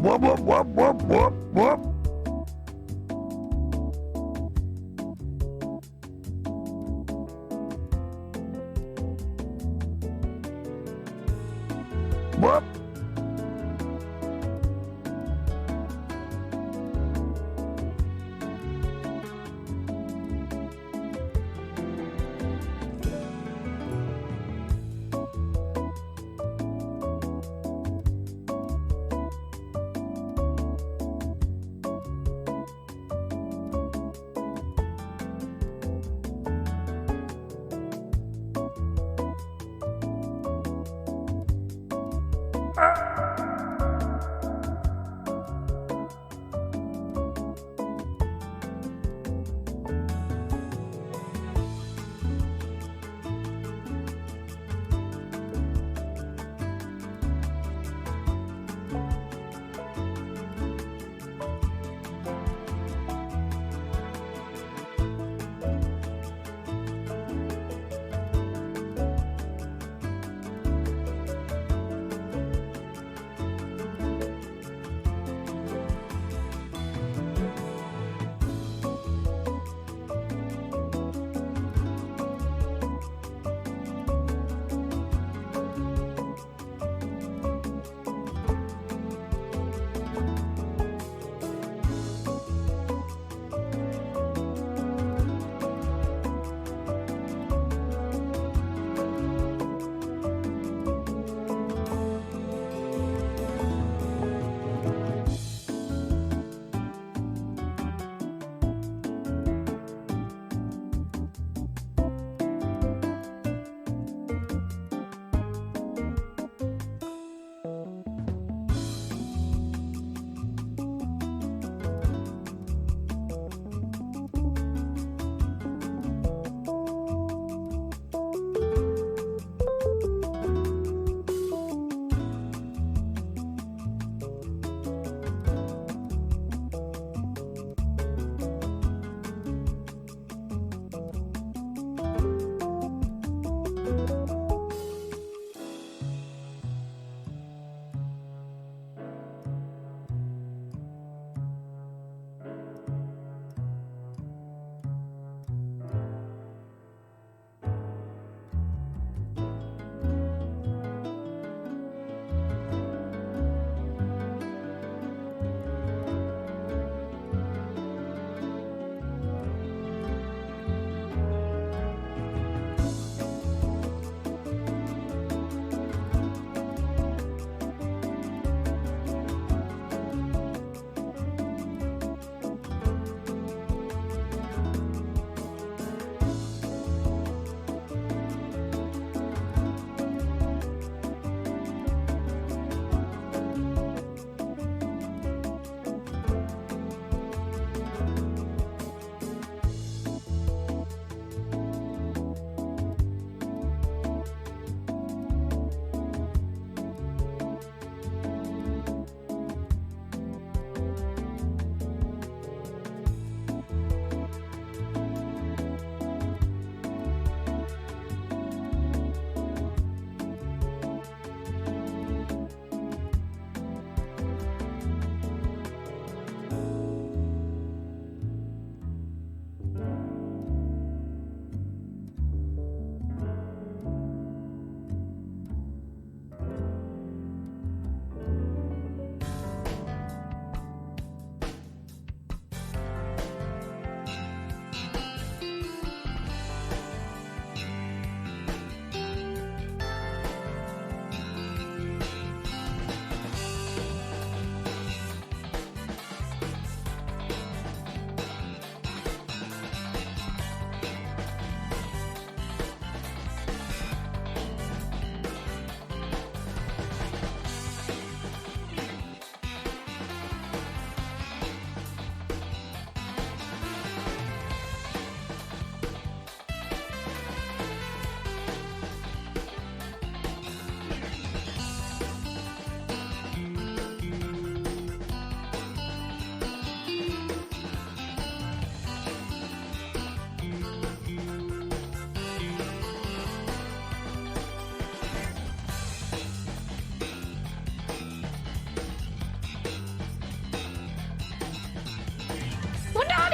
Whoop, whoop, whoop, whoop, whoop, whoop. Whoop.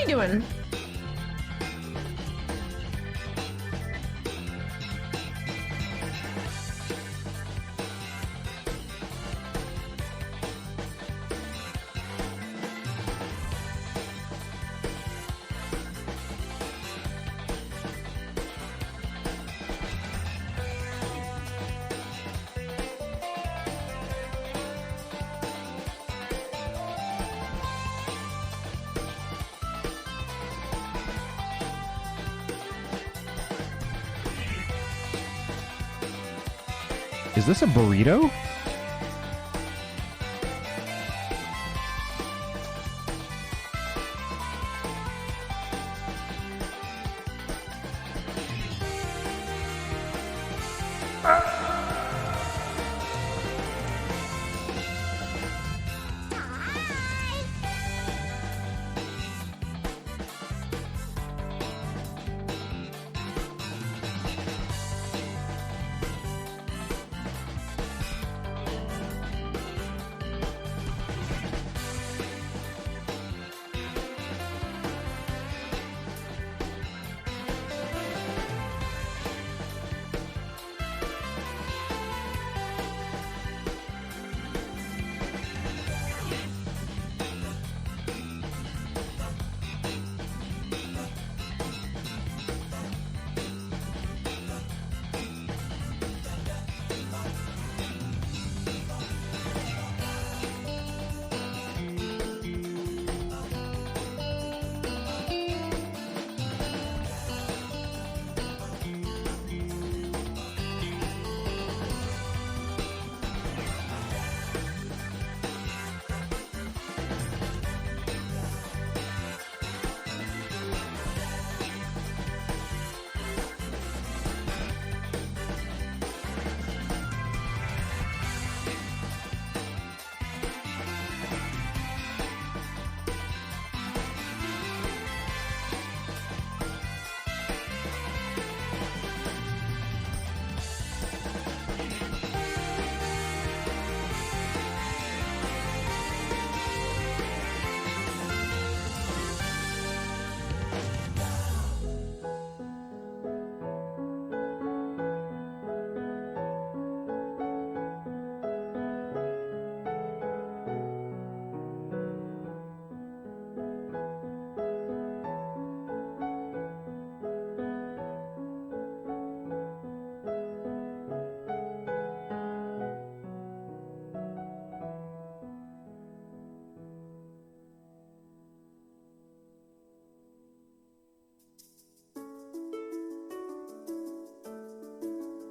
Ahty doing? Is this a burrito?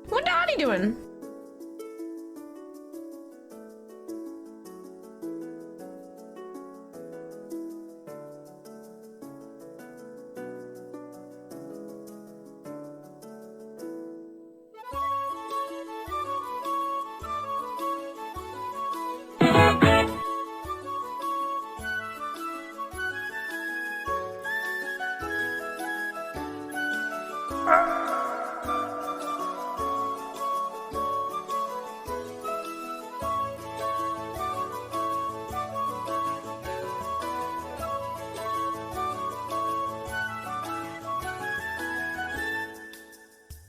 What Ahty doing?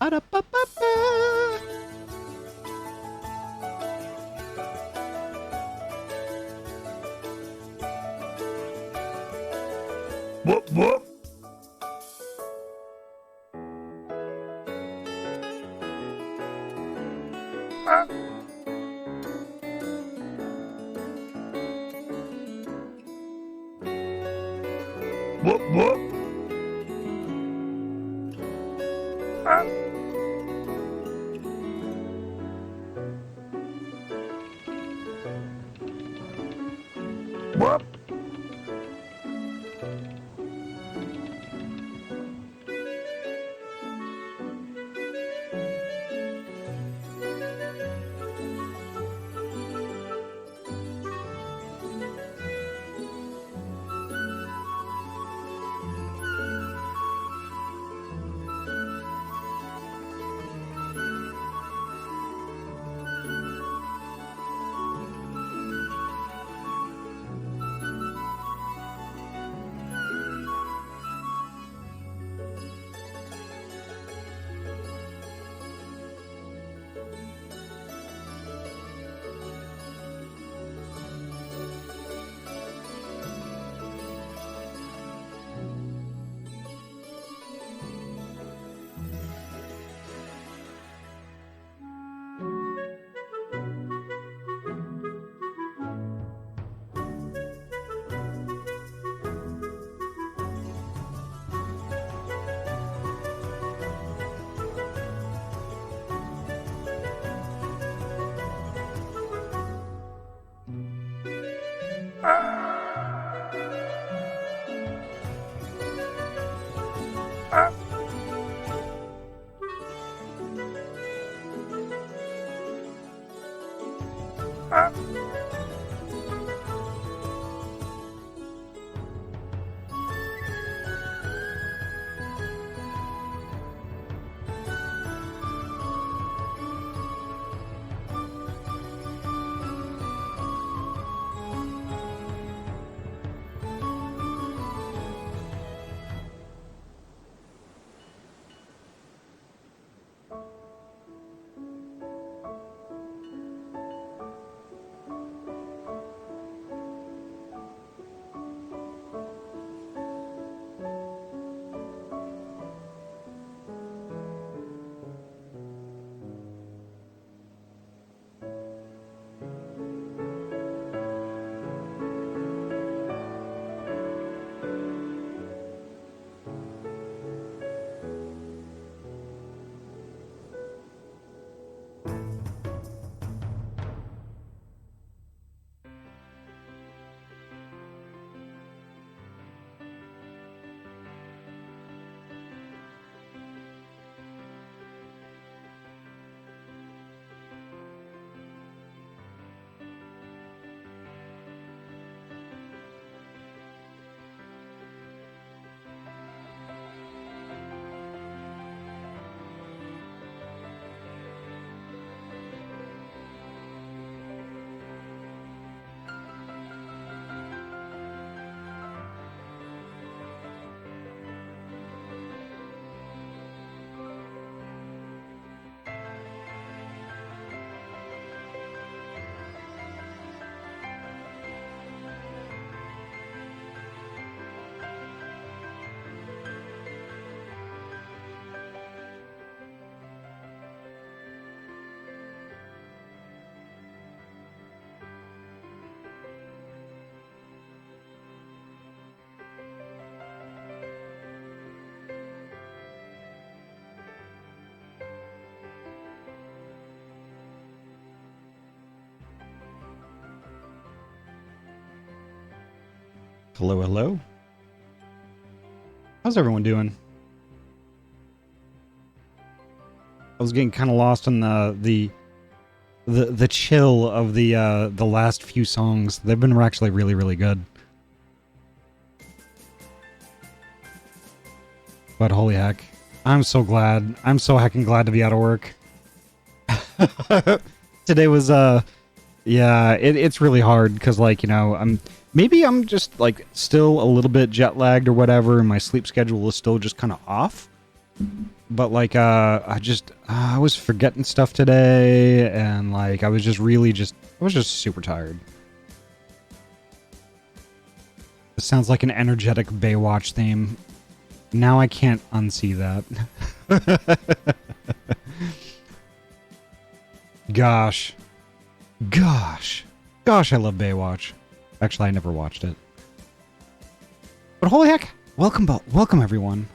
Ba-da-ba-ba-ba. Whoop, whoop. Whoop, whoop. Whoop. Hello, hello. How's everyone doing? I was getting kind of lost in the chill of the last few songs. They've been actually really, really good. But holy heck, I'm so glad. I'm so heckin' glad to be out of work. Today was yeah, it's really hard because, like, you know, I'm just like still a little bit jet lagged or whatever, and my sleep schedule is still just kind of off. But like I was forgetting stuff today, and like I was just super tired. It sounds like an energetic Baywatch theme. Now I can't unsee that. Gosh, I love Baywatch. Actually, I never watched it. But holy heck, welcome everyone.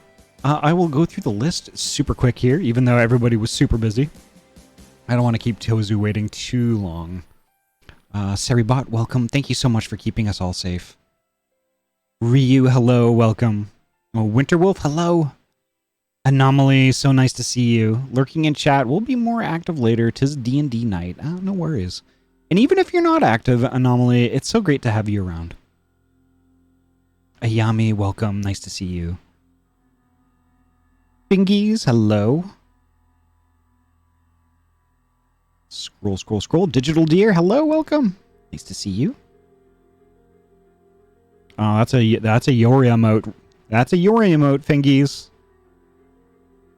I will go through the list super quick here, even though everybody was super busy. I don't want to keep Tozu waiting too long. Seribot, welcome. Thank you so much for keeping us all safe. Ryu, hello, welcome. Oh, Winterwolf, hello. Anomaly, so nice to see you. Lurking in chat, we'll be more active later. 'Tis D&D night. No worries. And even if you're not active, Anomaly, it's so great to have you around. Ayami, welcome. Nice to see you. Bingies, hello. Scroll. Digital Deer, hello, welcome. Nice to see you. Oh, that's a Yori emote. That's a Yori emote, Fingies.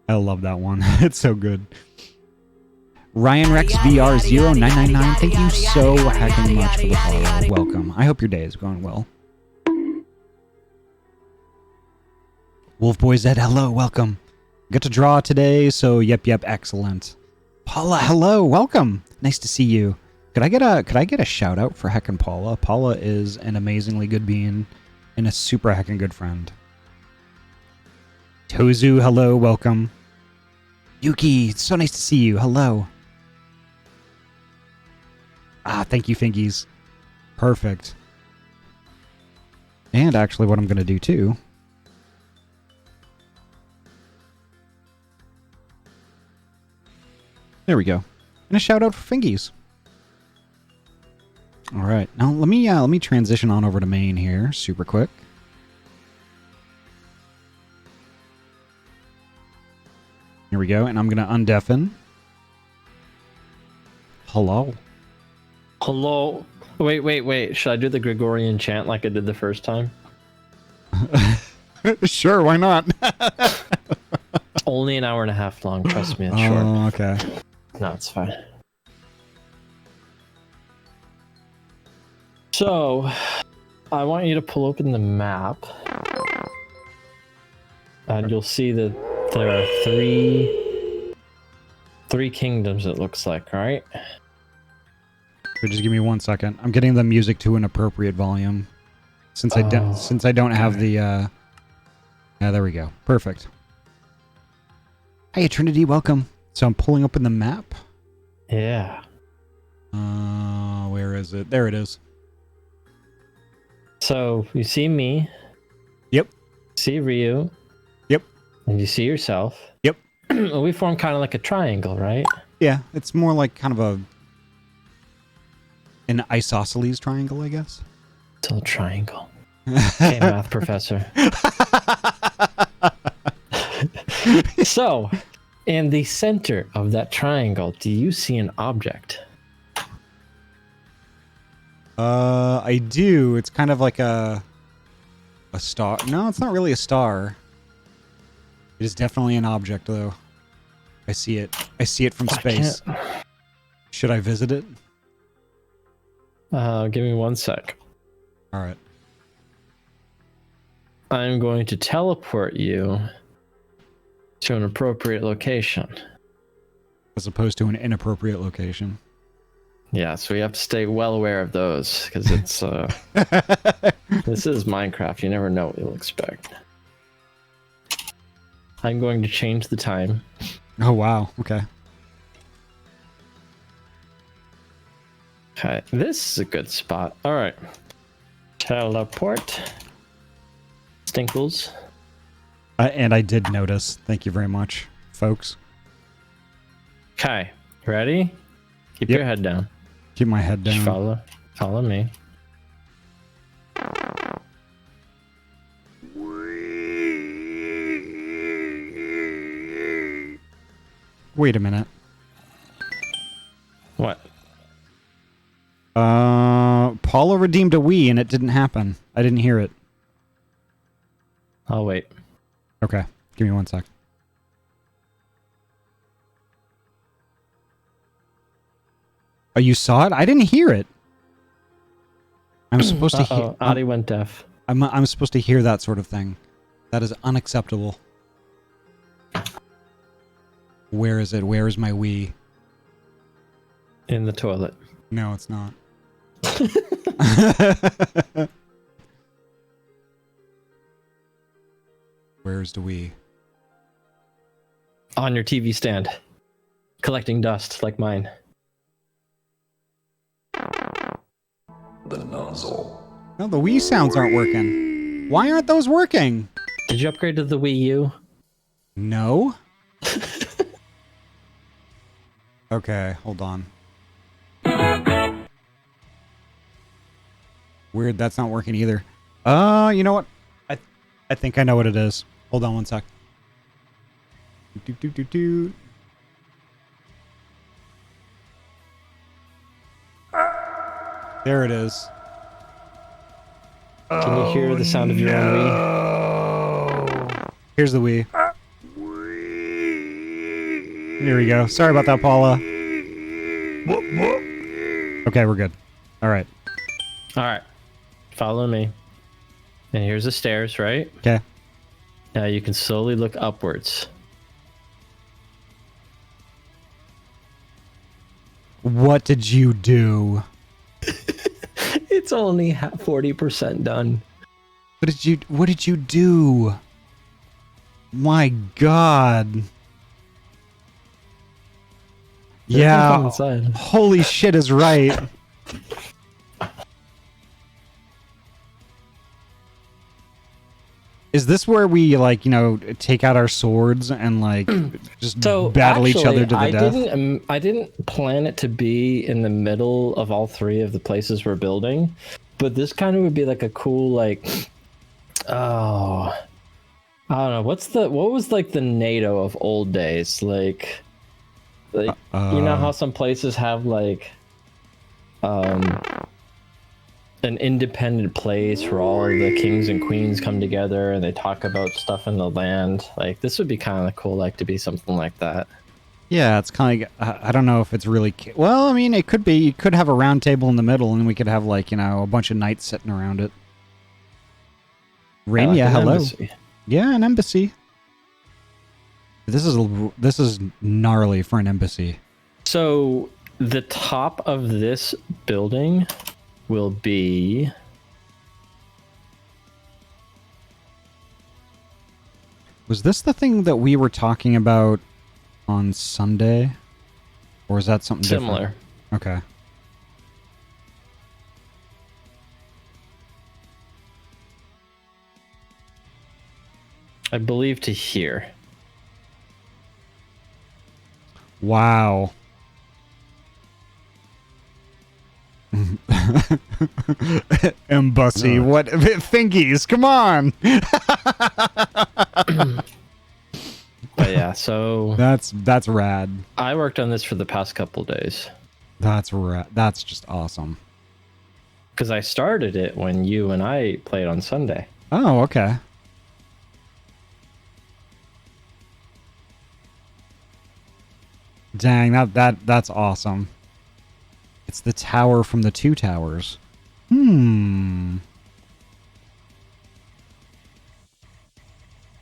I love that one. It's so good. Ryan Rex VR 0999, thank you so heckin' much for the follow. Welcome. I hope your day is going well. Wolfboy Zed, hello, welcome. Got to draw today, so yep, excellent. Paula, hello, welcome. Nice to see you. Could I get a shout out for heckin' Paula? Paula is an amazingly good being and a super heckin' good friend. Tozu, hello, welcome. Yuki, it's so nice to see you. Hello. Thank you, Fingies. Perfect. And actually what I'm going to do too. There we go. And a shout out for Fingies. All right. Now let me transition on over to main here super quick. Here we go, and I'm going to undeafen. Hello. Hello. Wait. Should I do the Gregorian chant like I did the first time? Sure, why not? It's only an hour and a half long. Trust me, it's short. Oh, okay. No, it's fine. So, I want you to pull open the map. And you'll see that there are three kingdoms, it looks like, right? Just give me 1 second. I'm getting the music to an appropriate volume. Since I don't have the yeah, there we go. Perfect. Hey Trinity, welcome. So I'm pulling open the map. Yeah. Where is it? There it is. So you see me. Yep. See Ryu. Yep. And you see yourself. Yep. We form kind of like a triangle, right? Yeah, it's more like kind of an isosceles triangle, I guess. Still a triangle. Okay, math professor. So, in the center of that triangle, do you see an object? I do. It's kind of like a star. No, it's not really a star. It is definitely an object, though. I see it. I see it from space. Should I visit it? Give me 1 sec. All right. I'm going to teleport you to an appropriate location. As opposed to an inappropriate location. Yeah, so we have to stay well aware of those, because it's this is Minecraft. You never know what you'll expect. I'm going to change the time. Oh, wow. Okay. Okay, this is a good spot. All right. Teleport. Stinkles. And I did notice. Thank you very much, folks. Okay, ready? Keep Yep. your head down. Keep my head Just down. follow me. Wait a minute. What? Paula redeemed a Wii and it didn't happen. I didn't hear it. I'll wait. Okay, give me 1 sec. Oh, you saw it? I didn't hear it. I'm supposed to hear. Ahty went deaf. I'm supposed to hear that sort of thing. That is unacceptable. Where is it? Where is my Wii? In the toilet. No, it's not. Where's the Wii? On your TV stand. Collecting dust like mine. The nozzle. No, the Wii sounds aren't working. Why aren't those working? Did you upgrade to the Wii U? No. Okay, hold on. Weird, that's not working either. You know what? I think I know what it is. Hold on 1 sec. Do. There it is. Can you hear the sound of your own Wii? Here's the Wii. Here we go. Sorry about that, Paula. Whoop, whoop. Okay, we're good. All right. Alright. Follow me. And here's the stairs, right? Okay. Now you can slowly look upwards. What did you do? It's only 40% done. What did you do? My God. Yeah. Inside. Holy shit is right. Is this where we, like, you know, take out our swords and, like, just battle each other to the death? I didn't plan it to be in the middle of all three of the places we're building, but this kind of would be like a cool, like, oh, I don't know. What was like the NATO of old days? Like you know how some places have like, an independent place where all of the kings and queens come together and they talk about stuff in the land. Like, this would be kind of cool, like, to be something like that. Yeah, it's kind of like, I don't know if it's really... Well, I mean, it could be. You could have a round table in the middle and we could have, like, you know, a bunch of knights sitting around it. Rain, Like yeah, an hello. embassy. Yeah, an embassy. This is gnarly for an embassy. So, the top of this building will be... Was this the thing that we were talking about on Sunday? Or is that something similar. different? Okay. I believe to here. Wow. Embassy, what thingies? Come on. But yeah, so That's rad. I worked on this for the past couple days. That's rad. That's just awesome. Because I started it when you and I played on Sunday. Oh, okay. Dang, that's awesome. It's the tower from the Two Towers. Let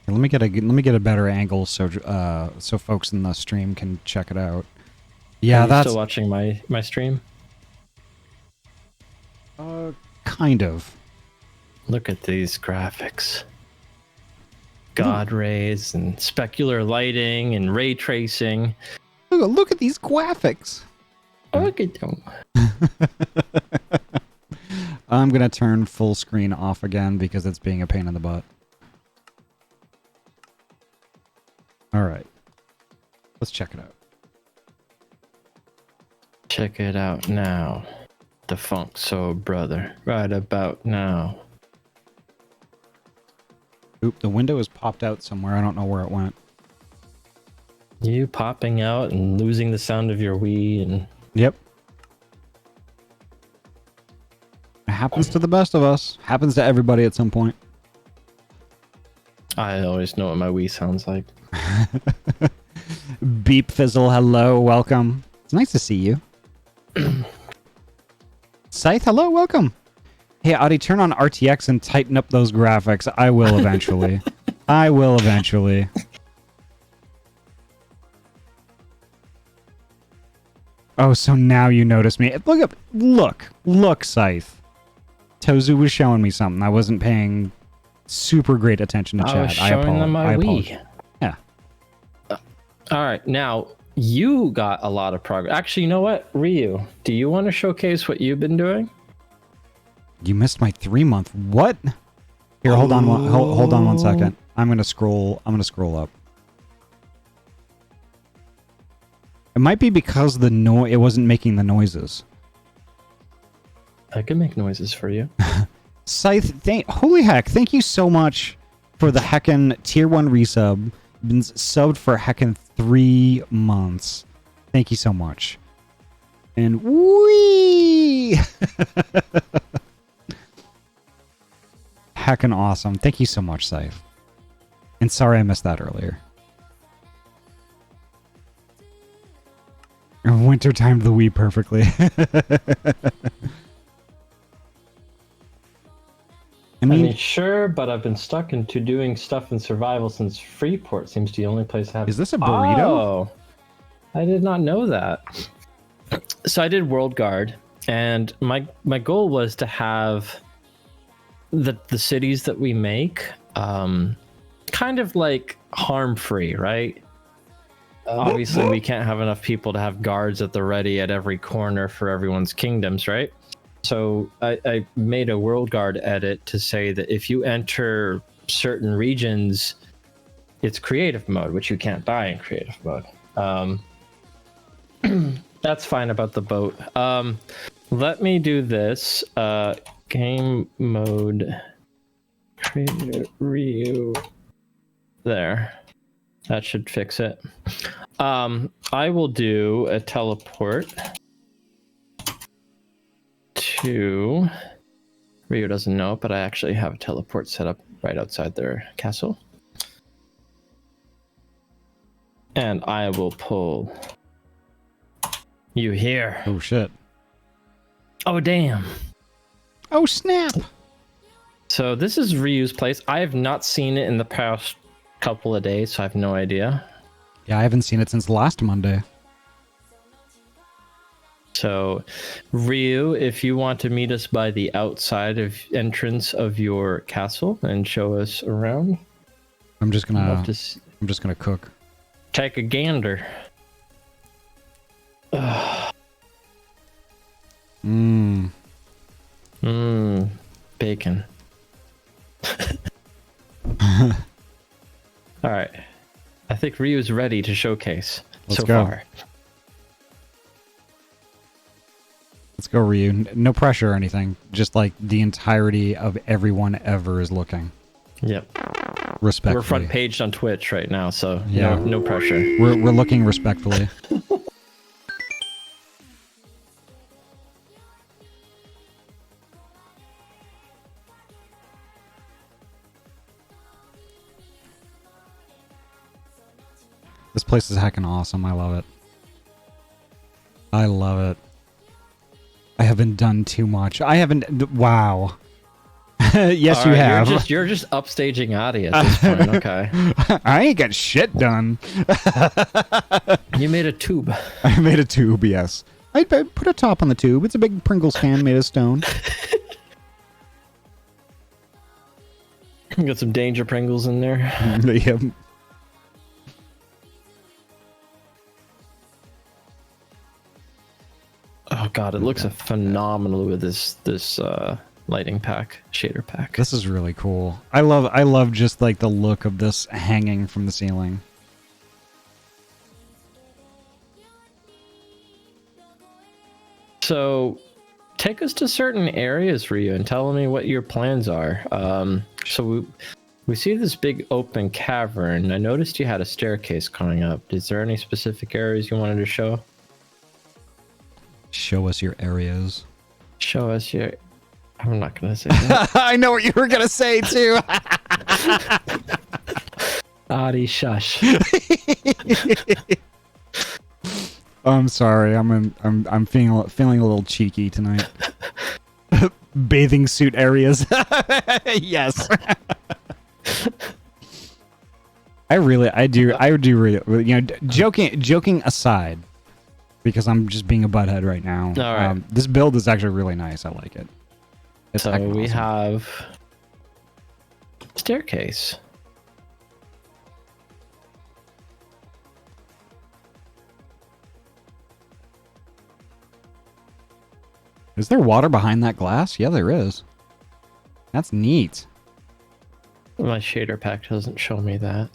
me get a better angle so so folks in the stream can check it out. Yeah, Are you that's still watching my stream? kind of. Look at these graphics. God rays and specular lighting and ray tracing. Look at these graphics. Look at them. I'm gonna turn full screen off again because it's being a pain in the butt. All right. Let's check it out. Check it out now. The Funk Soul Brother. Right about now. Oop, the window is popped out somewhere. I don't know where it went. You popping out and losing the sound of your Wii and... Yep. It happens to the best of us. Happens to everybody at some point. I always know what my Wii sounds like. Beep Fizzle, hello, welcome. It's nice to see you. Scythe, hello, welcome. Hey, Ahty, turn on RTX and tighten up those graphics. I will eventually. I will eventually. Oh, so now you notice me. Look, Scythe. Tozu was showing me something. I wasn't paying super great attention to chat. I was showing them my Wii. Yeah. All right, now you got a lot of progress. Actually, you know what, Ryu? Do you want to showcase what you've been doing? You missed my 3-month. What? Here, hold on. Hold on 1 second. I'm gonna scroll. Up. It might be because it wasn't making the noises. I can make noises for you. Scythe, holy heck! Thank you so much for the heckin' tier 1 resub. Been subbed for heckin' 3 months. Thank you so much. And wee. Heckin' awesome. Thank you so much, Scythe. And sorry I missed that earlier. Winter timed the Wii perfectly. I mean, sure, but I've been stuck into doing stuff in survival since Freeport seems to be the only place I have. Is this a burrito? Oh, I did not know that. So I did World Guard, and my goal was to have the cities that we make kind of like harm-free, right? Obviously, we can't have enough people to have guards at the ready at every corner for everyone's kingdoms, right? So I made a World Guard edit to say that if you enter certain regions, it's creative mode, which you can't die in creative mode. That's fine about the boat. Let me do this. Game mode. Create Ryu. There. That should fix it. I will do a teleport to... Ryu doesn't know, but I actually have a teleport set up right outside their castle. And I will pull you here. Oh, shit. Oh, damn. Oh, snap. So this is Ryu's place. I have not seen it in the past couple of days, so I have no idea. Yeah, I haven't seen it since last Monday. So, Ryu, if you want to meet us by the outside of entrance of your castle and show us around, I'm just gonna cook. Take a gander. Bacon. All right. I think Ryu's ready to showcase. Let's go. Far. Let's go, Ryu. No pressure or anything. Just like the entirety of everyone ever is looking. Yep. Respectfully. We're front paged on Twitch right now, so yeah. no pressure. We're looking respectfully. This place is heckin' awesome. I love it. I love it. I haven't done too much. I haven't... Wow. Yes, all you right, have. You're just upstaging Ahty at this point. Okay. I ain't got shit done. You made a tube. I made a tube, yes. I put a top on the tube. It's a big Pringles can made of stone. Got some Danger Pringles in there. Yep. Oh god, it looks phenomenal with this lighting pack, shader pack. This is really cool. I love just like the look of this hanging from the ceiling. So take us to certain areas for you and tell me what your plans are. So we see this big open cavern. I noticed you had a staircase going up. Is there any specific areas you wanted to show? Show us your areas. Show us your... I'm not going to say that. I know what you were going to say, too. Ahty, shush. I'm sorry. I'm feeling a little cheeky tonight. Bathing suit areas. Yes. I do really, you know, joking aside, because I'm just being a butthead right now. All right. This build is actually really nice. I like it. It's So we awesome. have staircase. Is there water behind that glass? Yeah, there is. That's neat. My shader pack doesn't show me that.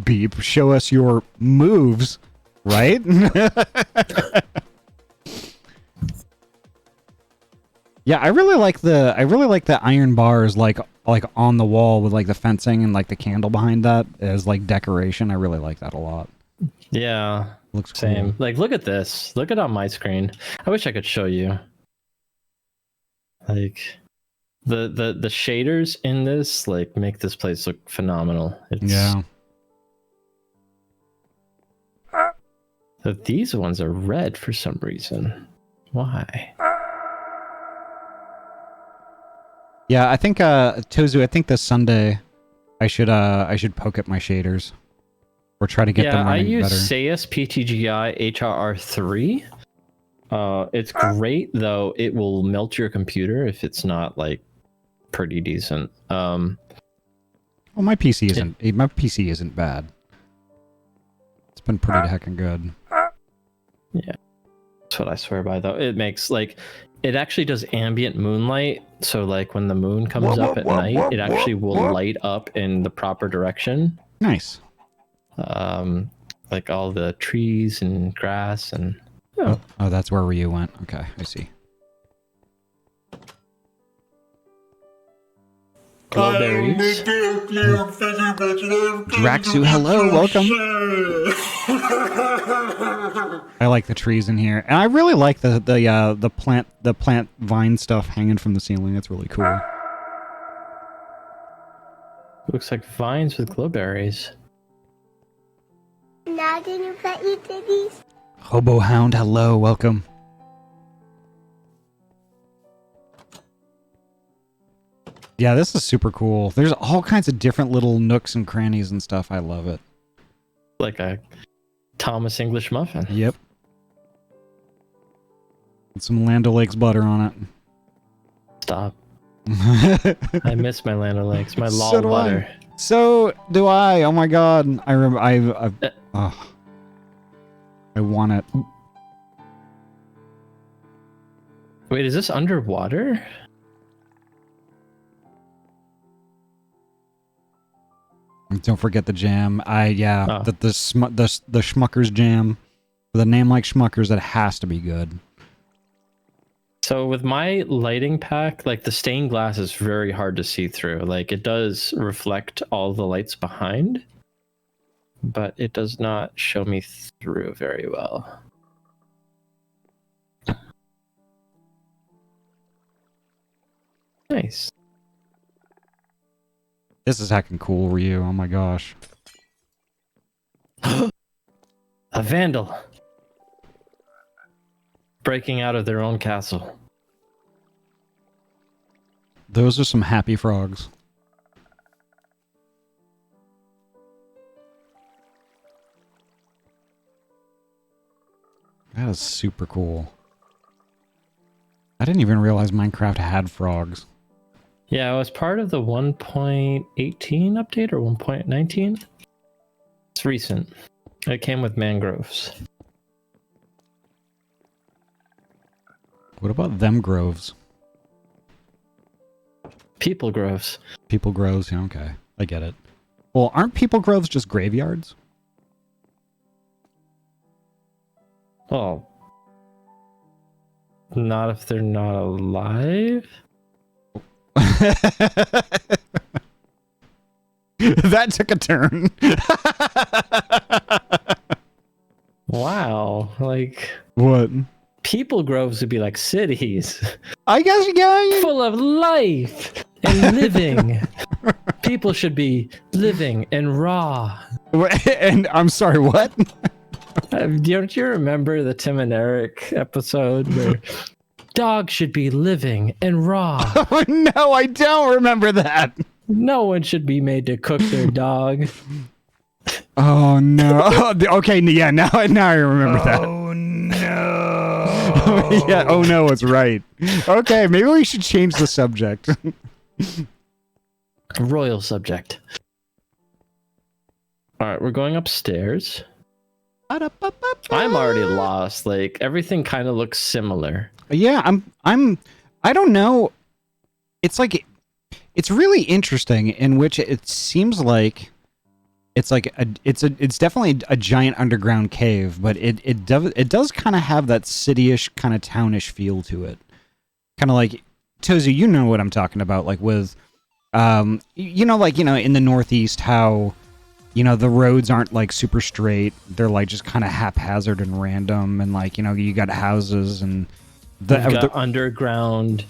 Beep, show us your moves, right? Yeah, I really like the iron bars like on the wall with like the fencing and like the candle behind that as like decoration. I really like that a lot. Yeah, Looks cool. same. Like, look at this. Look at it on my screen. I wish I could show you. Like, the shaders in this like make this place look phenomenal. It's, Yeah. But these ones are red for some reason. Why? Yeah, I think Tozu, I think this Sunday I should poke at my shaders. Or try to get them I running use better. Sayus PTGI HRR3. It's great though. It will melt your computer if it's not like pretty decent. Well, my PC isn't bad. It's been pretty heckin' good. Yeah, that's what I swear by though. It makes like it actually does ambient moonlight, so like when the moon comes up at night, it actually will light up in the proper direction. Nice. Like all the trees and grass and Oh, that's where Ryu went. Okay, I see. glowberries. Draxu, hello, welcome. I like the trees in here, and I really like the plant vine stuff hanging from the ceiling. That's really cool. Looks like vines with glowberries. Now can you play each of these? Hobo Hound, hello, welcome. Yeah, this is super cool. There's all kinds of different little nooks and crannies and stuff. I love it. Like a Thomas English muffin. Yep. And some Land O'Lakes butter on Stop. it. I miss my Land O'Lakes. My So lol do I. butter. So do I. Oh my god. I remember. I want it. Wait, is this underwater? Don't forget the jam. Oh. The Schmuckers jam. With a name like Schmuckers, that has to be good. So with my lighting pack, like the stained glass is very hard to see through. Like it does reflect all the lights behind, but it does not show me through very well. Nice. This is heckin' cool, Ryu. Oh my gosh. A vandal. Breaking out of their own castle. Those are some happy frogs. That is super cool. I didn't even realize Minecraft had frogs. Yeah, it was part of the 1.18 update or 1.19. It's recent. It came with mangroves. What about them groves? People groves. People groves, yeah, okay. I get it. Well, aren't people groves just graveyards? Oh. Not if they're not alive? That took a turn. Wow. Like, What? people groves would be like cities. I guess, yeah. Full of life and living. People should be living and raw. And I'm sorry, what? Don't you remember the Tim and Eric episode where dogs should be living and raw? Oh, no, I don't remember that. No one should be made to cook their dog. Oh, no. Okay, yeah, now I remember that. Oh no! Yeah, oh no, it's right. Okay, maybe we should change the subject. Royal subject. All right, we're going upstairs. I'm already lost. Like, everything kind of looks similar. Yeah, I don't know. It's like, it's really interesting in which it seems like it's definitely a giant underground cave, but it does kind of have that city-ish, kind of townish feel to it. Kind of like, Tozu, you know what I'm talking about, like with, in the Northeast, how, the roads aren't like super straight. They're like just kind of haphazard and random, and like, you got houses and the underground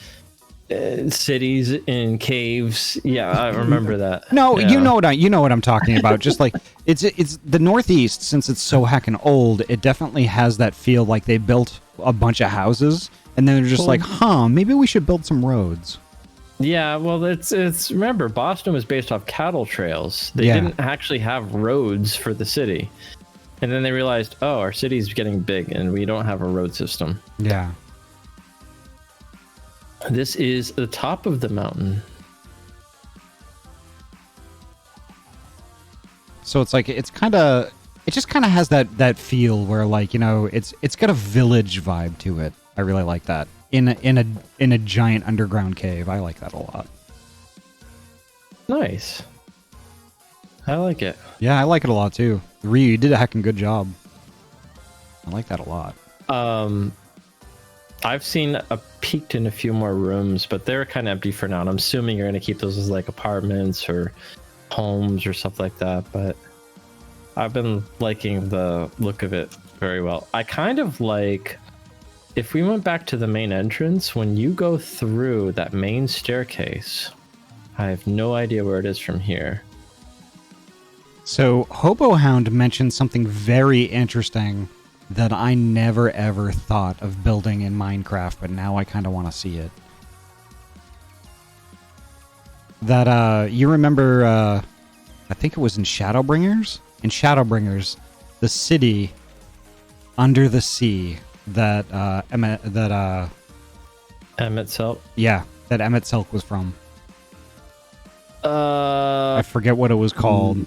cities in caves. Yeah, I remember that. No, yeah. you know what I'm talking about. Just like it's the Northeast, since it's so heckin' old, it definitely has that feel like they built a bunch of houses and then they're just like, maybe we should build some roads. Yeah, well, it's remember, Boston was based off cattle trails. They didn't actually have roads for the city. And then they realized, oh, our city's getting big and we don't have a road system. Yeah. This is the top of the mountain. So it's like, it just kind of has that feel where, like, it's got a village vibe to it. I really like that. In a giant underground cave. I like that a lot. Nice. I like it. Yeah, I like it a lot too. Ryu, you did a heckin' good job. I like that a lot. I've peeked in a few more rooms, but they're kind of empty for now. And I'm assuming you're going to keep those as like apartments or homes or stuff like that. But I've been liking the look of it very well. I kind of like, if we went back to the main entrance, when you go through that main staircase, I have no idea where it is from here. So Hobohound mentioned something very interesting that I never ever thought of building in Minecraft, but now I kind of want to see it. That you remember, I think it was in Shadowbringers? In Shadowbringers, the city under the sea that Emmett Silk? Yeah, that Emmett Silk was from. I I forget what it was called.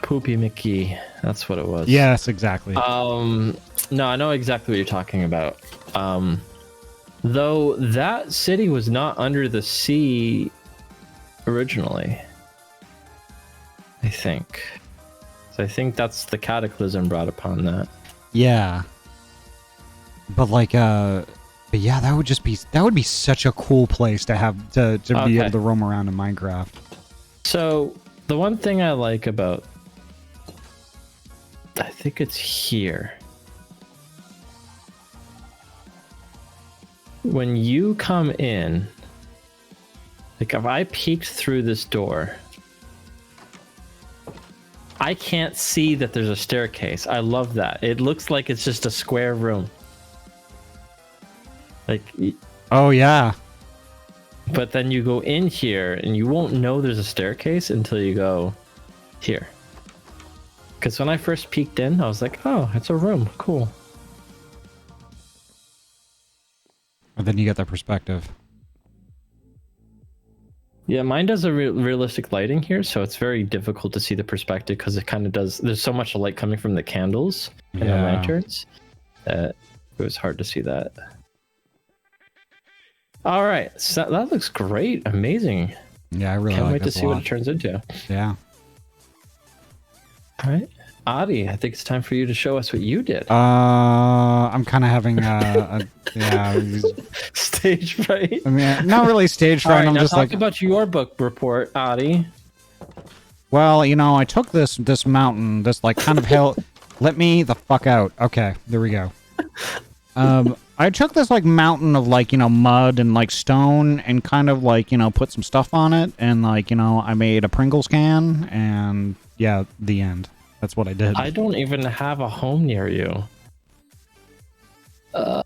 Poopy Mickey. That's what it was. Yes, exactly. No, I know exactly what you're talking about. Though that city was not under the sea originally, I think. So I think that's the cataclysm brought upon that. Yeah. But like, but yeah, that would be such a cool place to have to be able to roam around in Minecraft. So the one thing I like about, I think it's here. When you come in, like if I peeked through this door, I can't see that there's a staircase. I love that. It looks like it's just a square room. Like, oh yeah. But then you go in here and you won't know there's a staircase until you go here. Because when I first peeked in, I was like, oh, it's a room. Cool. And then you get that perspective. Yeah, mine does a realistic lighting here, so it's very difficult to see the perspective because it kind of does. There's so much light coming from the candles and the lanterns that It was hard to see that. All right, so that looks great, amazing. Yeah, I really Can't like wait to this see a what lot. it turns into. Yeah. All right, Ahty, I think it's time for you to show us what you did. I'm kind of having yeah. Stage fright. I mean, not really stage All fright. right, I'm now just talk like, about your book report, Ahty. well, you know, I took this mountain, this like kind of hill. Let me the fuck out. Okay, there we go. I took this like mountain of like, you know, mud and like stone and kind of like, you know, put some stuff on it and like, you know, I made a Pringles can and yeah, the end. That's what I did. I don't even have a home near you. I'll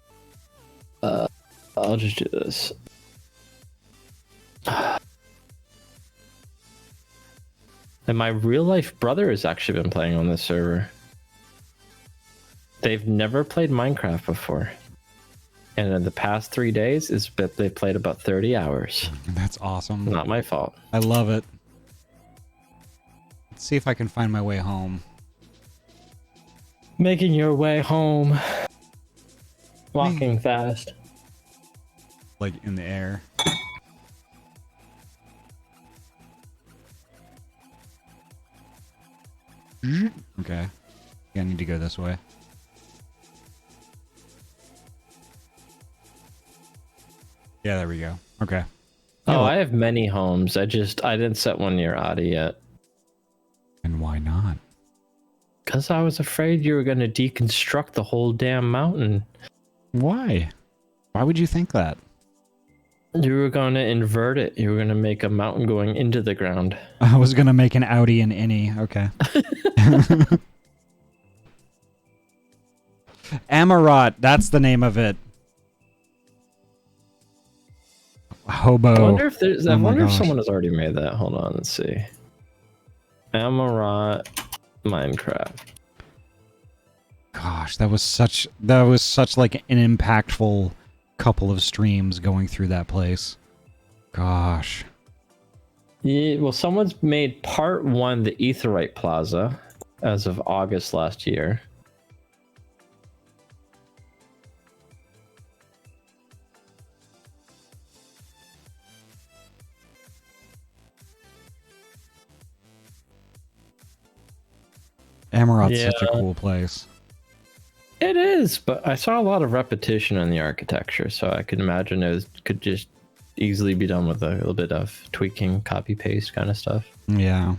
just do this. And my real life brother has actually been playing on this server. They've never played Minecraft before. And in the past 3 days, they played about 30 hours. That's awesome. Not my fault. I love it. Let's see if I can find my way home. Making your way home. Walking fast. Like in the air. Okay. Yeah, I need to go this way. Yeah, there we go. Okay. Oh, I have many homes. I didn't set one near Ahty yet. And why not? Because I was afraid you were going to deconstruct the whole damn mountain. Why? Why would you think that? You were going to invert it. You were going to make a mountain going into the ground. I was gonna make an Audi and innie. Okay. Amarat, that's the name of it. Hobo. I wonder if there's. I Oh my wonder if gosh. someone has already made that. Hold on, let's see. Amarat Minecraft. Gosh, that was such like an impactful couple of streams going through that place. Gosh. Yeah, well, someone's made part 1, the Aetheryte Plaza, as of August last year. Amarat's such a Yeah. cool place. It is, but I saw a lot of repetition in the architecture, so I could imagine could just easily be done with a little bit of tweaking, copy paste kind of stuff. Yeah.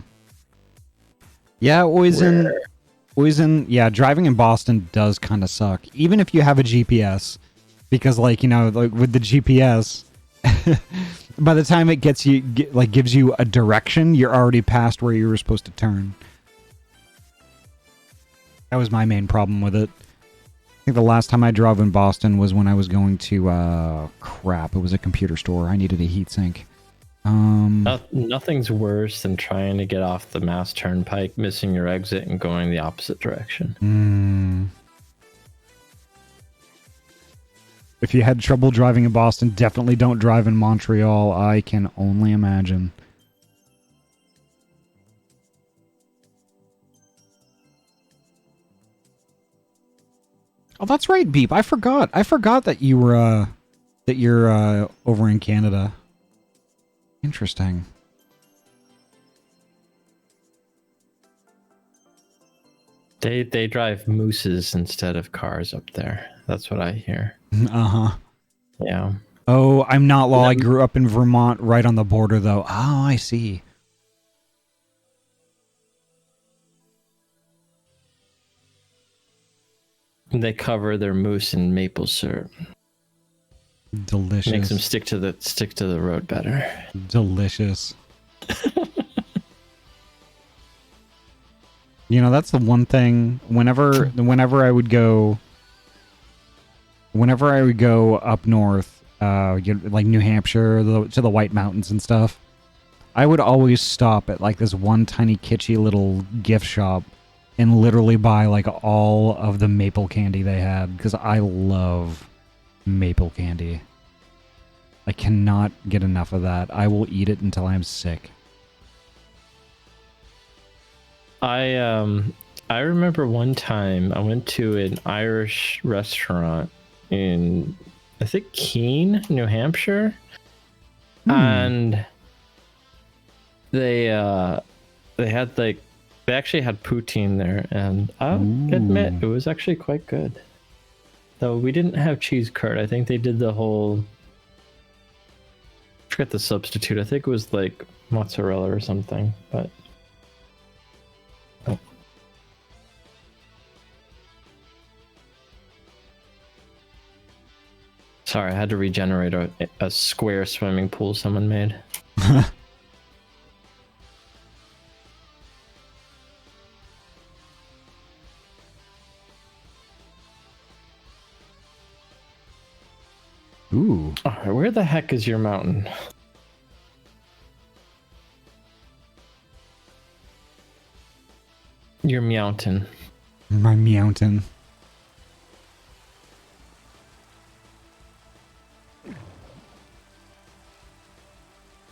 Yeah, always in yeah, driving in Boston does kind of suck. Even if you have a GPS. Because like, you know, like with the GPS, by the time it gives you a direction, you're already past where you were supposed to turn. That was my main problem with it. I think the last time I drove in Boston was when I was going to crap, it was a computer store. I needed a heatsink. Nothing's worse than trying to get off the Mass Turnpike, missing your exit, and going the opposite direction. If you had trouble driving in Boston, definitely don't drive in Montreal. I can only imagine. Oh, that's right, Beep. I forgot. I forgot that you were that you're over in Canada. Interesting. They drive mooses instead of cars up there. That's what I hear. Uh-huh. Yeah. Oh, I'm not law. I grew up in Vermont, right on the border, though. Oh, I see. They cover their moose in maple syrup. Delicious. Makes them stick to the road better. Delicious. You know, that's the one thing. Whenever I would go up north, like New Hampshire, to the White Mountains and stuff, I would always stop at like this one tiny kitschy little gift shop and literally buy like all of the maple candy they had, because I love maple candy. I cannot get enough of that. I will eat it until I'm sick. I remember one time I went to an Irish restaurant in I think Keene, New Hampshire, and they had they actually had poutine there, and I'll admit it was actually quite good. Though we didn't have cheese curd. I think they did the whole. I forget the substitute. I think it was like mozzarella or something, but. Sorry, I had to regenerate a square swimming pool someone made. Ooh. Alright, where the heck is your mountain? Your mountain. My mountain.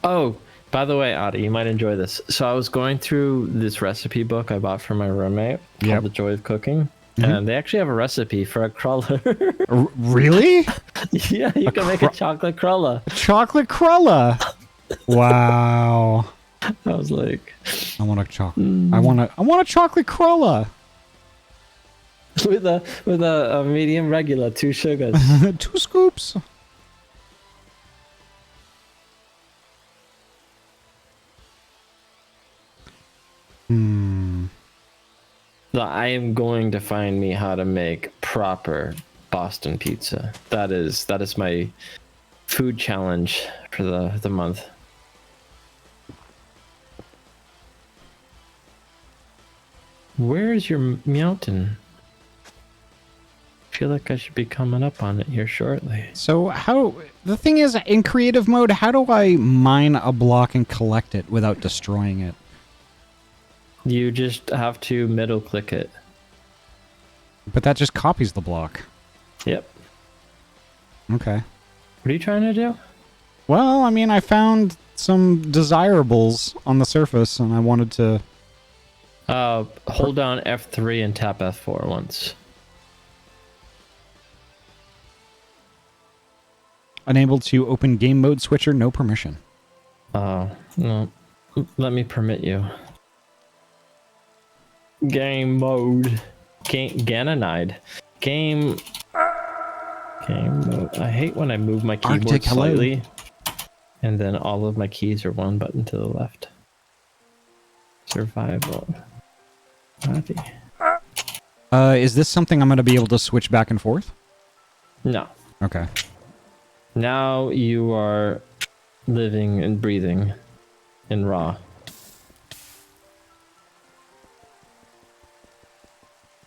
Oh, by the way, Ahty, you might enjoy this. So I was going through this recipe book I bought for my roommate called The Joy of Cooking. And they actually have a recipe for a cruller. Really? Yeah, you can make a chocolate cruller. Chocolate cruller. Wow. I was like, I want a chocolate. I want a chocolate cruller. with a medium regular, 2 sugars. 2 scoops. So I am going to find me how to make proper Boston pizza. That is my food challenge for the month. Where's your mountain? I feel like I should be coming up on it here shortly. So the thing is, in creative mode, how do I mine a block and collect it without destroying it? You just have to middle click it. But that just copies the block. Yep. Okay. What are you trying to do? Well, I mean, I found some desirables on the surface, and I wanted to... Hold down F3 and tap F4 once. Unable to open game mode switcher, no permission. Oh, no. Let me permit you. Game mode. Ganonide. Game mode. I hate when I move my keyboard Arctic, slightly. And then all of my keys are one button to the left. Survival. Ahty. Is this something I'm going to be able to switch back and forth? No. Okay. Now you are living and breathing in raw.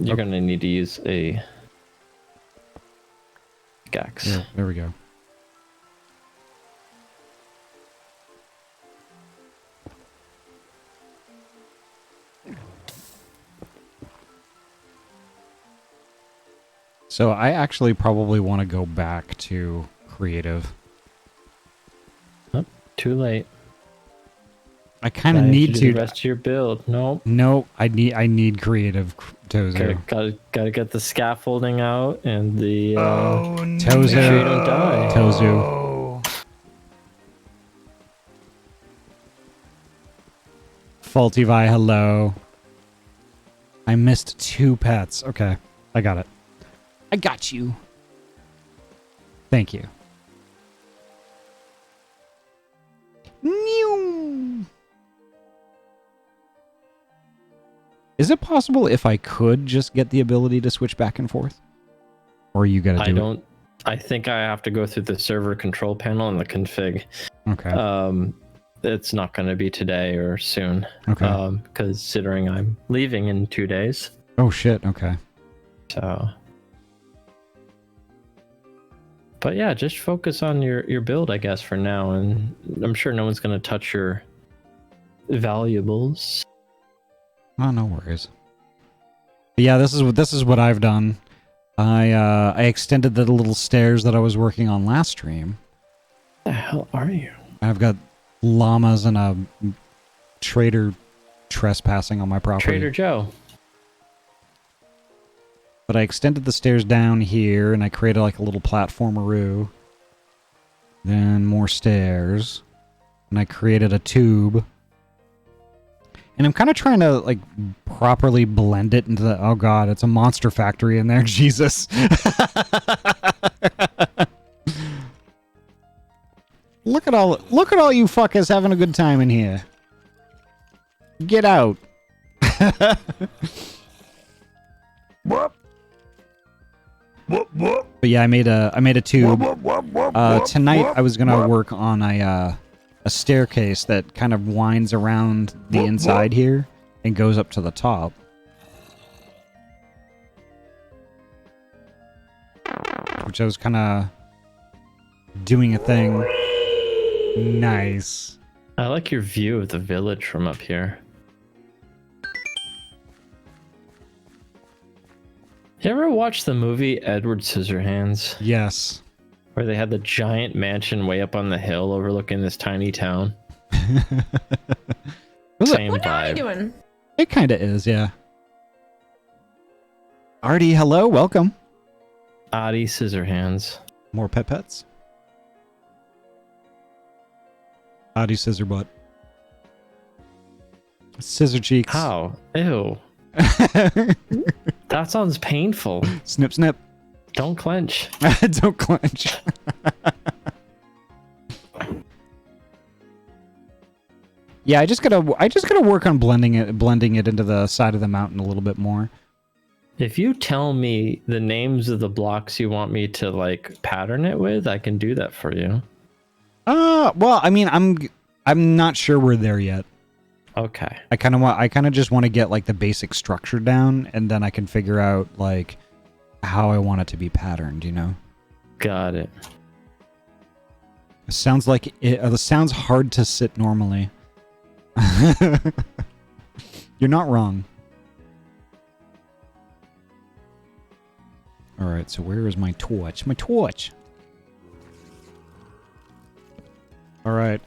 You're gonna need to use a pickaxe. Yeah, there we go. So I actually probably want to go back to creative. Oh, too late. I kind of need to. The rest of your build. Nope. No, I need creative, Tozu. Gotta get the scaffolding out and the. Tozu. Make sure you don't die. Tozu. Faulty Vi, hello. I missed 2 pets. Okay, I got it. I got you. Thank you. Meow. Is it possible if I could just get the ability to switch back and forth? Or you gotta do it? I think I have to go through the server control panel and the config. Okay. It's not going to be today or soon. Okay. Considering I'm leaving in 2 days. Oh shit, okay. So. But yeah, just focus on your build, I guess, for now, and I'm sure no one's going to touch your valuables. Oh, no worries. But yeah, this is what I've done. I extended the little stairs that I was working on last stream. The hell are you? I've got llamas and a trader trespassing on my property. Trader Joe. But I extended the stairs down here, and I created like a little platformaroo. Then more stairs. And I created a tube. And I'm kind of trying to, like, properly blend it into the... Oh, God, it's a monster factory in there. Jesus. Look at all you fuckers having a good time in here. Get out. Whoop. Whoop, whoop. But yeah, I made a tube. Whoop, whoop, whoop, whoop, Tonight whoop, I was gonna whoop. work on a staircase that kind of winds around the Whoop, inside whoop. here and goes up to the top. Which I was kind of doing a thing. Nice. I like your view of the village from up here. You ever watch the movie Edward Scissorhands? Yes. Where they had the giant mansion way up on the hill overlooking this tiny town? Same What are you vibe. doing? It kind of is, yeah. Ahty, hello, welcome. Ahty Scissorhands. More pets. Ahty scissor butt. Scissor cheeks. How? Ew. That sounds painful. Snip, snip. Don't clench. Don't clench. Yeah, I just gotta work on blending it into the side of the mountain a little bit more. If you tell me the names of the blocks you want me to like pattern it with, I can do that for you. Well, I mean, I'm not sure we're there yet. Okay. I kind of just want to get like the basic structure down, and then I can figure out like how I want it to be patterned, you know? Got it. It sounds like it sounds hard to sit normally. You're not wrong. All right, so where is my torch? My torch. All right.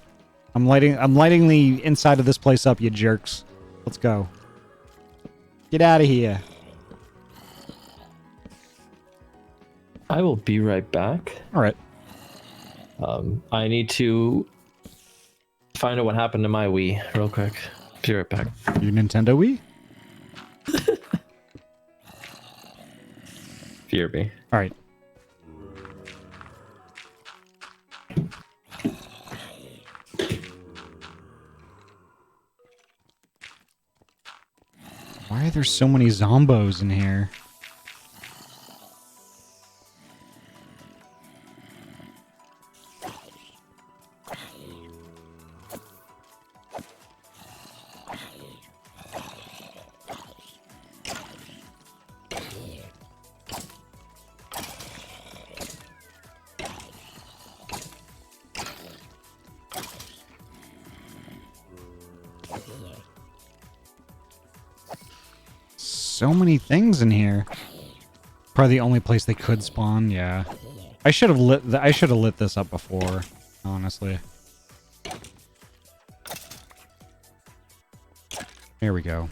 I'm lighting the inside of this place up, you jerks. Let's go. Get out of here. I will be right back. All right. I need to find out what happened to my Wii real quick. Be right back. Your Nintendo Wii? Fear me. All right. Why are there so many zombos in here? So many things in here. Probably the only place they could spawn. Yeah, I should have lit this up before. Honestly. There we go.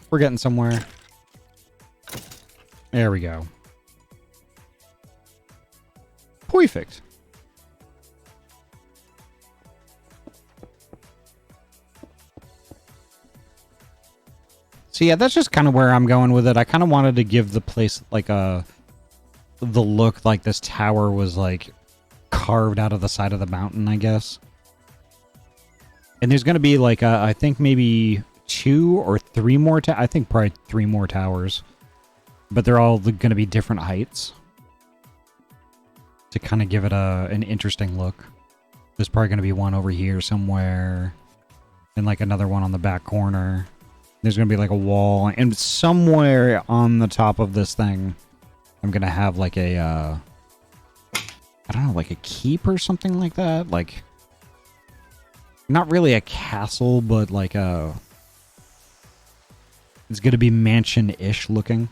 We're getting somewhere. There we go. Perfect. So yeah, that's just kind of where I'm going with it. I kind of wanted to give the place like the look like this tower was like carved out of the side of the mountain, I guess. And there's going to be like I think maybe 2 or 3 more I think probably 3 more towers. But they're all going to be different heights to kind of give it an interesting look. There's probably going to be one over here somewhere and like another one on the back corner. There's going to be like a wall, and somewhere on the top of this thing, I'm going to have like a, I don't know, like a keep or something like that. Like, not really a castle, but like a, it's going to be mansion-ish looking.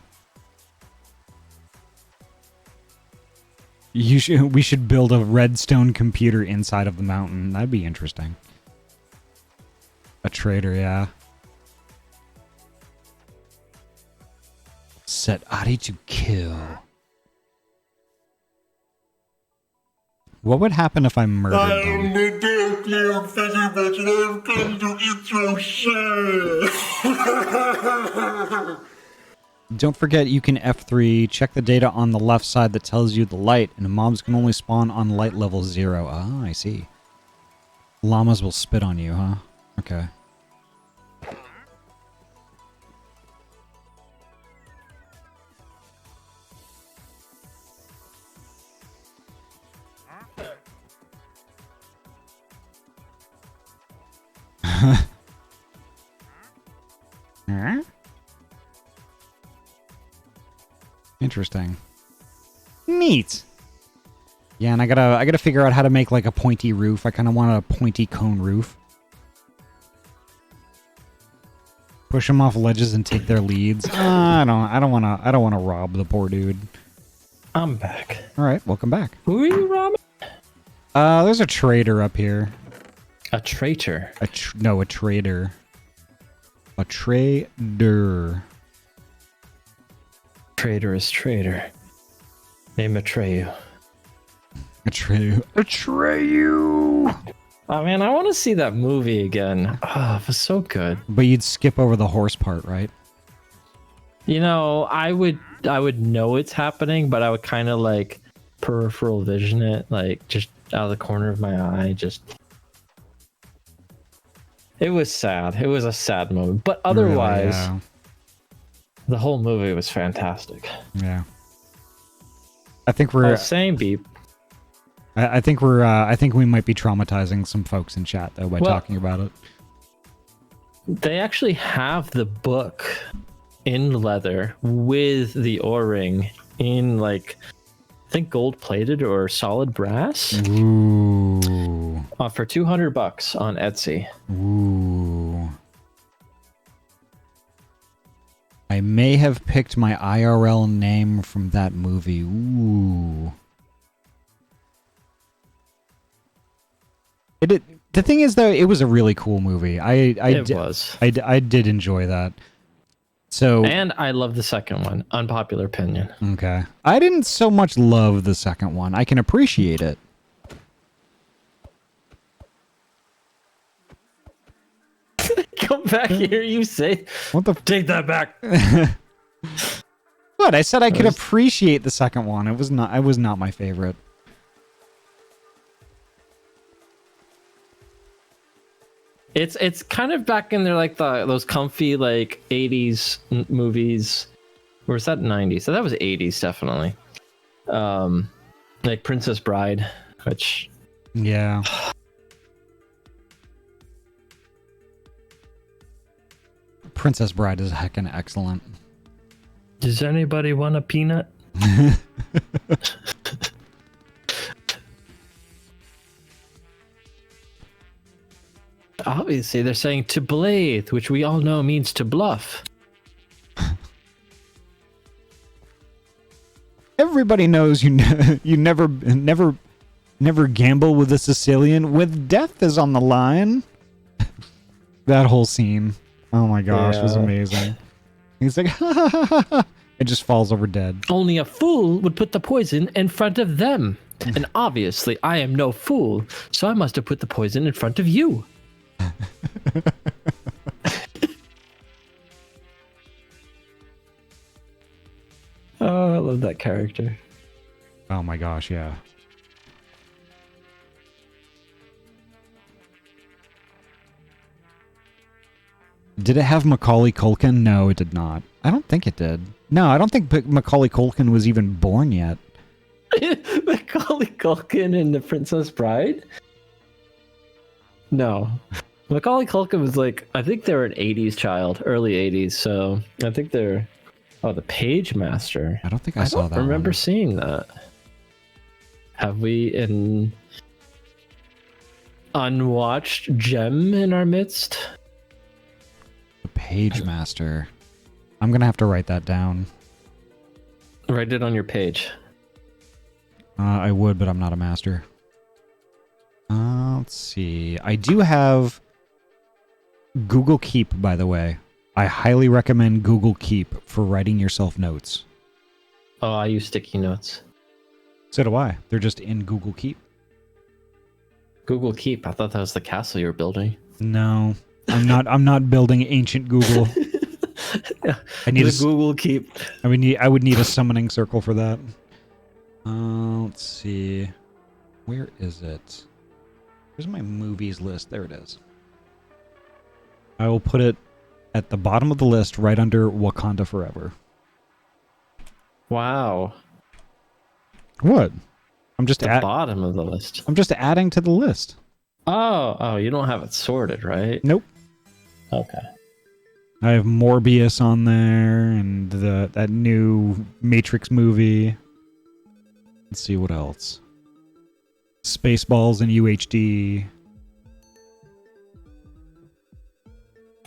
We should build a redstone computer inside of the mountain. That'd be interesting. A trader, yeah. set Ahty to kill. What would happen if I murdered them? the death you figure bitch and I've come to eat your shit. Don't forget you can F3, check the data on the left side that tells you the light, and mobs can only spawn on light level 0. Ah, I see. Llamas will spit on you, huh? Okay. Huh? Interesting. Neat. Yeah, and I gotta figure out how to make like a pointy roof. I kind of want a pointy cone roof. Push them off ledges and take their leads. I don't wanna rob the poor dude. I'm back. All right, welcome back. Who are you robbing? There's a trader up here. A traitor. No, a trader. A trader. Traitor is traitor. They betray you. Betray you. Oh man, I want to see that movie again. Oh, it was so good. But you'd skip over the horse part, right? You know, I would know it's happening, but I would kind of like peripheral vision it, like just out of the corner of my eye. Just, it was sad. It was a sad movie, but otherwise, Really, the whole movie was fantastic. yeah. I think we're. Same beep. I think we're. I think we might be traumatizing some folks in chat though by talking about it. They actually have the book in leather with the O-ring in like, I think gold plated or solid brass. Ooh. For $200 on Etsy. Ooh. I may have picked my IRL name from that movie. Ooh. The thing is, though, it was a really cool movie. I did enjoy that. So, and I love the second one. Unpopular opinion. Okay. I didn't so much love the second one. I can appreciate it. Come back here, you say. What the? Take that back. What? I said I could appreciate the second one. It was not my favorite. It's kind of back in there like those comfy like 80s movies. Or was that 90s? So that was 80s definitely. Like Princess Bride, which Yeah. Princess Bride is heckin' excellent. Does anybody want a peanut? Obviously, they're saying to blathe, which we all know means to bluff. Everybody knows you never gamble with a Sicilian with death is on the line. That whole scene, oh my gosh, was amazing. He's like, it just falls over dead. Only a fool would put the poison in front of them. And obviously, I am no fool, so I must have put the poison in front of you. Oh, I love that character. Oh my gosh, yeah. Did it have Macaulay Culkin? No, it did not. I don't think it did. No, I don't think Macaulay Culkin was even born yet. Macaulay Culkin in The Princess Bride? No. Macaulay Culkin was like, I think they were an 80s child, early 80s, so I think they're... Oh, The Page Master. I don't think I saw that. I remember one. seeing that. Have we an unwatched gem in our midst? The Page Master. I'm gonna have to write that down. Write it on your page. I would, but I'm not a master. Let's see. I do have Google Keep, by the way. I highly recommend Google Keep for writing yourself notes. Oh, I use sticky notes. So do I. They're just in Google Keep. Google Keep. I thought that was the castle you were building. No, I'm not building ancient Google. I need the Google Keep. I would need a summoning circle for that. Let's see. Where is it? Where's my movies list? There it is. I will put it at the bottom of the list, right under Wakanda Forever. Wow. What? I'm just The bottom of the list. I'm just adding to the list. Oh, you don't have it sorted, right? Nope. Okay. I have Morbius on there, and that new Matrix movie. Let's see what else. Spaceballs and UHD.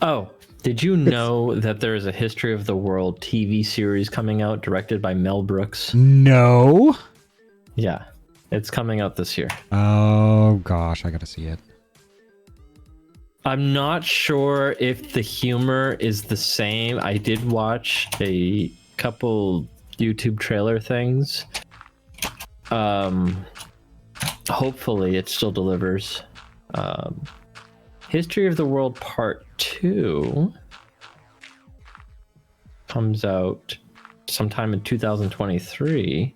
Oh, did you know that there is a History of the World TV series coming out directed by Mel Brooks? No. Yeah, it's coming out this year. Oh gosh, I gotta see it. I'm not sure if the humor is the same. I did watch a couple YouTube trailer things. Hopefully it still delivers. History of the World Part 2 comes out sometime in 2023.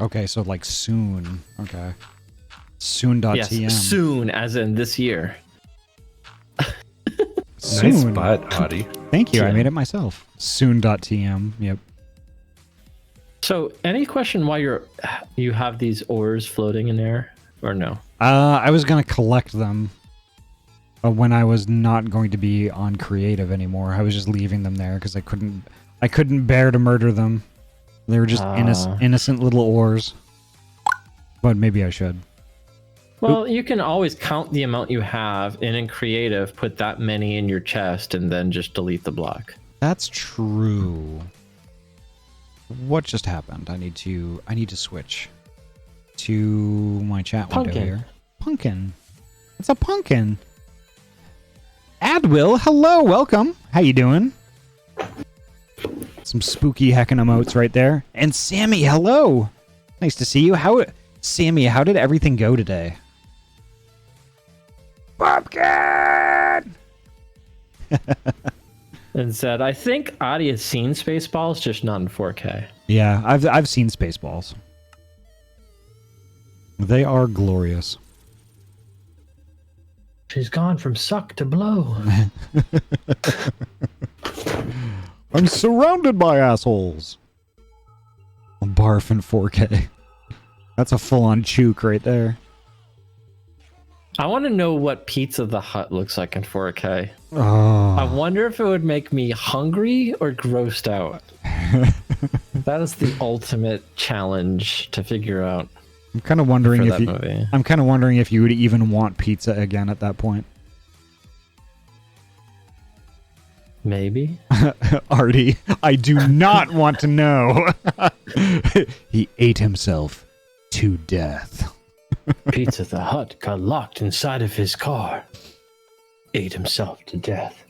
Okay, so like soon. Okay. Soon.tm. Yes, soon, as in this year. Soon. Nice butt, Ahty. Thank you. I Yeah. made it myself. Soon.tm. Yep. So, any question why you have these ores floating in there, or no? I was gonna collect them when I was not going to be on creative anymore. I was just leaving them there because I couldn't bear to murder them. They were just innocent little ores. But maybe I should. Well, you can always count the amount you have, and in creative, put that many in your chest, and then just delete the block. That's true. What just happened? I need to switch to my chat window Pumpkin. here. Pumpkin. It's a pumpkin. Adwill, hello, welcome. How you doing? Some spooky heckin' emotes right there. And Sammy, hello. Nice to see you. Sammy, how did everything go today? Pumpkin! And said, I think Ahty has seen Spaceballs, just not in 4K. Yeah, I've seen Spaceballs. They are glorious. She's gone from suck to blow. I'm surrounded by assholes. Barf in 4K. That's a full-on chook right there. I want to know what Pizza the Hut looks like in 4K. Oh. I wonder if it would make me hungry or grossed out. That is the ultimate challenge to figure out. I'm kind of wondering For if that you. movie. I'm kind of wondering if you would even want pizza again at that point. Maybe. Artie, I do not want to know. He ate himself to death. Pizza the Hut got locked inside of his car. Ate himself to death.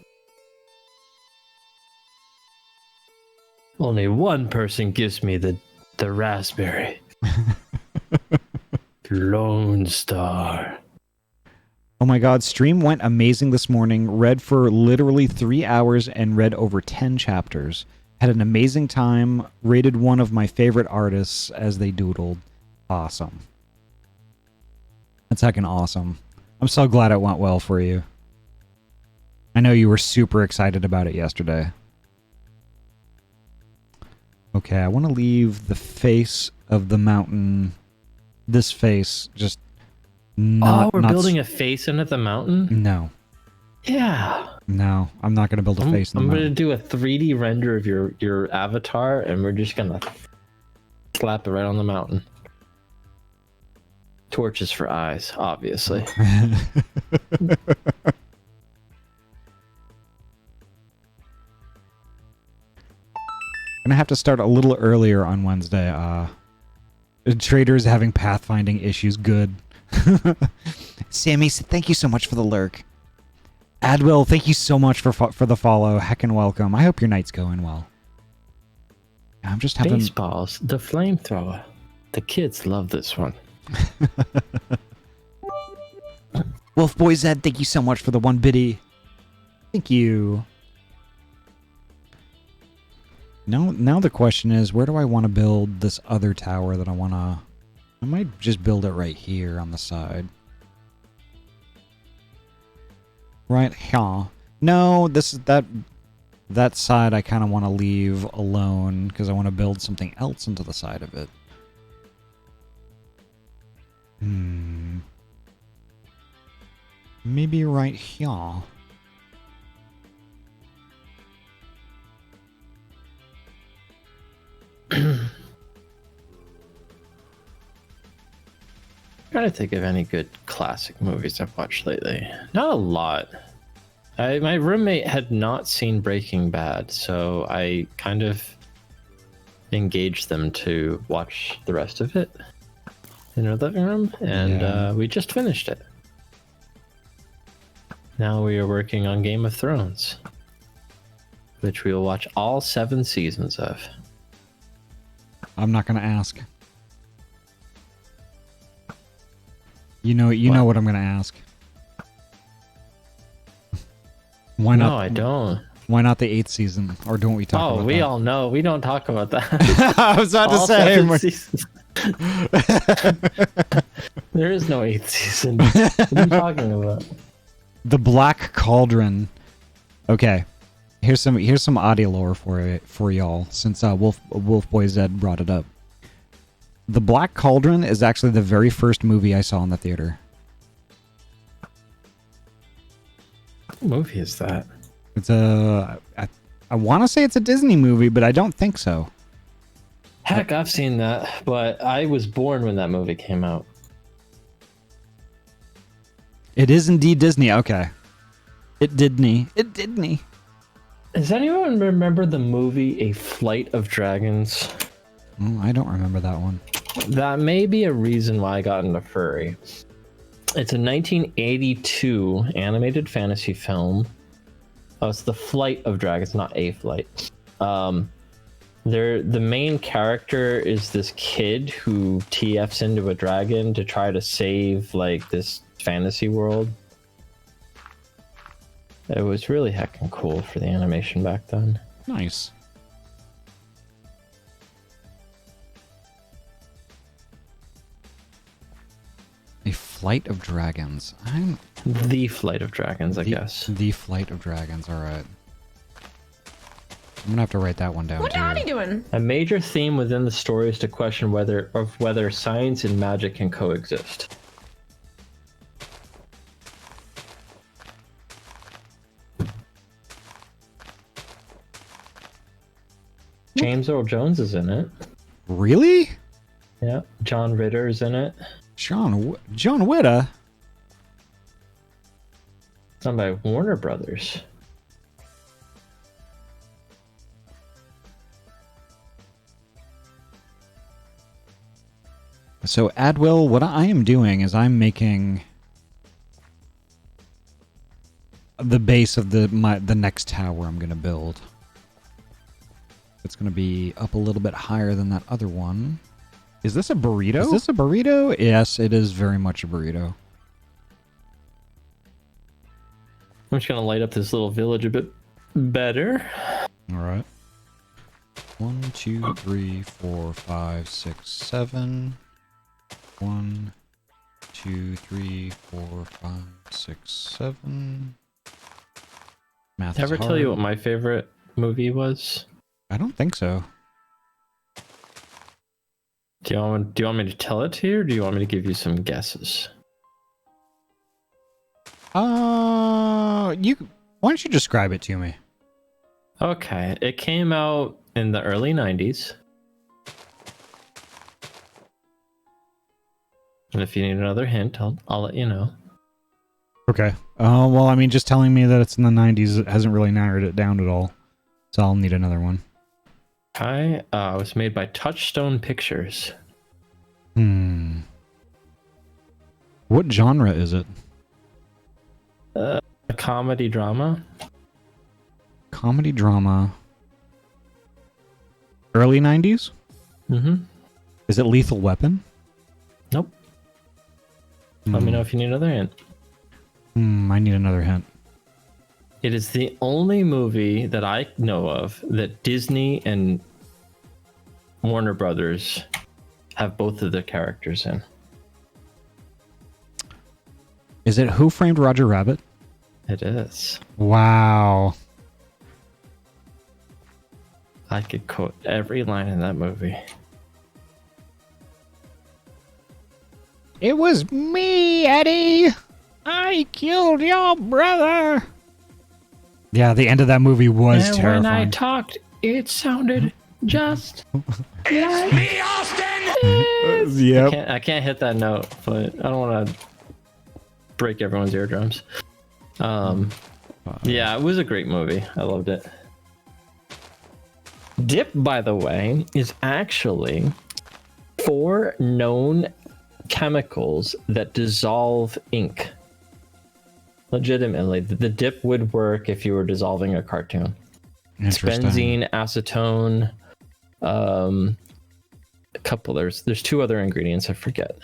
Only one person gives me the raspberry. Lone Star. Oh my god, stream went amazing this morning. Read for literally 3 hours and read over 10 chapters. Had an amazing time. Rated one of my favorite artists as they doodled. Awesome. That's heckin' awesome. I'm so glad it went well for you. I know you were super excited about it yesterday. Okay, I want to leave the face of the mountain. This face just not. We're not building a face into the mountain? No, Yeah. no, I'm not gonna build a face in I'm the going to mountain. do a 3D render of your avatar, and we're just going to slap it right on the mountain. Torches for eyes, obviously. Gonna have to start a little earlier on Wednesday. Traders having pathfinding issues. Good. Sammy, thank you so much for the lurk. Adwill, thank you so much for the follow. Heckin' welcome. I hope your night's going well. I'm just having Baseballs, the flamethrower. The kids love this one. Wolf Boy Zed, thank you so much for the 1 biddy. Thank you. Now the question is, where do I want to build this other tower that I want to... I might just build it right here on the side. Right here. No, that side I kind of want to leave alone because I want to build something else into the side of it. Maybe right here. Trying to think of any good classic movies I've watched lately. Not a lot. My roommate had not seen Breaking Bad, so I kind of engaged them to watch the rest of it in our living room, and we just finished it. Now we are working on Game of Thrones, which we will watch all 7 seasons of. I'm not going to ask. You know what I'm going to ask. Why not? No, I don't. Why not the 8th season? Or don't we talk about that? Oh, we all know. We don't talk about that. I was about to All say. 7 seasons. There is no 8th season. What are you talking about? The Black Cauldron. Okay. Here's some audio lore for y'all, since Wolf Boy Zed brought it up. The Black Cauldron is actually the very first movie I saw in the theater. What movie is that? It's I want to say it's a Disney movie, but I don't think so. Heck, I've seen that, but I was born when that movie came out. It is indeed Disney. Okay. It did me. It did me. Does anyone remember the movie A Flight of Dragons? I don't remember that one. That may be a reason why I got into furry. It's a 1982 animated fantasy film. Oh, it's The Flight of Dragons, not A Flight. The main character is this kid who TFs into a dragon to try to save like this fantasy world. It was really heckin' cool for the animation back then. Nice. A Flight of Dragons. The Flight of Dragons, I guess. The Flight of Dragons. All right. I'm gonna have to write that one down. What too. Ahty doing? A major theme within the story is to question whether science and magic can coexist. James Earl Jones is in it. Really? Yeah. John Ritter is in it. John Witta? It's done by Warner Brothers. So, Adwill, what I am doing is I'm making the base of the next tower I'm going to build. It's going to be up a little bit higher than that other one. Is this a burrito? Is this a burrito? Yes, it is very much a burrito. I'm just going to light up this little village a bit better. All right. 1, 2, 3, 4, 5, 6, 7. 1, 2, 3, 4, 5, 6, 7. Math. Did I ever tell you what my favorite movie was? I don't think so. Do you want me to tell it to you, or do you want me to give you some guesses? Why don't you describe it to me? Okay, it came out in the early 90s. And if you need another hint, I'll let you know. Okay. Well, I mean, just telling me that it's in the 90s hasn't really narrowed it down at all. So I'll need another one. It was made by Touchstone Pictures. What genre is it? A comedy drama? Comedy drama. Early 90s? Mm-hmm. Is it Lethal Weapon? Nope. Let me know if you need another hint. I need another hint. It is the only movie that I know of that Disney and Warner Brothers have both of their characters in. Is it Who Framed Roger Rabbit? It is. Wow. I could quote every line in that movie. It was me, Eddie. I killed your brother. Yeah, the end of that movie was And terrifying. when I talked, it sounded just like me, Austin. Yep. I can't hit that note, but I don't want to break everyone's eardrums. Yeah, it was a great movie. I loved it. Dip, by the way, is actually 4 known chemicals that dissolve ink. Legitimately, the dip would work if you were dissolving a cartoon. It's benzene, acetone, a couple. There's 2 other ingredients I forget.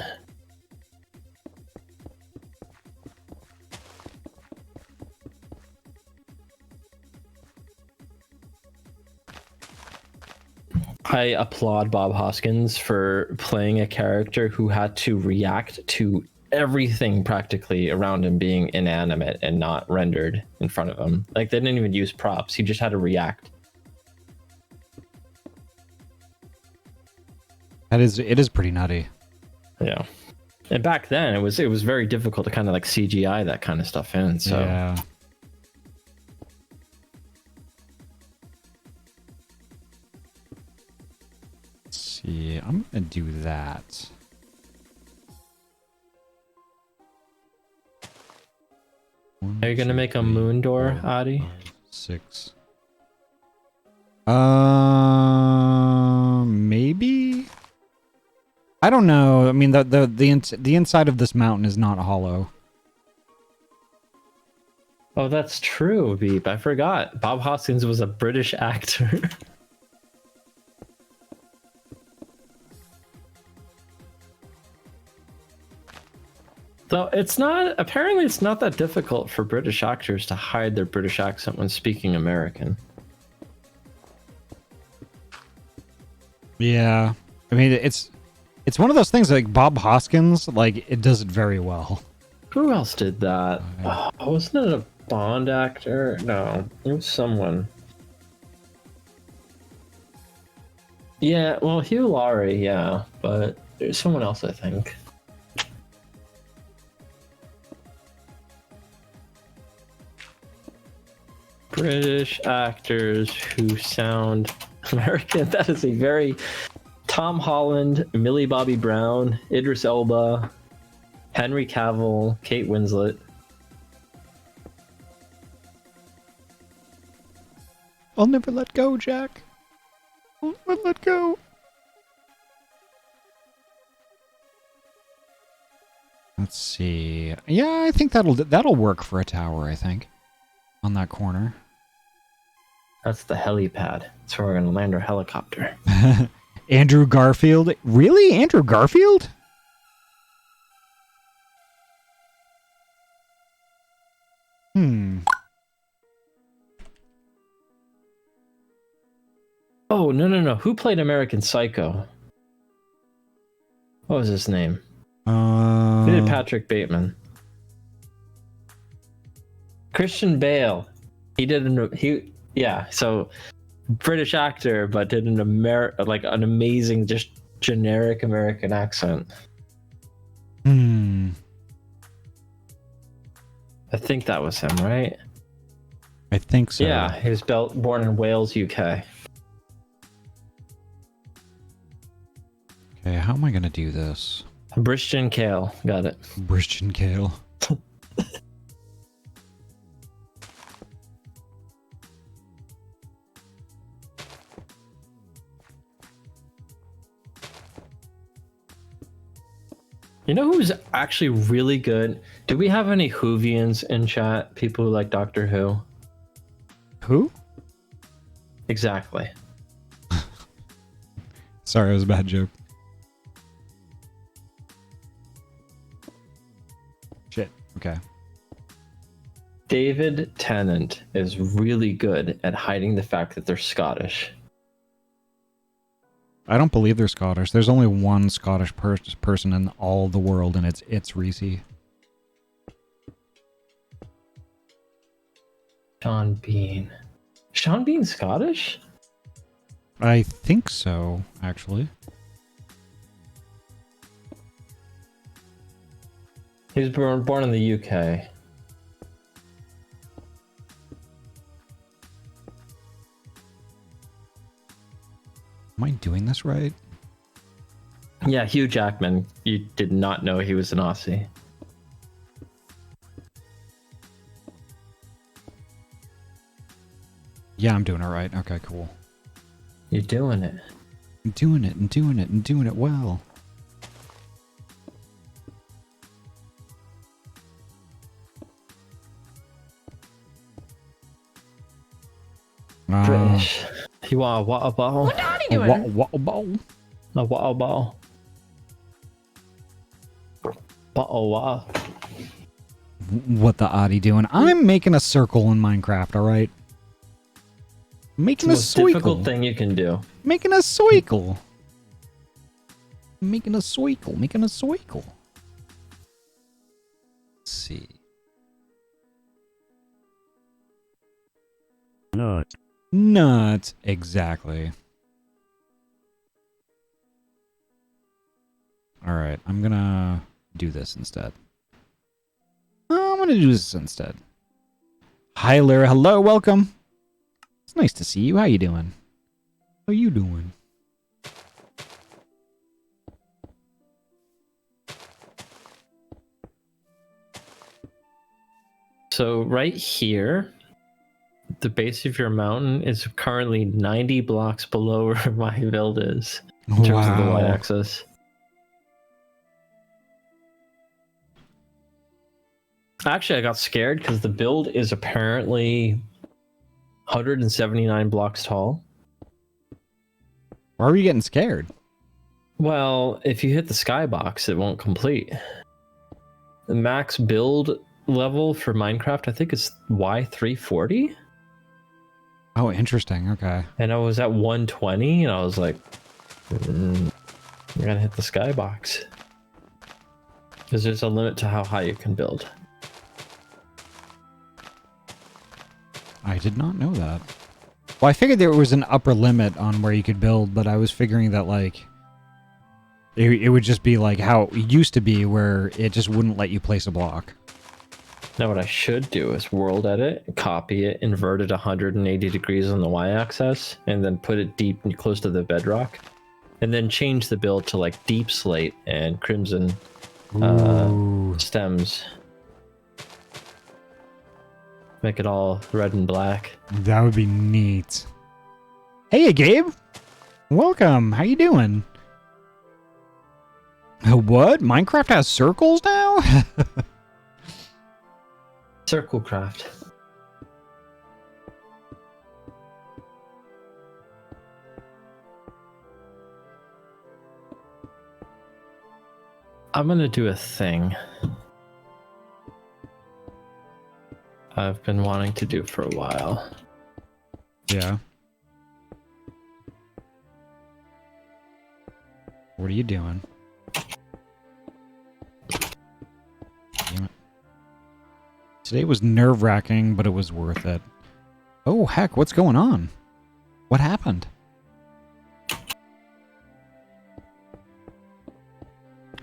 I applaud Bob Hoskins for playing a character who had to react to everything practically around him being inanimate and not rendered in front of him. Like, they didn't even use props. He just had to react. It is pretty nutty. Yeah. And back then it was very difficult to kind of like CGI that kind of stuff in. So yeah. Let's see. I'm gonna do that. Are you gonna make a moon door, Ahty? 6. Maybe. I don't know. I mean, the inside of this mountain is not hollow. Oh, that's true, Veep. I forgot. Bob Hoskins was a British actor. So apparently it's not that difficult for British actors to hide their British accent when speaking American. Yeah. I mean, it's one of those things like Bob Hoskins, like, it does it very well. Who else did that? Oh, wasn't it a Bond actor? No, it was someone. Yeah, well, Hugh Laurie, yeah, but there's someone else, I think. British actors who sound American. That is a very Tom Holland, Millie Bobby Brown, Idris Elba, Henry Cavill, Kate Winslet. I'll never let go, Jack. I'll never let go. Let's see. Yeah, I think that'll work for a tower, I think. On that corner. That's the helipad. That's where we're going to land our helicopter. Andrew Garfield? Really? Andrew Garfield? Oh, no. Who played American Psycho? What was his name? Who did Patrick Bateman? Christian Bale. So British actor, but did an amazing, just generic American accent. I think that was him, right? I think so. Yeah, he was born in Wales, UK. Okay, how am I gonna do this? Christian Kale, got it. Christian Kale. You know who's actually really good? Do we have any Whovians in chat? People who like Doctor Who? Who? Exactly. Sorry, it was a bad joke. Shit. Okay. David Tennant is really good at hiding the fact that they're Scottish. I don't believe they're Scottish. There's only one Scottish person in all the world, and it's Reese. Sean Bean. Sean Bean Scottish? I think so, actually. He was born in the UK. Am I doing this right? Yeah, Hugh Jackman. You did not know he was an Aussie. Yeah, I'm doing it right. Okay, cool. You're doing it. I'm doing it and doing it and doing it well. British. You want a water bottle? What are you doing? What ball? A water bottle. Bottle water. What the Ahty doing? I'm making a circle in Minecraft, alright? Making a Most difficult circle. thing you can do. Making a circle. Making a circle. Making a circle. Let's see. Nuts. Exactly. Alright, I'm gonna do this instead. I'm gonna do this instead. Hi, Lyra. Hello, welcome. It's nice to see you. How you doing? How you doing? So right here, the base of your mountain is currently 90 blocks below where my build is in terms of the y-axis. Actually, I got scared because the build is apparently 179 blocks tall. Why are you getting scared? Well, if you hit the skybox, it won't complete. The max build level for Minecraft, I think, is Y340. Oh, interesting. Okay. And I was at 120, and I was like, you're gonna hit the skybox. Because there's a limit to how high you can build. I did not know that. Well, I figured there was an upper limit on where you could build, but I was figuring that, like, it would just be like how it used to be, where it just wouldn't let you place a block. Now what I should do is world edit, copy it, invert it 180 degrees on the y-axis, and then put it deep and close to the bedrock. And then change the build to, like, deep slate and crimson stems. Make it all red and black. That would be neat. Hey, Gabe. Welcome. How you doing? What? Minecraft has circles now? Circle craft. I'm gonna do a thing I've been wanting to do for a while. Yeah. What are you doing? Damn it. Today was nerve-wracking, but it was worth it. Oh, heck, what's going on? What happened?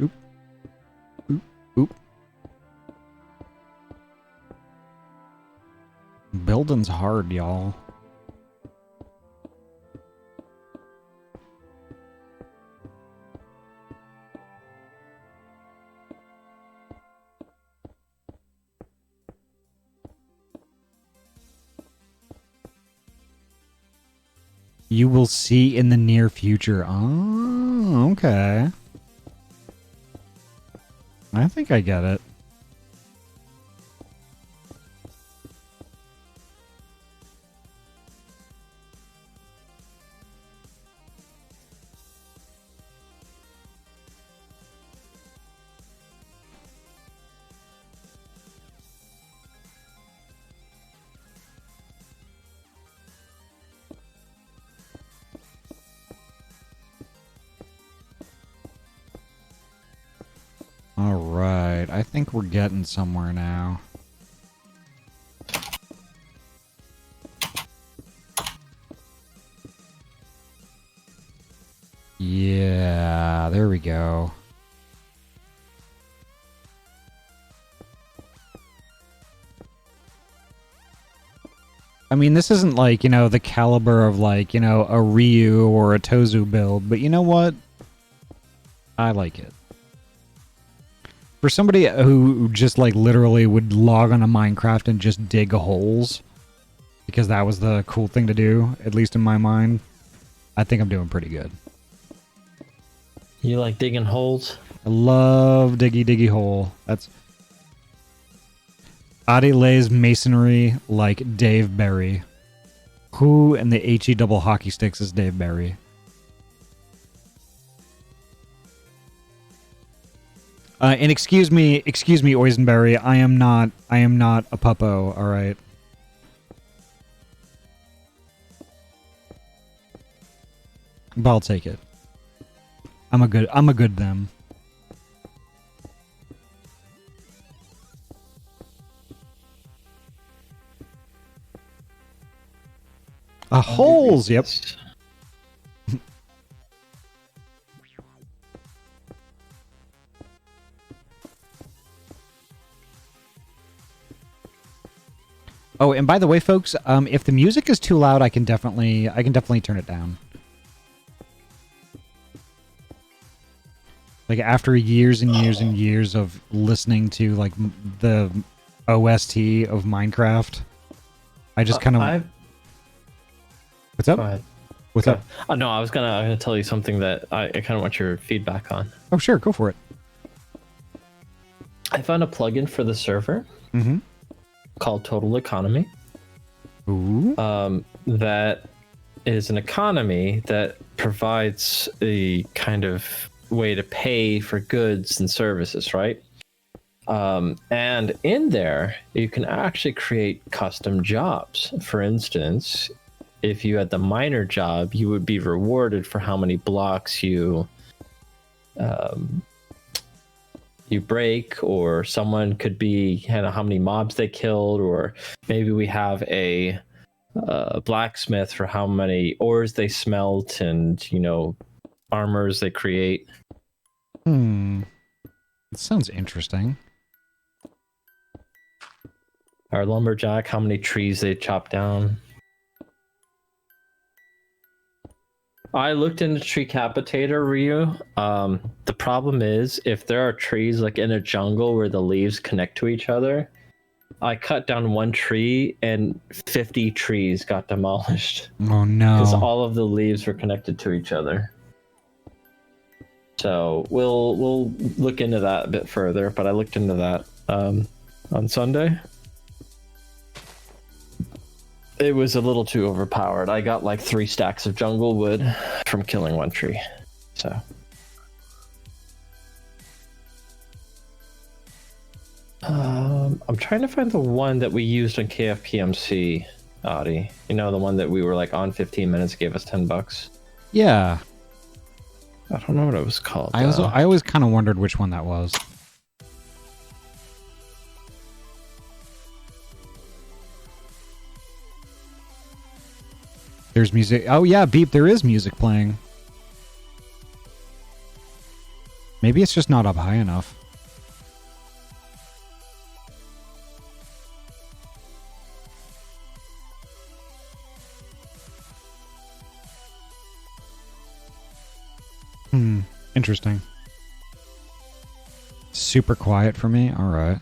Oop. Oop. Oop. Building's hard, y'all. You will see in the near future. Oh, okay. I think I get it. Alright, I think we're getting somewhere now. Yeah, there we go. I mean, this isn't like, you know, the caliber of like, you know, a Ryu or a Tozu build, but you know what? I like it. For somebody who just like literally would log on to Minecraft and just dig holes, because that was the cool thing to do, at least in my mind, I think I'm doing pretty good. You like digging holes? I love diggy hole. That's... Ahty lays masonry like Dave Berry. Who in the HE double hockey sticks is Dave Berry? And excuse me, Oisenberry. I am not a puppo. All right. But I'll take it. I'm a good them. Holes. Yep. Oh, and by the way, folks, if the music is too loud, I can definitely turn it down. Like after years and years and years of listening to like the OST of Minecraft, I just kind of. What's up? Go ahead. What's up? Oh no, I was gonna tell you something that I kind of want your feedback on. Oh sure, go for it. I found a plugin for the server. Mm-hmm. Called Total Economy. Ooh. That is an economy that provides a kind of way to pay for goods and services, right? And in there, you can actually create custom jobs. For instance, if you had the miner job, you would be rewarded for how many blocks you break, or someone could be how many mobs they killed, or maybe we have a blacksmith for how many ores they smelt and, you know, armors they create. That sounds interesting. Our lumberjack, how many trees they chop down. I looked into tree capitator, Ryu. The problem is if there are trees like in a jungle where the leaves connect to each other, I cut down one tree and 50 trees got demolished. Oh no. Because all of the leaves were connected to each other. So we'll look into that a bit further, but I looked into that on Sunday. It was a little too overpowered. I got like 3 stacks of jungle wood from killing one tree. So. I'm trying to find the one that we used on KFPMC, Ahty. You know, the one that we were like on 15 minutes, gave us $10. Yeah. I don't know what it was called. I always kind of wondered which one that was. There's music. Oh yeah, Beep, there is music playing. Maybe it's just not up high enough. Interesting. Super quiet for me? Alright.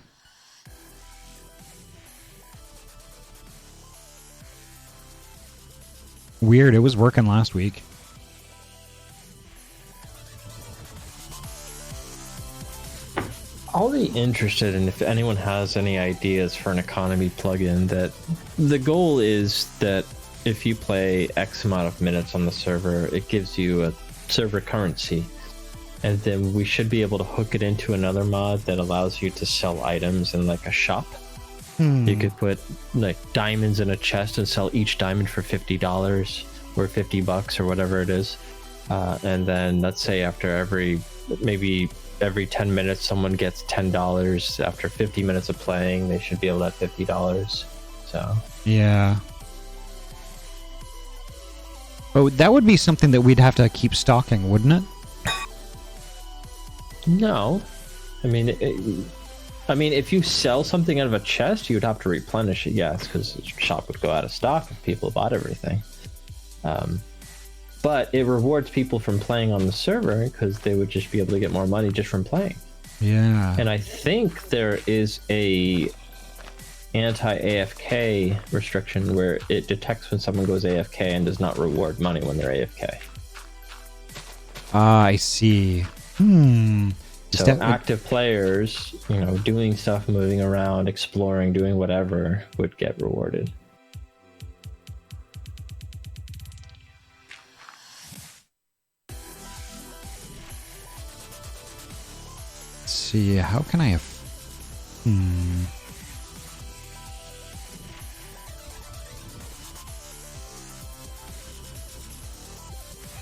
Weird, it was working last week. I'll be interested in if anyone has any ideas for an economy plugin. That the goal is that if you play X amount of minutes on the server, it gives you a server currency, and then we should be able to hook it into another mod that allows you to sell items in like a shop. You could put like diamonds in a chest and sell each diamond for $50 or $50 or whatever it is, and then let's say after every 10 minutes someone gets $10. After 50 minutes of playing, they should be able to have $50. So Yeah. But that would be something that we'd have to keep stocking, wouldn't it? no, I mean, if you sell something out of a chest, you would have to replenish it, yes, because the shop would go out of stock if people bought everything. But it rewards people from playing on the server because they would just be able to get more money just from playing. Yeah. And I think there is a anti-AFK restriction where it detects when someone goes AFK and does not reward money when they're AFK. Ah, I see. So active players, doing stuff, moving around, exploring, doing whatever, would get rewarded. Let's see, how can I have...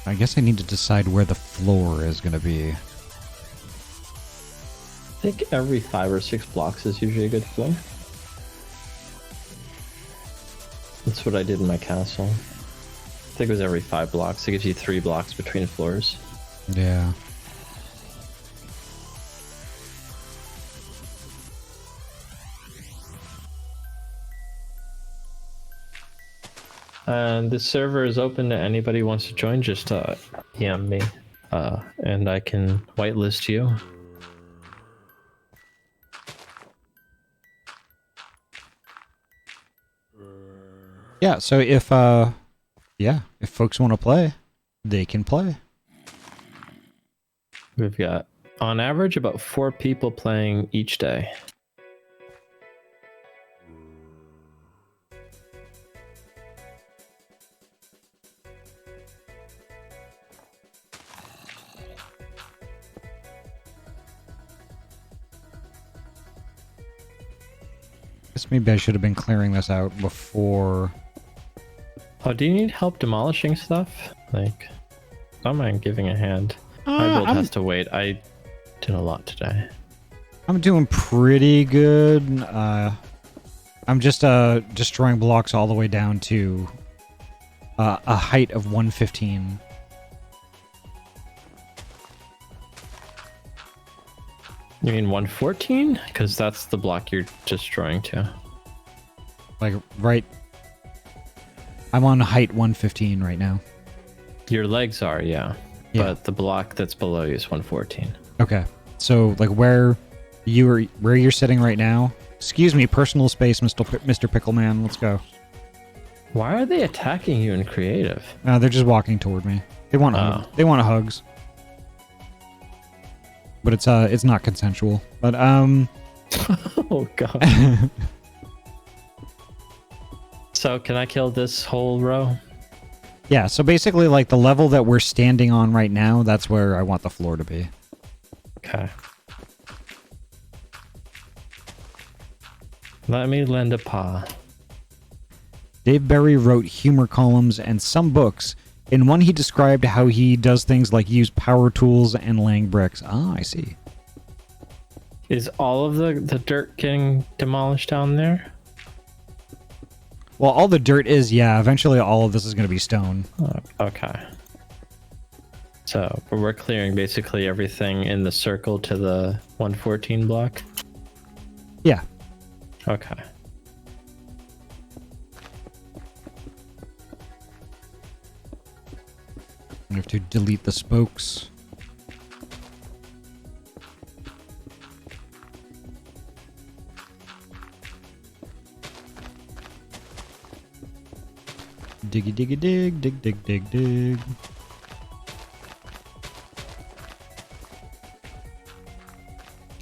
I guess I need to decide where the floor is going to be. I think every 5 or 6 blocks is usually a good floor. That's what I did in my castle. I think it was every 5 blocks. It gives you 3 blocks between floors. Yeah. And this server is open to anybody who wants to join. Just PM me, and I can whitelist you. Yeah, so if folks want to play, they can play. We've got, on average, about 4 people playing each day. Guess maybe I should have been clearing this out before. Oh, do you need help demolishing stuff? Like, I don't mind giving a hand. My build has to wait. I did a lot today. I'm doing pretty good. I'm just destroying blocks all the way down to a height of 115. You mean 114? Because that's the block you're destroying to. Like, right... I'm on height 115 right now. Your legs are, yeah. But the block that's below you is 114. Okay. So, like, where you're sitting right now... Excuse me, personal space, Mr. Pickleman. Let's go. Why are they attacking you in creative? They're just walking toward me. They want they want hugs. But it's not consensual. But Oh god. So can I kill this whole row? Yeah, so basically like the level that we're standing on right now, that's where I want the floor to be. Okay. Let me lend a paw. Dave Berry wrote humor columns and some books. In one, he described how he does things like use power tools and laying bricks. Ah, I see. Is all of the dirt getting demolished down there? Well, all the dirt is, yeah. Eventually, all of this is going to be stone. Okay. So, but we're clearing basically everything in the circle to the 114 block? Yeah. Okay. I have to delete the spokes. Diggy diggy dig, dig dig dig dig.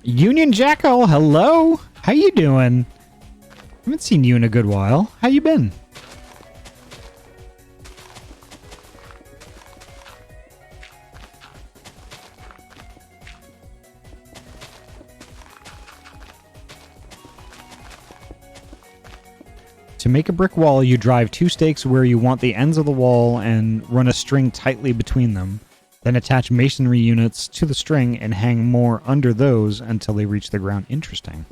Union Jackal, hello. How you doing? Haven't seen you in a good while. How you been? To make a brick wall, you drive 2 stakes where you want the ends of the wall and run a string tightly between them. Then attach masonry units to the string and hang more under those until they reach the ground. Interesting.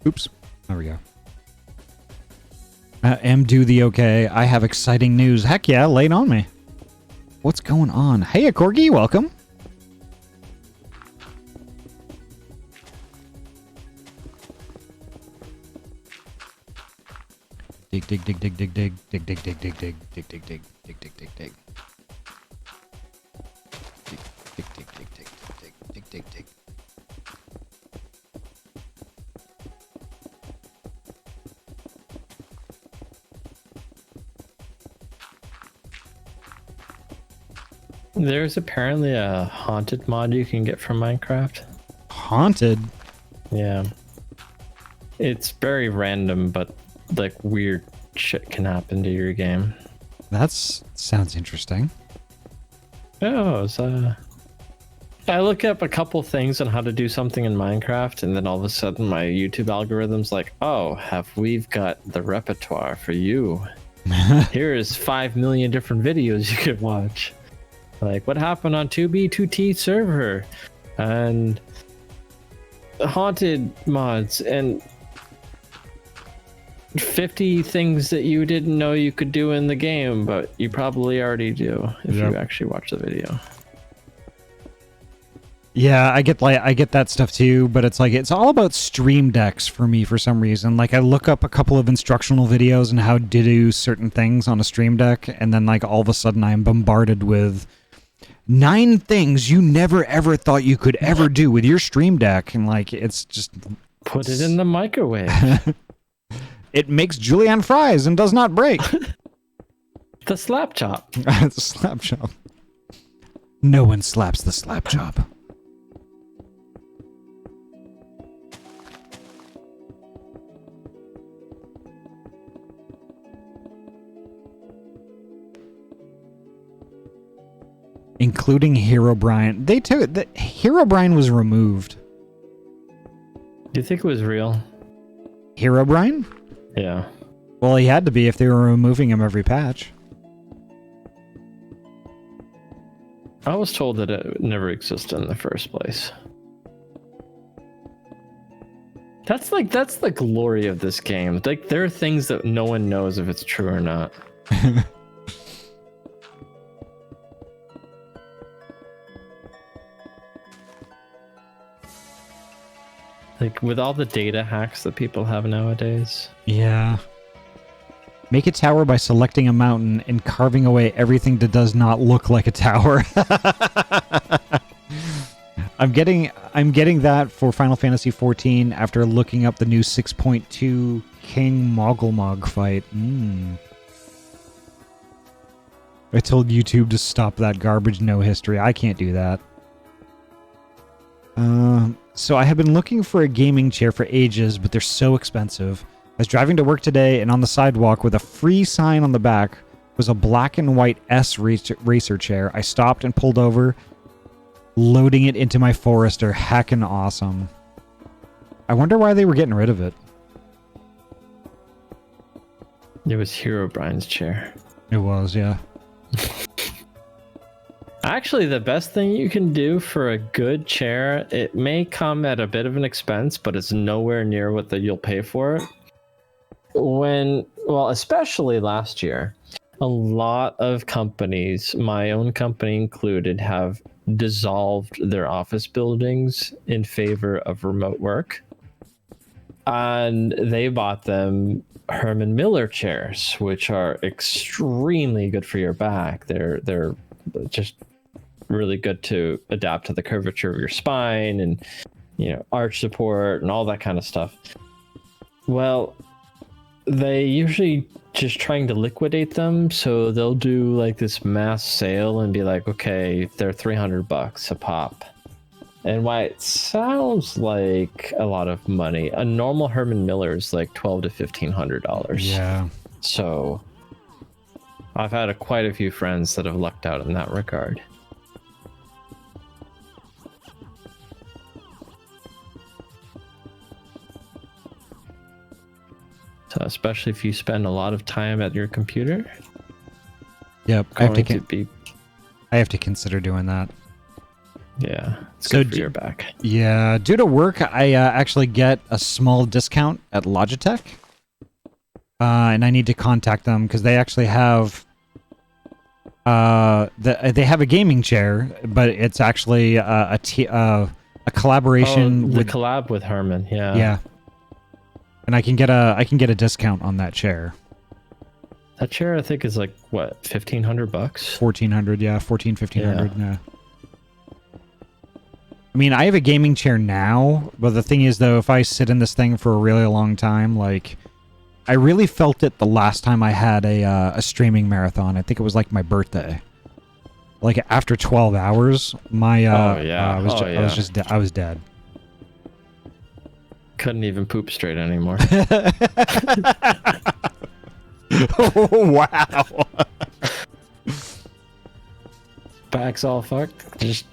Oops. There we go. Am do the okay. I have exciting news. Heck yeah, lay it on me. What's going on? Hey, Corgi, welcome. Dig, dig, dig, dig, dig, dig, dig, dig, dig, dig, dig, dig, dig, dig, dig, dig, dig, dig, dig. Dig, dig, dig, dig, dig, dig, dig, dig. There's apparently a haunted mod you can get from Minecraft. Haunted? Yeah. It's very random, but like weird shit can happen to your game. Sounds interesting. Oh, I look up a couple things on how to do something in Minecraft, and then all of a sudden my YouTube algorithm's like, oh, we've got the repertoire for you. Here is 5 million different videos you could watch. Like, what happened on 2B2T server? And haunted mods, and 50 things that you didn't know you could do in the game, but you probably already do if you actually watch the video. Yeah, I get that stuff too, but it's all about stream decks for me for some reason. Like, I look up a couple of instructional videos on how to do certain things on a stream deck, and then like all of a sudden I'm bombarded with 9 things you never ever thought you could ever do with your stream deck, and like it's just put it in the microwave. It makes julienne fries and does not break. The slap chop. It's a slap chop. No one slaps the slap chop. Including Herobrine. Herobrine was removed. Do you think it was real? Herobrine? Yeah. Well, he had to be if they were removing him every patch. I was told that it never existed in the first place. That's the glory of this game. Like, there are things that no one knows if it's true or not. Like, with all the data hacks that people have nowadays. Yeah. Make a tower by selecting a mountain and carving away everything that does not look like a tower. I'm getting that for Final Fantasy XIV after looking up the new 6.2 King Mogglemog fight. I told YouTube to stop that garbage, no history. I can't do that. So I have been looking for a gaming chair for ages, but they're so expensive. I was driving to work today, and on the sidewalk with a free sign on the back was a black and white S racer chair. I stopped and pulled over, loading it into my Forester. Heckin' awesome. I wonder why they were getting rid of it. It was Herobrine's chair. It was, yeah. Actually, the best thing you can do for a good chair, it may come at a bit of an expense, but it's nowhere near what you'll pay for it. Especially last year, a lot of companies, my own company included, have dissolved their office buildings in favor of remote work. And they bought them Herman Miller chairs, which are extremely good for your back. They're just really good to adapt to the curvature of your spine and, arch support and all that kind of stuff. Well, they usually just trying to liquidate them, so they'll do like this mass sale and be like, okay, they're $300 a pop. And why it sounds like a lot of money, a normal Herman Miller is like $1,200 to $1,500. Yeah. So I've had quite a few friends that have lucked out in that regard. So especially if you spend a lot of time at your computer. Yep. I have to consider doing that. Yeah. It's So good for your back. Yeah, due to work, I actually get a small discount at Logitech. And I need to contact them because they actually have they have a gaming chair, but it's actually a collaboration the with collab with Herman. Yeah. Yeah. And I can get a discount on that chair. That chair I think is like what, $1,500? 1,400, yeah, 1,500, yeah. I mean, I have a gaming chair now, but the thing is, though, if I sit in this thing for a really long time, like, I really felt it the last time I had a streaming marathon. I think it was like my birthday. Like after 12 hours, my I was dead. Couldn't even poop straight anymore. Oh, wow. Back's all fucked. Just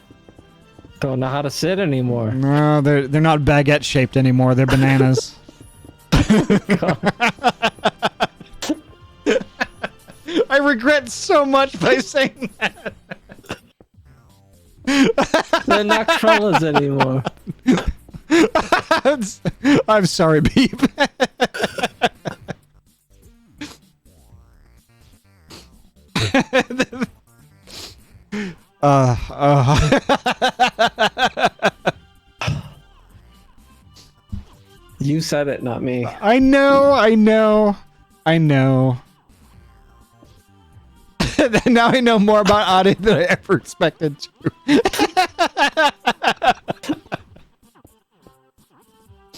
don't know how to sit anymore. No, they're not baguette shaped anymore. They're bananas. I regret so much by saying that. They're not crullers anymore. I'm sorry, Beep. You said it, not me. I know. Now I know more about Ahty than I ever expected to.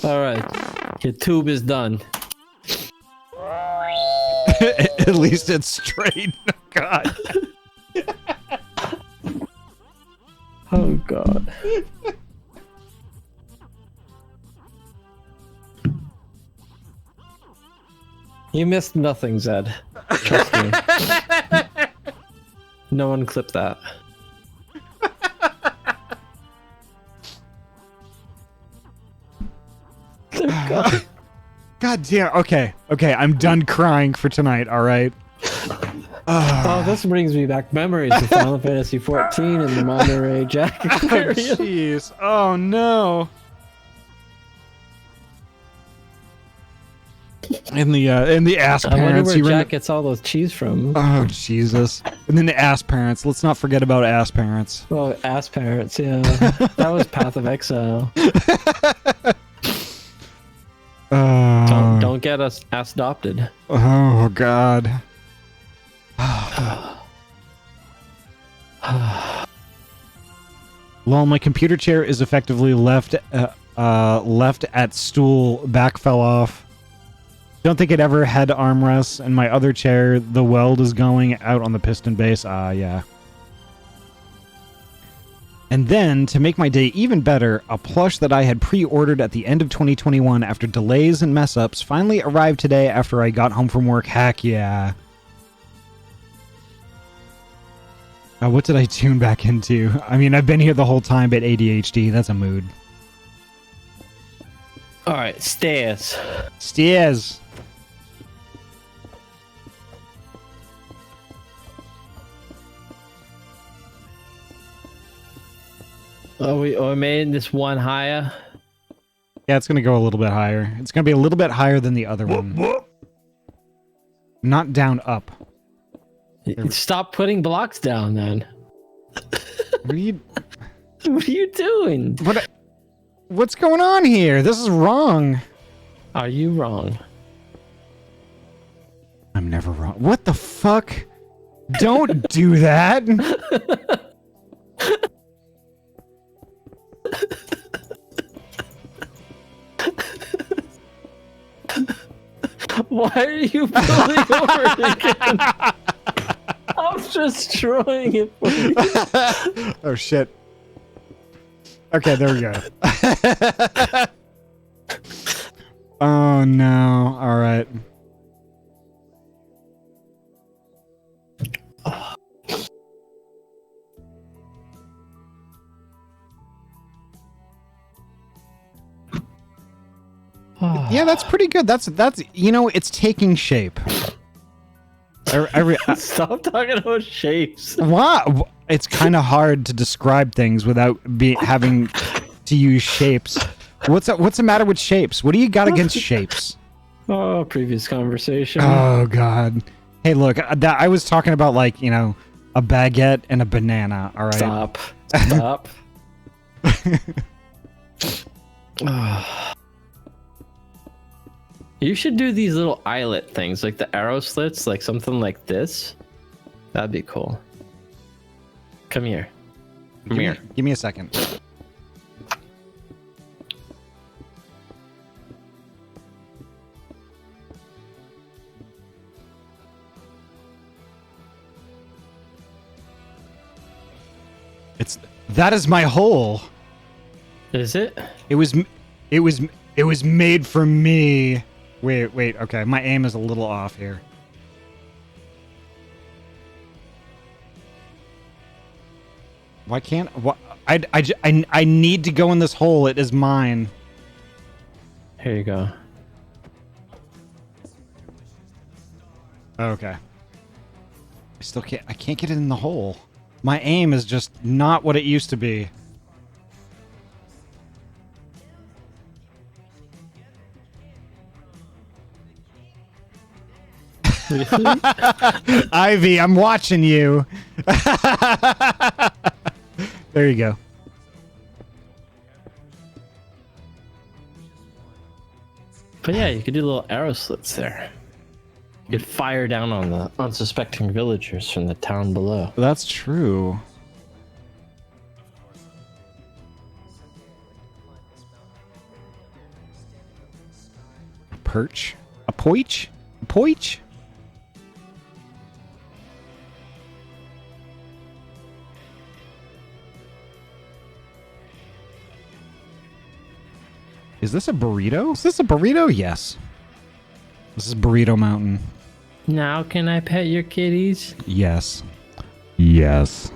All right, your tube is done. At least it's straight. God. Oh God. You missed nothing, Zed. Trust me. No one clipped that. God damn. Okay. I'm done crying for tonight. All right. Oh, this brings me back memories of Final Fantasy XIV and the Monterey Jack experience. Jeez. Oh no. In the ass I wonder parents. where Jack gets all those cheese from. Oh Jesus. And then the ass parents. Let's not forget about ass parents. Oh, ass parents, yeah. That was Path of Exile. Don't get us ass adopted. Oh God. Lol, my computer chair is effectively left at stool, back fell off. Don't think it ever had armrests, and my other chair, the weld is going out on the piston base. Yeah. And then, to make my day even better, a plush that I had pre-ordered at the end of 2021 after delays and mess-ups finally arrived today after I got home from work. Heck yeah. What did I tune back into? I mean, I've been here the whole time, but ADHD, that's a mood. Alright, stairs. Stairs. Oh, we made this one higher? Yeah, it's going to go a little bit higher. It's going to be a little bit higher than the other one. Not down, up. Stop putting blocks down, then. What are you... What are you doing? What's going on here? This is wrong. Are you wrong? I'm never wrong. What the fuck? Don't do that. Why are you building over it again? I'm destroying it for you. Oh shit. Okay, there we go. Oh no. All right. Yeah, that's pretty good. That's it's taking shape. Stop talking about shapes. Wow, it's kind of hard to describe things without having to use shapes. What's the matter with shapes? What do you got against shapes? Oh, previous conversation. Oh god. Hey, look, I was talking about like, a baguette and a banana, all right? Stop. You should do these little eyelet things, like the arrow slits, like something like this. That'd be cool. Come here. Give me a second. That is my hole. Is it? It was made for me. Wait, okay. My aim is a little off here. Why can't I need to go in this hole. It is mine. Here you go. Okay. I can't get it in the hole. My aim is just not what it used to be. Ivy, I'm watching you. There you go. But yeah, you could do little arrow slits there. You could fire down on the unsuspecting villagers from the town below. That's true. A perch? A poich? A poich? Is this a burrito? Is this a burrito? Yes. This is Burrito Mountain. Now can I pet your kitties? Yes. Yes.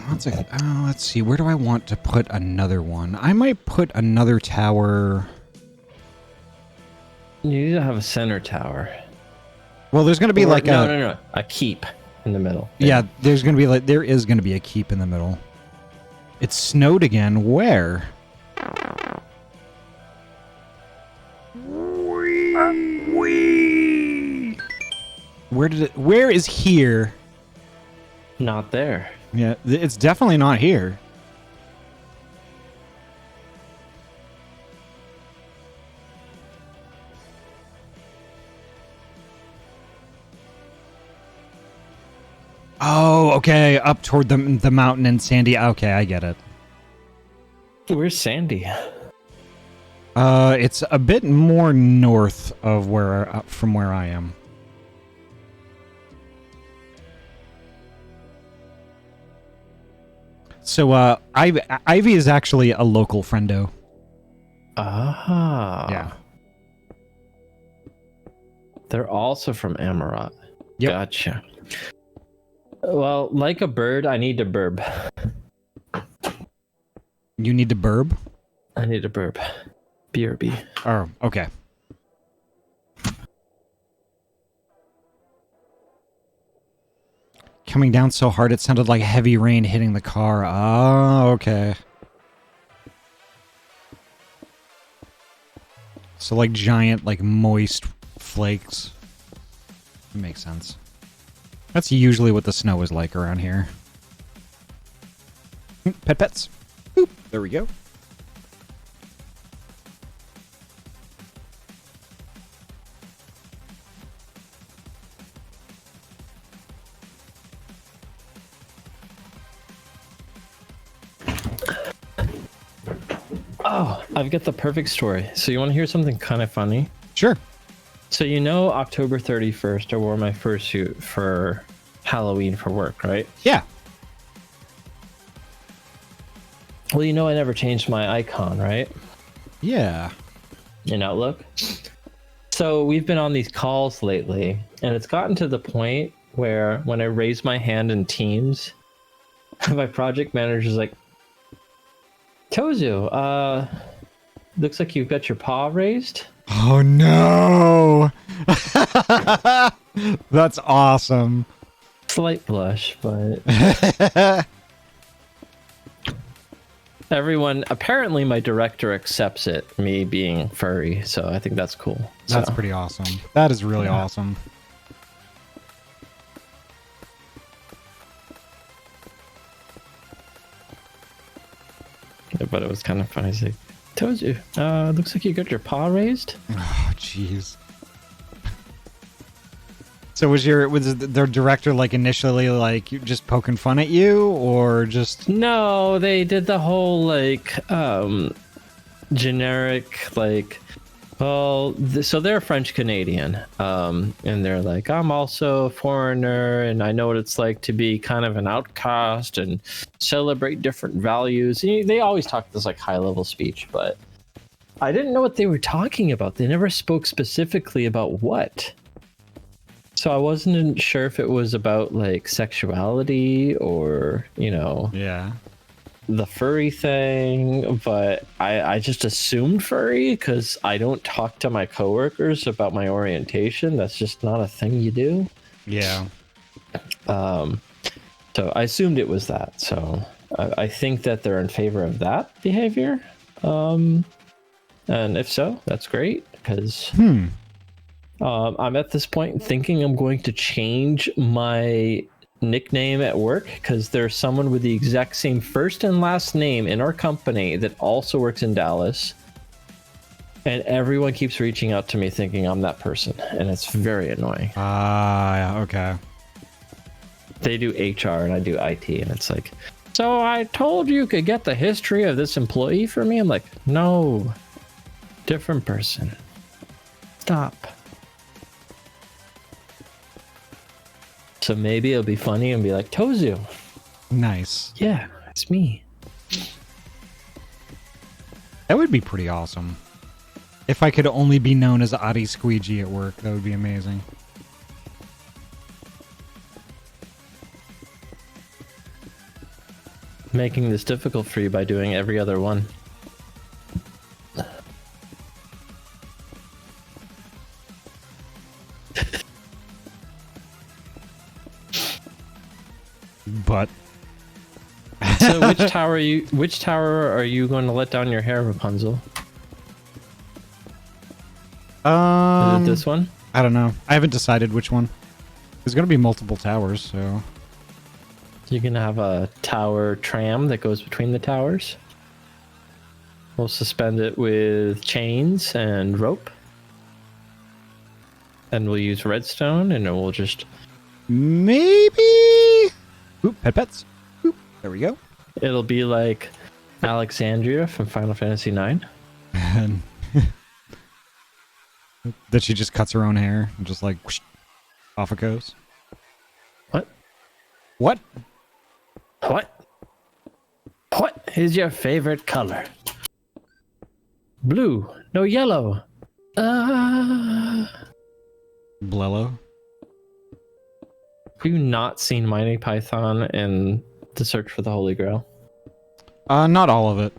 Let's see. Where do I want to put another one? I might put another tower. You need to have a center tower. Well, there's going to be no, a keep in the middle. Yeah, there is going to be a keep in the middle. It snowed again. Where? Where is here? Not there. Yeah, it's definitely not here. Oh, okay, up toward the mountain in Sandy. Okay, I get it. Where's Sandy? It's a bit more north of from where I am. So, Ivy is actually a local friendo. Ah. Yeah. They're also from Amarat. Yep. Gotcha. Well, like a bird, I need to burb. You need to burb? I need to burb. BRB. Oh, okay. Coming down so hard it sounded like heavy rain hitting the car. Oh, okay. So like giant, like moist flakes. That makes sense. That's usually what the snow is like around here. Pets. Oop, there we go. Oh, I've got the perfect story. So you want to hear something kind of funny? Sure. So October 31st, I wore my fursuit for Halloween for work, right? Yeah. Well, I never changed my icon, right? Yeah. In Outlook. So we've been on these calls lately, and it's gotten to the point where when I raise my hand in Teams, my project manager's like, Tozu, looks like you've got your paw raised. Oh no. That's awesome. Slight blush, but everyone, apparently my director accepts it, me being furry, so I think that's cool. That's So, pretty awesome. That is really Yeah. awesome. but it was kind of funny. He's like, Tozu, looks like you got your paw raised. Oh, jeez. So was their director like initially like just poking fun at you, or just No, they did the whole like generic like, well, so they're French Canadian, and they're like, I'm also a foreigner, and I know what it's like to be kind of an outcast and celebrate different values. And they always talk this like high level speech, but I didn't know what they were talking about. They never spoke specifically about what. So I wasn't sure if it was about like sexuality or, yeah. the furry thing, but I just assumed furry because I don't talk to my coworkers about my orientation. That's just not a thing you do. Yeah. So I assumed it was that. So I think that they're in favor of that behavior. And if so, that's great because I'm at this point thinking I'm going to change my nickname at work because there's someone with the exact same first and last name in our company that also works in Dallas, and everyone keeps reaching out to me thinking I'm that person, and it's very annoying. Yeah, okay. They do HR and I do IT, and it's like, so I told you could get the history of this employee for me. I'm like, no, different person. Stop. So maybe it'll be funny and be like, Tozu. Nice. Yeah, it's me. That would be pretty awesome. If I could only be known as Ahty Squeegee at work, that would be amazing. Making this difficult for you by doing every other one. But So which tower are you going to let down your hair, Rapunzel? Is it this one? I don't know. I haven't decided which one. There's going to be multiple towers, so You're gonna have a tower tram that goes between the towers. We'll suspend it with chains and rope. And we'll use redstone, and then we'll just... maybe. Oop, pets. Oop, there we go. It'll be like Alexandria from Final Fantasy IX. And that she just cuts her own hair and just like whoosh, off it goes. What? What? What is your favorite color? Blue. No, yellow. Blello? Have you not seen Mighty Python and The Search for the Holy Grail? Not all of it.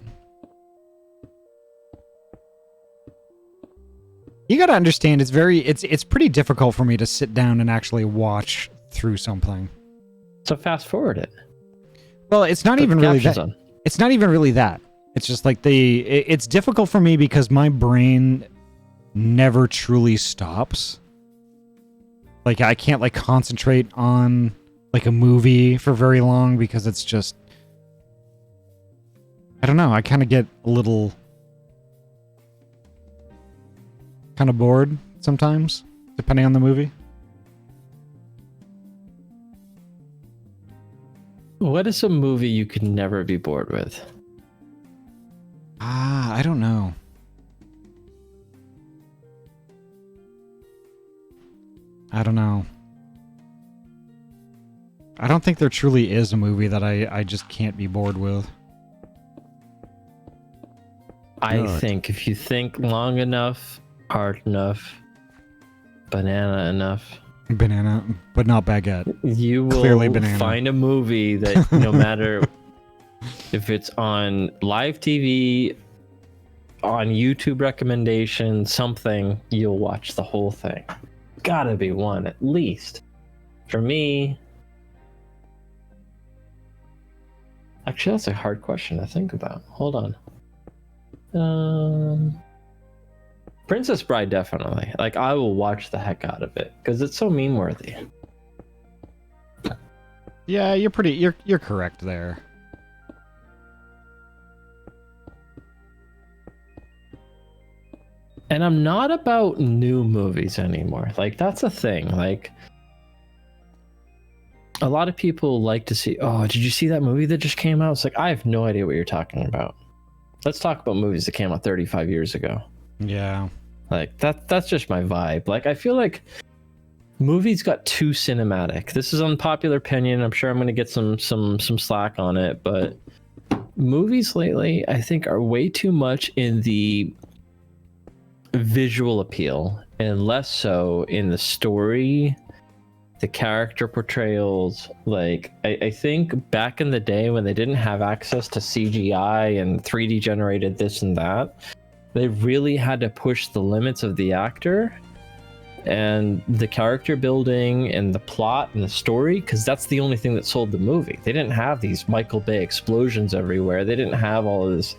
You gotta understand, it's pretty difficult for me to sit down and actually watch through something. So fast forward it. Well, it's not Put even the really captions that. on. It's not even really that. It's just like it's difficult for me because my brain never truly stops. Like I can't like concentrate on like a movie for very long because it's just, I don't know, I kind of get a little kind of bored sometimes, depending on the movie. What is a movie you could never be bored with? I don't know. I don't know. I don't think there truly is a movie that I just can't be bored with. I think if you think long enough, hard enough, banana enough, Banana, but not baguette. you will Clearly banana. find a movie that no matter if it's on live TV, on YouTube recommendation, something, you'll watch the whole thing. Gotta be one, at least. For me... Actually, that's a hard question to think about. Hold on. Princess Bride, definitely. Like, I will watch the heck out of it, because it's so meme-worthy. Yeah, you're correct there. And I'm not about new movies anymore. Like, that's a thing. Like, a lot of people like to see, oh, did you see that movie that just came out? It's like, I have no idea what you're talking about. Let's talk about movies that came out 35 years ago. Yeah. Like, that's just my vibe. Like, I feel like movies got too cinematic. This is unpopular opinion. I'm sure I'm going to get some slack on it, but movies lately, I think, are way too much in the visual appeal and less so in the story, the character portrayals. Like, I think back in the day when they didn't have access to CGI and 3D generated this and that, they really had to push the limits of the actor and the character building and the plot and the story, because that's the only thing that sold the movie. They didn't have these Michael Bay explosions everywhere. They didn't have all of this,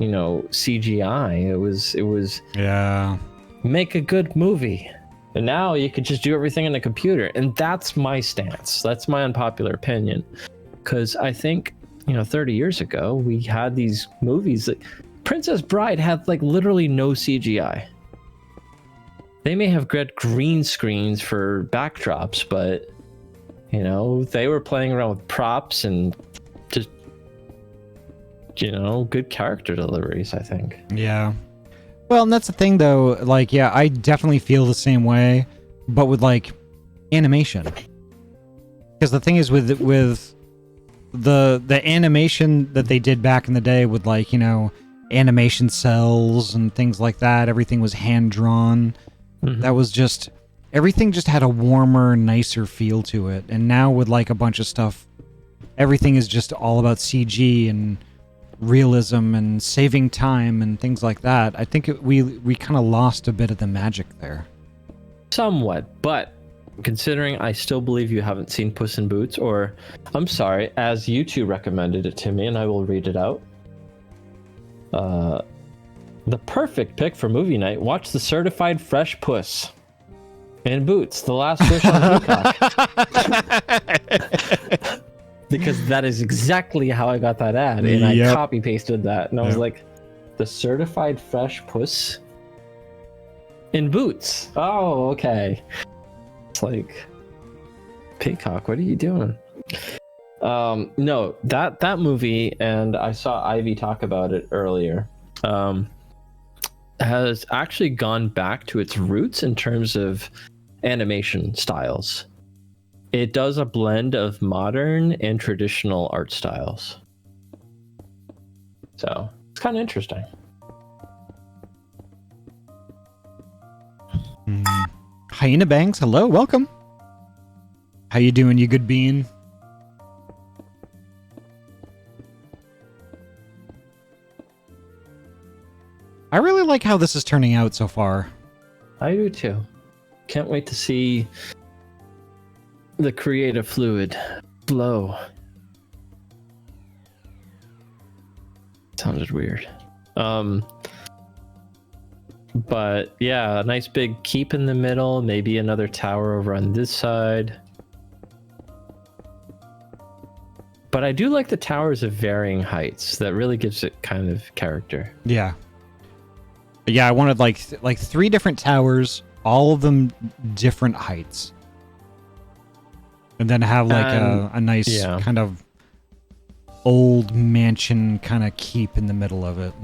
CGI. It was Yeah. make a good movie. And now you could just do everything in a computer. And that's my stance. That's my unpopular opinion. Because I think, 30 years ago, we had these movies that Princess Bride had like literally no CGI. They may have got green screens for backdrops, but they were playing around with props and just good character deliveries, I think. Yeah. Well, and that's the thing though, like, yeah, I definitely feel the same way, but with like animation. Because the thing is with the animation that they did back in the day with like, animation cells and things like that, everything was hand drawn. Mm-hmm. That was just, everything just had a warmer, nicer feel to it. And now with like a bunch of stuff, everything is just all about CG and realism and saving time and things like that. I think we kind of lost a bit of the magic there. Somewhat, but considering I still believe you haven't seen Puss in Boots, or I'm sorry, as you two recommended it to me, and I will read it out. The perfect pick for movie night, watch The Certified Fresh Puss in Boots, The Last Wish on Peacock. Because that is exactly how I got that ad, and I copy pasted that, and I was like, The Certified Fresh Puss in Boots. Oh, okay. It's like, Peacock, what are you doing? No, that movie, and I saw Ivy talk about it earlier, has actually gone back to its roots in terms of animation styles. It does a blend of modern and traditional art styles. So it's kind of interesting. Hyena Banks, hello, welcome. How you doing, you good bean? I really like how this is turning out so far. I do too. Can't wait to see the creative fluid flow. Sounded weird. But yeah, a nice big keep in the middle, maybe another tower over on this side. But I do like the towers of varying heights. That really gives it kind of character. Yeah. Yeah, I wanted like 3 different towers, all of them different heights. And then have like a nice kind of old mansion kind of keep in the middle of it.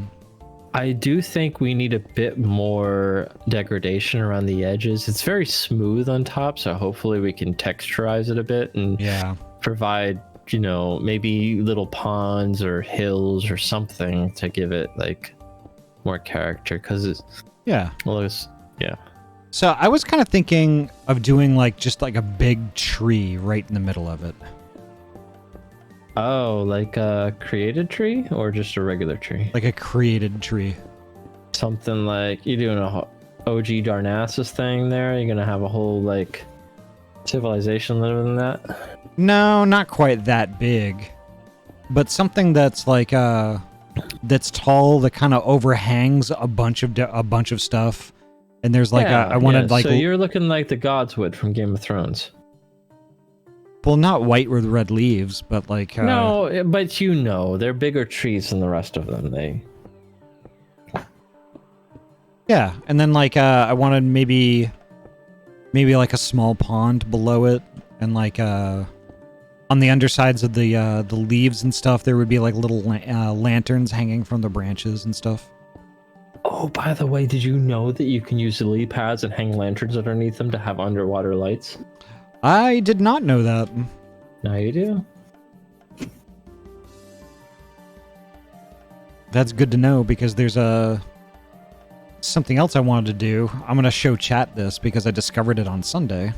I do think we need a bit more degradation around the edges. It's very smooth on top, so hopefully we can texturize it a bit and Yeah. provide, maybe little ponds or hills or something to give it like more character. Because it's Yeah. yeah. So I was kind of thinking of doing like just like a big tree right in the middle of it. Oh, like a created tree or just a regular tree? Like a created tree. Something like you're doing a OG Darnassus thing there. You're gonna have a whole like civilization living in that. No, not quite that big. But something that's like that's tall, that kind of overhangs a bunch of stuff. And there's like I wanted like so you're looking like the gods would from Game of Thrones. well, not white with red leaves, but like No, but they're bigger trees than the rest of them. Yeah, and then like I wanted maybe like a small pond below it, and like on the undersides of the leaves and stuff, there would be like little lanterns hanging from the branches and stuff. Oh, by the way, did you know that you can use the lily pads and hang lanterns underneath them to have underwater lights? I did not know that. Now you do. That's good to know, because there's something else I wanted to do. I'm gonna show chat this because I discovered it on Sunday.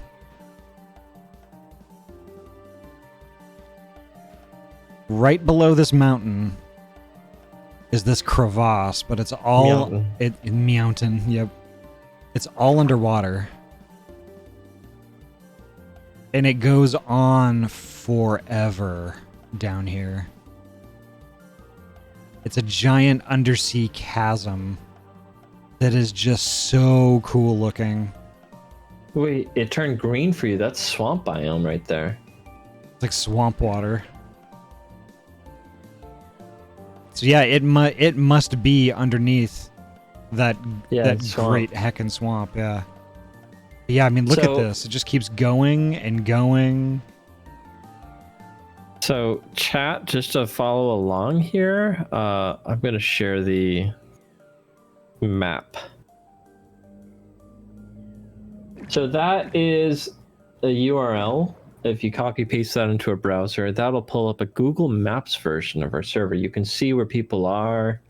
Right below this mountain is this crevasse, but it's all mountain. Yep, it's all underwater, and it goes on forever down here. It's a giant undersea chasm that is just so cool looking. Wait, it turned green for you. That's swamp biome right there. It's like swamp water. So yeah, it must be underneath that great heckin' swamp. Yeah. Yeah, I mean, look at this. It just keeps going and going. So chat, just to follow along here, I'm going to share the map. So that is a URL. If you copy paste that into a browser, that'll pull up a Google Maps version of our server. You can see where people are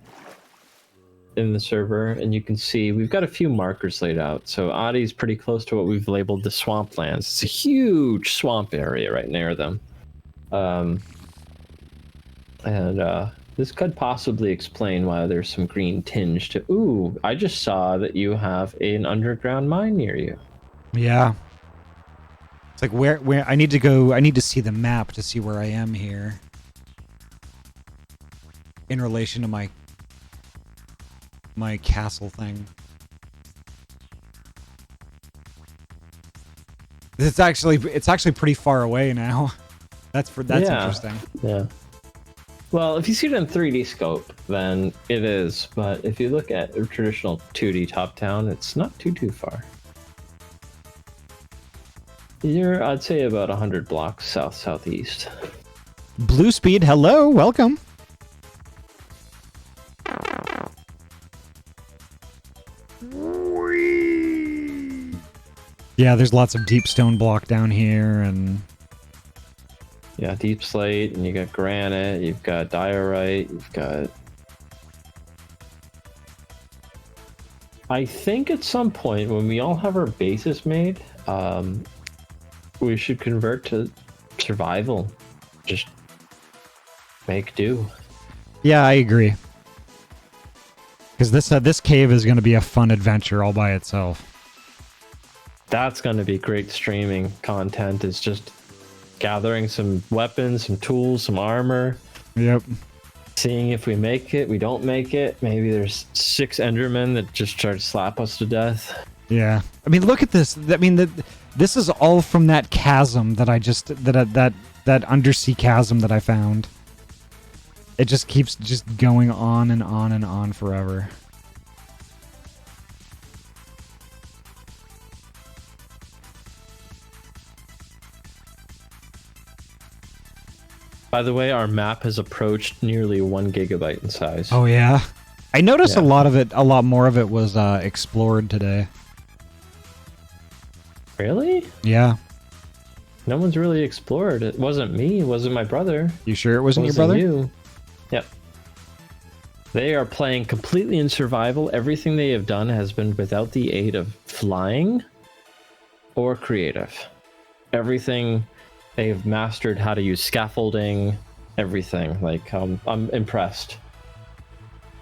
in the server, and you can see we've got a few markers laid out. So Ahty's pretty close to what we've labeled the swamplands. It's a huge swamp area right near them. This could possibly explain why there's some green tinge to... Ooh, I just saw that you have an underground mine near you. Yeah. It's like where I need to go. I need to see the map to see where I am here in relation to my castle thing. It's actually pretty far away now. That's interesting. Yeah. Well, if you see it in 3D scope, then it is. But if you look at a traditional 2D top-down, it's not too far. You're, I'd say, about 100 blocks southeast. Blue Speed, hello, welcome. Yeah, there's lots of deep stone block down here, and yeah, deep slate, and you got granite, you've got diorite, you've got... I think at some point when we all have our bases made, we should convert to survival. Just make do. Yeah, I agree. Because this cave is going to be a fun adventure all by itself. That's going to be great streaming content. Is just gathering some weapons, some tools, some armor. Yep. Seeing if we make it, we don't make it. Maybe there's 6 Endermen that just try to slap us to death. Yeah. I mean, look at this. I mean, this is all from that chasm that I just... That undersea chasm that I found. It just keeps just going on and on and on forever. By the way, our map has approached nearly 1 gigabyte in size. Oh, yeah? I noticed Yeah. a lot more of it was explored today. Really? Yeah. No one's really explored. It wasn't me. It wasn't my brother. You sure it wasn't your Wasn't brother? you. Yep. They are playing completely in survival. Everything they have done has been without the aid of flying or creative. Everything they've mastered how to use scaffolding, everything. Like I'm impressed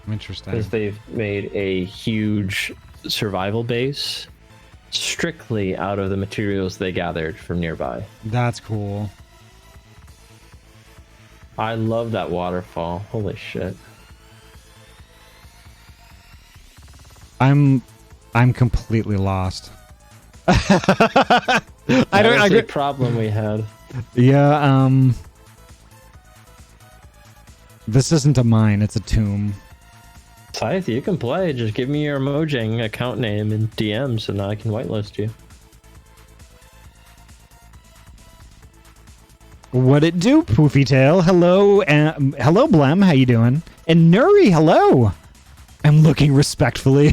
Interesting. because they've made a huge survival base strictly out of the materials they gathered from nearby. That's cool. I love that waterfall. Holy shit. I'm completely lost. I don't. That was I, a problem we had. yeah. This isn't a mine. It's a tomb. Scythe, you can play. Just give me your Mojang account name and DMs, and I can whitelist you. What it do, Poofy Tail? Hello, hello, Blem. How you doing? And Nuri, hello. I'm looking respectfully.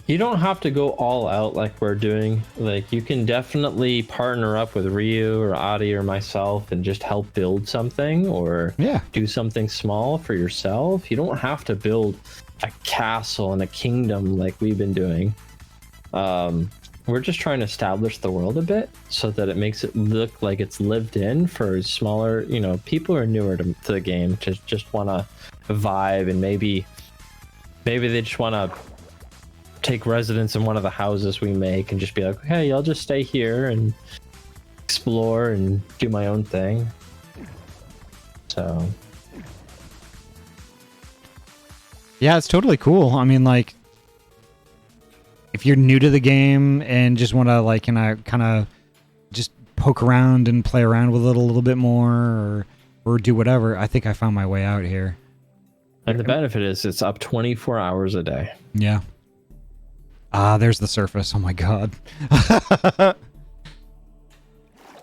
You don't have to go all out like we're doing. Like, you can definitely partner up with Ryu or Ahty or myself and just help build something or Yeah. do something small for yourself. You don't have to build a castle and a kingdom like we've been doing. We're just trying to establish the world a bit so that it makes it look like it's lived in for smaller, people who are newer to the game, just want to vibe, and maybe they just want to take residence in one of the houses we make and just be like, hey, I'll just stay here and explore and do my own thing. So Yeah, it's totally cool. I mean, like, if you're new to the game and just want to, like, kind of just poke around and play around with it a little bit more, or do whatever, I think I found my way out here. and the benefit is it's up 24 hours a day. Yeah. Ah, there's the surface. Oh my god.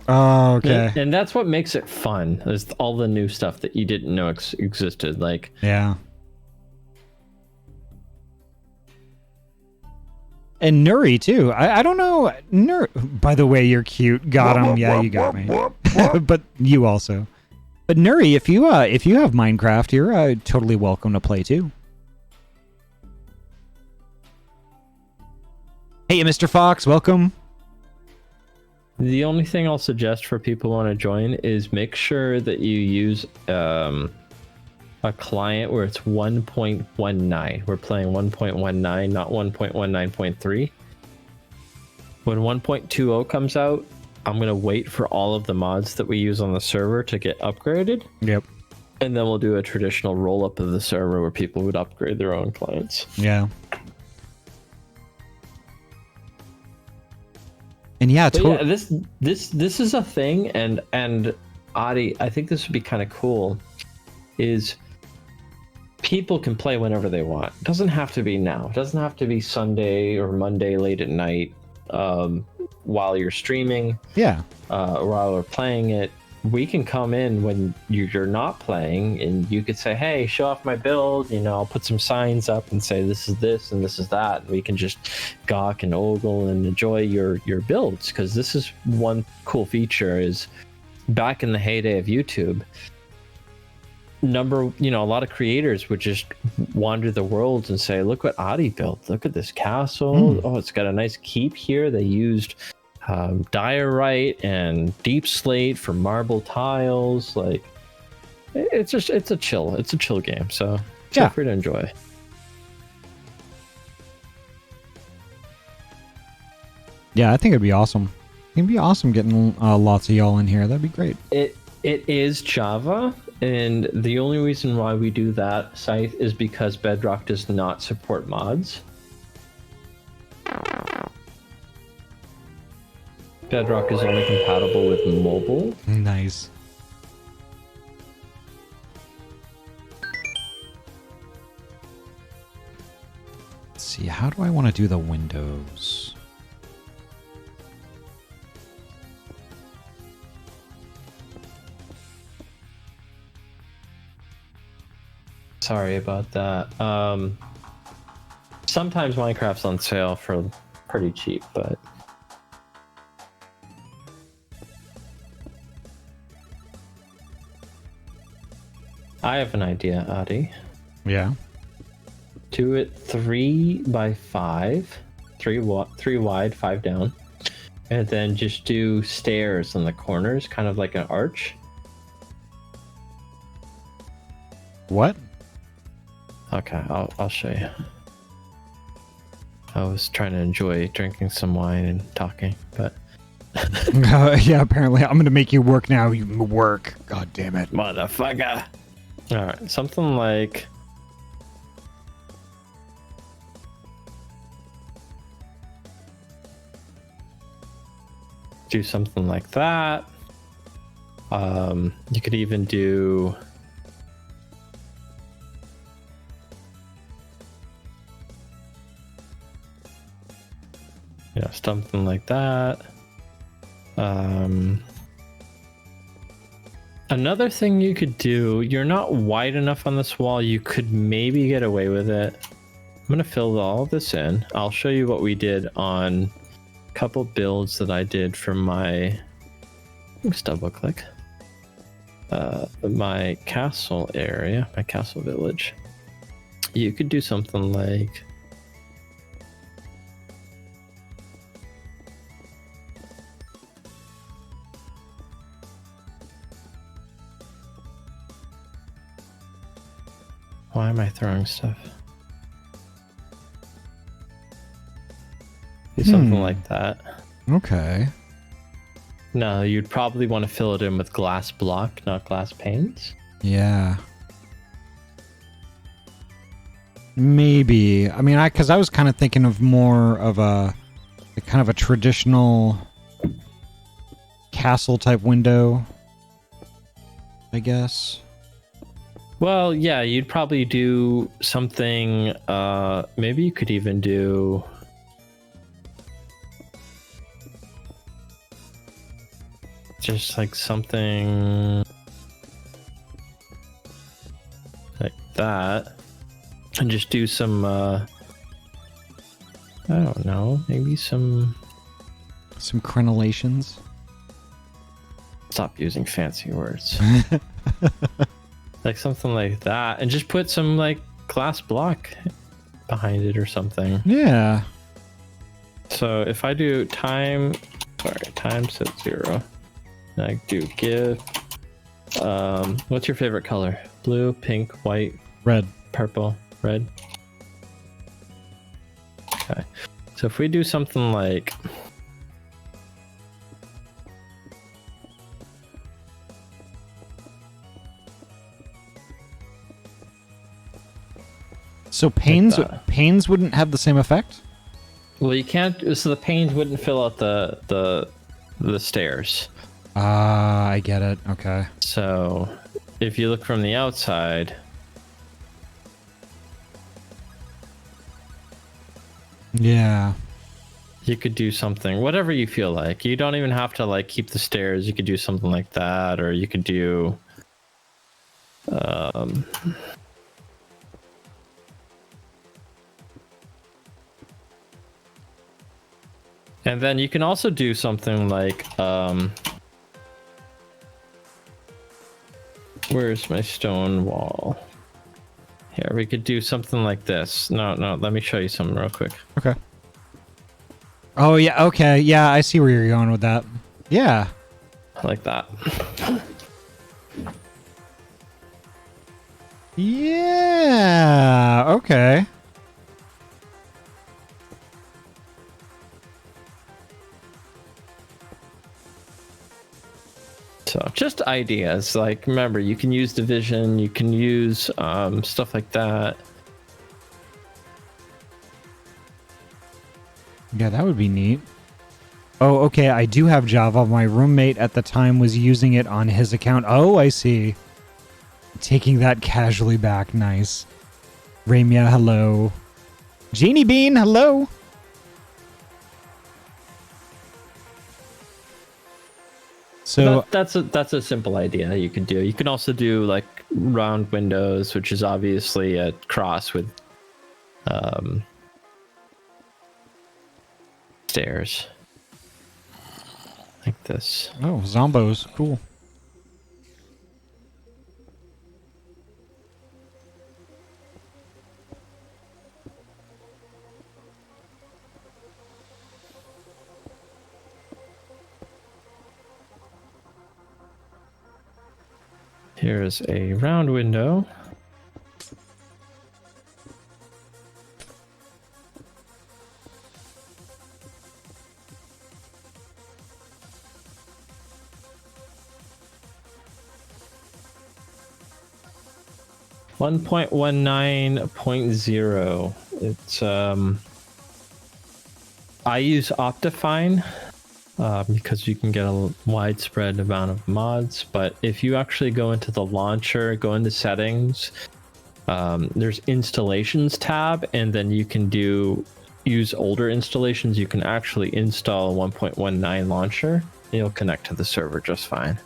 Oh, okay. And that's what makes it fun, is all the new stuff that you didn't know existed. Like, Yeah. And Nuri too. I don't know. By the way, you're cute. Got him. Yeah, you got me. But you also. But Nuri, if you have Minecraft, you're totally welcome to play too. Hey, Mr. Fox, welcome. the only thing I'll suggest for people who want to join is make sure that you use a client where it's 1.19. We're playing 1.19, not 1.19.3. When 1.20 comes out, I'm going to wait for all of the mods that we use on the server to get upgraded. Yep. And then we'll do a traditional roll-up of the server where people would upgrade their own clients. Yeah. And yeah, But yeah, this is a thing, and Ahty, I think this would be kind of cool, is people can play whenever they want. It doesn't have to be now. It doesn't have to be Sunday or Monday late at night while you're streaming. Yeah. Or while we're playing it. We can come in when you're not playing, and you could say, hey, show off my build, I'll put some signs up and say this is this and this is that, and we can just gawk and ogle and enjoy your builds. Because this is one cool feature, is back in the heyday of YouTube, a lot of creators would just wander the world and say, look what Ahty built, look at this castle, oh, it's got a nice keep here, they used diorite and deep slate for marble tiles. Like, it's a chill game, so feel free to enjoy. Yeah, I think it'd be awesome. It'd be awesome getting lots of y'all in here. That'd be great. It is Java, and the only reason why we do that, Scythe, is because Bedrock does not support mods. Bedrock is only compatible with mobile. Nice. Let's see, how do I want to do the windows? sorry about that. Sometimes Minecraft's on sale for pretty cheap, but I have an idea, Ahty. Yeah. Do it 3 by 5, 3 wide, 5 down, and then just do stairs on the corners, kind of like an arch. What? Okay, I'll show you. I was trying to enjoy drinking some wine and talking, but Yeah, apparently I'm gonna make you work now. You work. God damn it. motherfucker. All right, something like. Do something like that. You could even do. Yeah, something like that. Another thing you could do, you're not wide enough on this wall, you could maybe get away with it. I'm gonna fill all of this in. I'll show you what we did on a couple builds that I did for my, just double click, my castle area, my castle village. You could do something like, why am I throwing stuff? Do something like that. Okay. No, you'd probably want to fill it in with glass block, not glass panes. Yeah. Maybe. I mean, because I was kind of thinking of more of a kind of a traditional castle type window, I guess. Well, yeah, you'd probably do something, maybe you could even do just like something like that, and just do some, I don't know, maybe some Crenellations. Stop using fancy words. Like something like that, and just put some like glass block behind it or something. Yeah. So if I do time set 0, and I do give, what's your favorite color? Blue, pink, white, Red. purple, red. Okay. So if we do something like, So panes that. panes wouldn't have the same effect? well, you can't. So the panes wouldn't fill out the stairs. Ah, I get it. Okay. So if you look from the outside, Yeah. you could do something, whatever you feel like. You don't even have to like keep the stairs. You could do something like that, or you could do, and then you can also do something like, where's my stone wall? Here, we could do something like this. No, let me show you something real quick. Okay. Oh yeah, okay. Yeah, I see where you're going with that. Yeah. Like that. Yeah. Okay. So just ideas. Like, remember, you can use division, you can use stuff like that. Yeah, that would be neat. Oh, okay. I do have Java. My roommate at the time was using it on his account. Oh, I see. Taking that casually back. Nice. Ramya, hello. Genie Bean, hello. So that's a simple idea that you could do. You can also do like round windows, which is obviously a cross with stairs like this. oh, zombos, cool. Here's a round window. One 1.19.0. It's I use Optifine because you can get a widespread amount of mods. But if you actually go into the launcher, go into settings, there's installations tab, and then you can use older installations. You can actually install a 1.19 launcher, and you'll connect to the server just fine.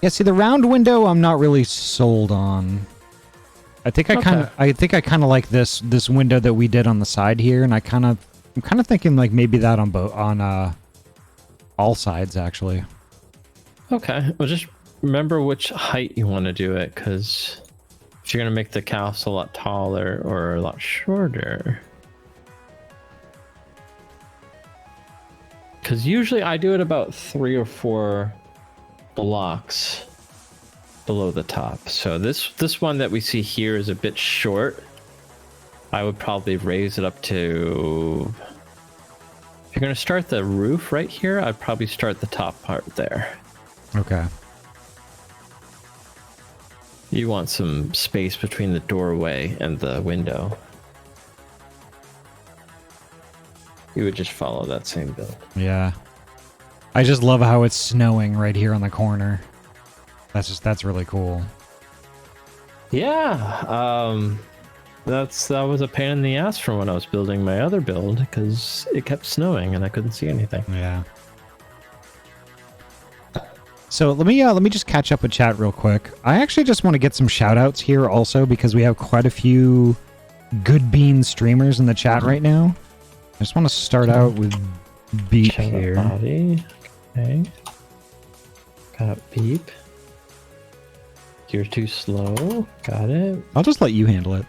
Yeah, see the round window I'm not really sold on. I think I kind of like this window that we did on the side here, and I'm kind of thinking like maybe that on all sides actually. Okay, well just remember which height you want to do it, because if you're gonna make the castle a lot taller or a lot shorter. Because usually I do it about 3 or 4 blocks below the top. So this one that we see here is a bit short. I would probably raise it up to... If you're going to start the roof right here, I'd probably start the top part there. Okay. You want some space between the doorway and the window. You would just follow that same build. Yeah. I just love how it's snowing right here on the corner. That's really cool. Yeah, that was a pain in the ass from when I was building my other build, because it kept snowing and I couldn't see anything. Yeah. So let me just catch up with chat real quick. I actually just want to get some shout outs here also, because we have quite a few good bean streamers in the chat right now. I just want to start out with Beep here. Ahty. Okay. Got Beep. You're too slow. Got it. I'll just let you handle it.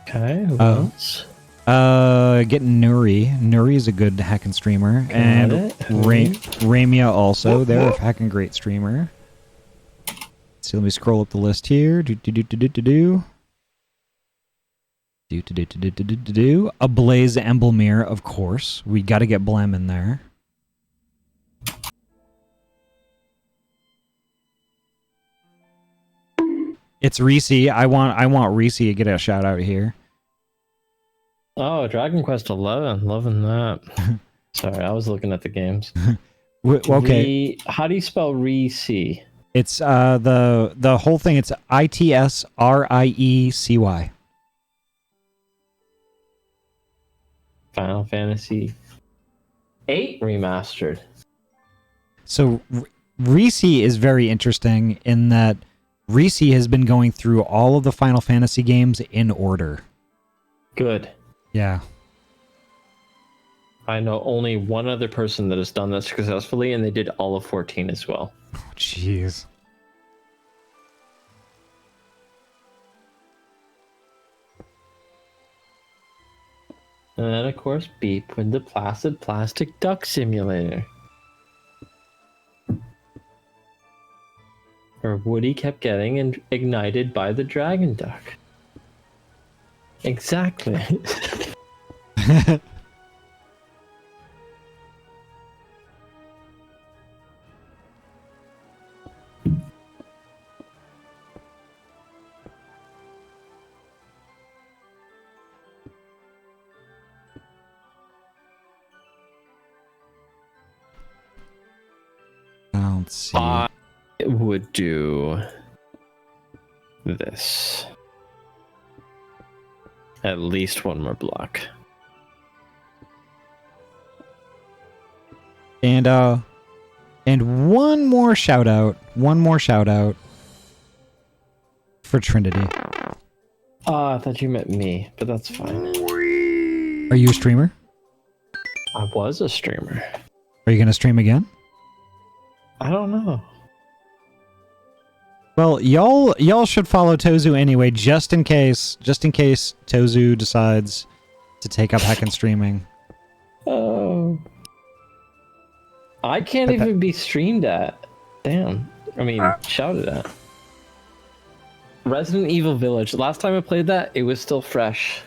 Okay. Who else? Get Nuri. Nuri is a good hacking streamer. Got And it. Ramia also. They're a hacking great streamer. So let me scroll up the list here. A Blaze Emblemere, of course. We got to get Blem in there. It's Reese. I want Reese to get a shout out here. Oh, Dragon Quest 11. Loving that. Sorry, I was looking at the games. Okay. How do you spell Reese? It's the whole thing. It's ITSRIECY. Final Fantasy 8 remastered. So Reese is very interesting in that Reese has been going through all of the Final Fantasy games in order. Good. Yeah. I know only one other person that has done this successfully, and they did all of 14 as well. Oh, jeez. And then, of course, Beep with the Placid Plastic Duck Simulator. Where Woody kept getting ignited by the dragon duck. Exactly. I don't see. I would do this. At least one more block. And one more shout out for Trinity. Oh, I thought you meant me, but that's fine. Are you a streamer? I was a streamer. Are you going to stream again? I don't know. Well, y'all should follow Tozu anyway, just in case Tozu decides to take up heckin' streaming. Oh. I can't even be streamed at. Damn. I mean, shouted at. Resident Evil Village. Last time I played that, it was still fresh.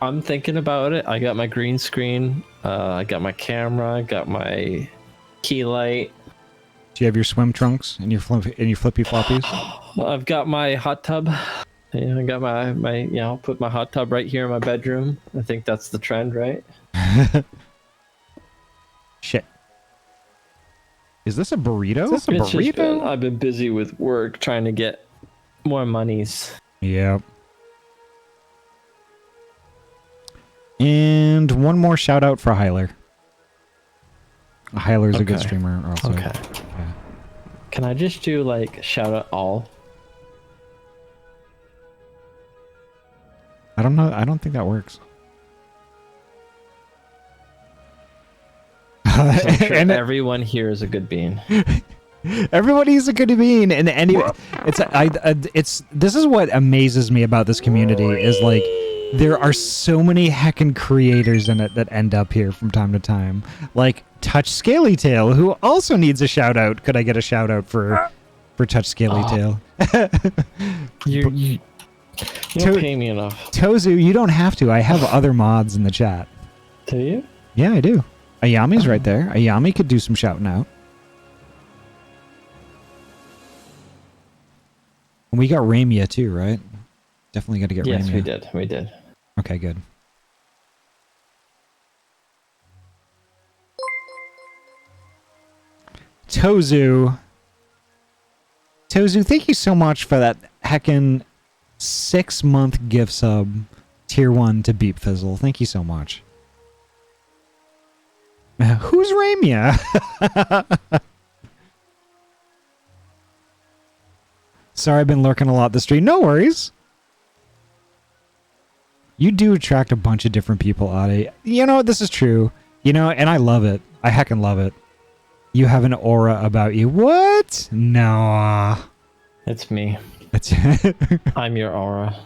I'm thinking about it. I got my green screen. I got my camera. I got my key light. Do you have your swim trunks and your flippy floppies? I've got my hot tub. Yeah, I got my I'll put my hot tub right here in my bedroom. I think that's the trend, right? Shit. Is this a burrito? It's just I've been busy with work trying to get more monies. Yep. And one more shout out for Hyler. Hyler's a good streamer also. Okay. Yeah. Can I just do like shout out all? I don't know. I don't think that works. I'm sure everyone here is a good bean. Everybody's a good bean, and this is what amazes me about this community is like there are so many heckin' creators in it that end up here from time to time. Like Touch Scaly Tail, who also needs a shout out. Could I get a shout out for Touch Scaly Tail? You don't pay me enough. Tozu, you don't have to. I have other mods in the chat. Do you? Yeah, I do. Ayami's right there. Ayami could do some shouting out. And we got Ramia too, right? Definitely got to get Ramia. Yes, we did. We did. Okay, good. Tozu, thank you so much for that heckin' 6-month gift sub, tier 1 to Beep Fizzle. Thank you so much. Who's Ramia? Sorry, I've been lurking a lot this stream. No worries. You do attract a bunch of different people, Ahty. You know, this is true. You know, and I love it. I heckin' love it. You have an aura about you. What? No. It's me. I'm your aura.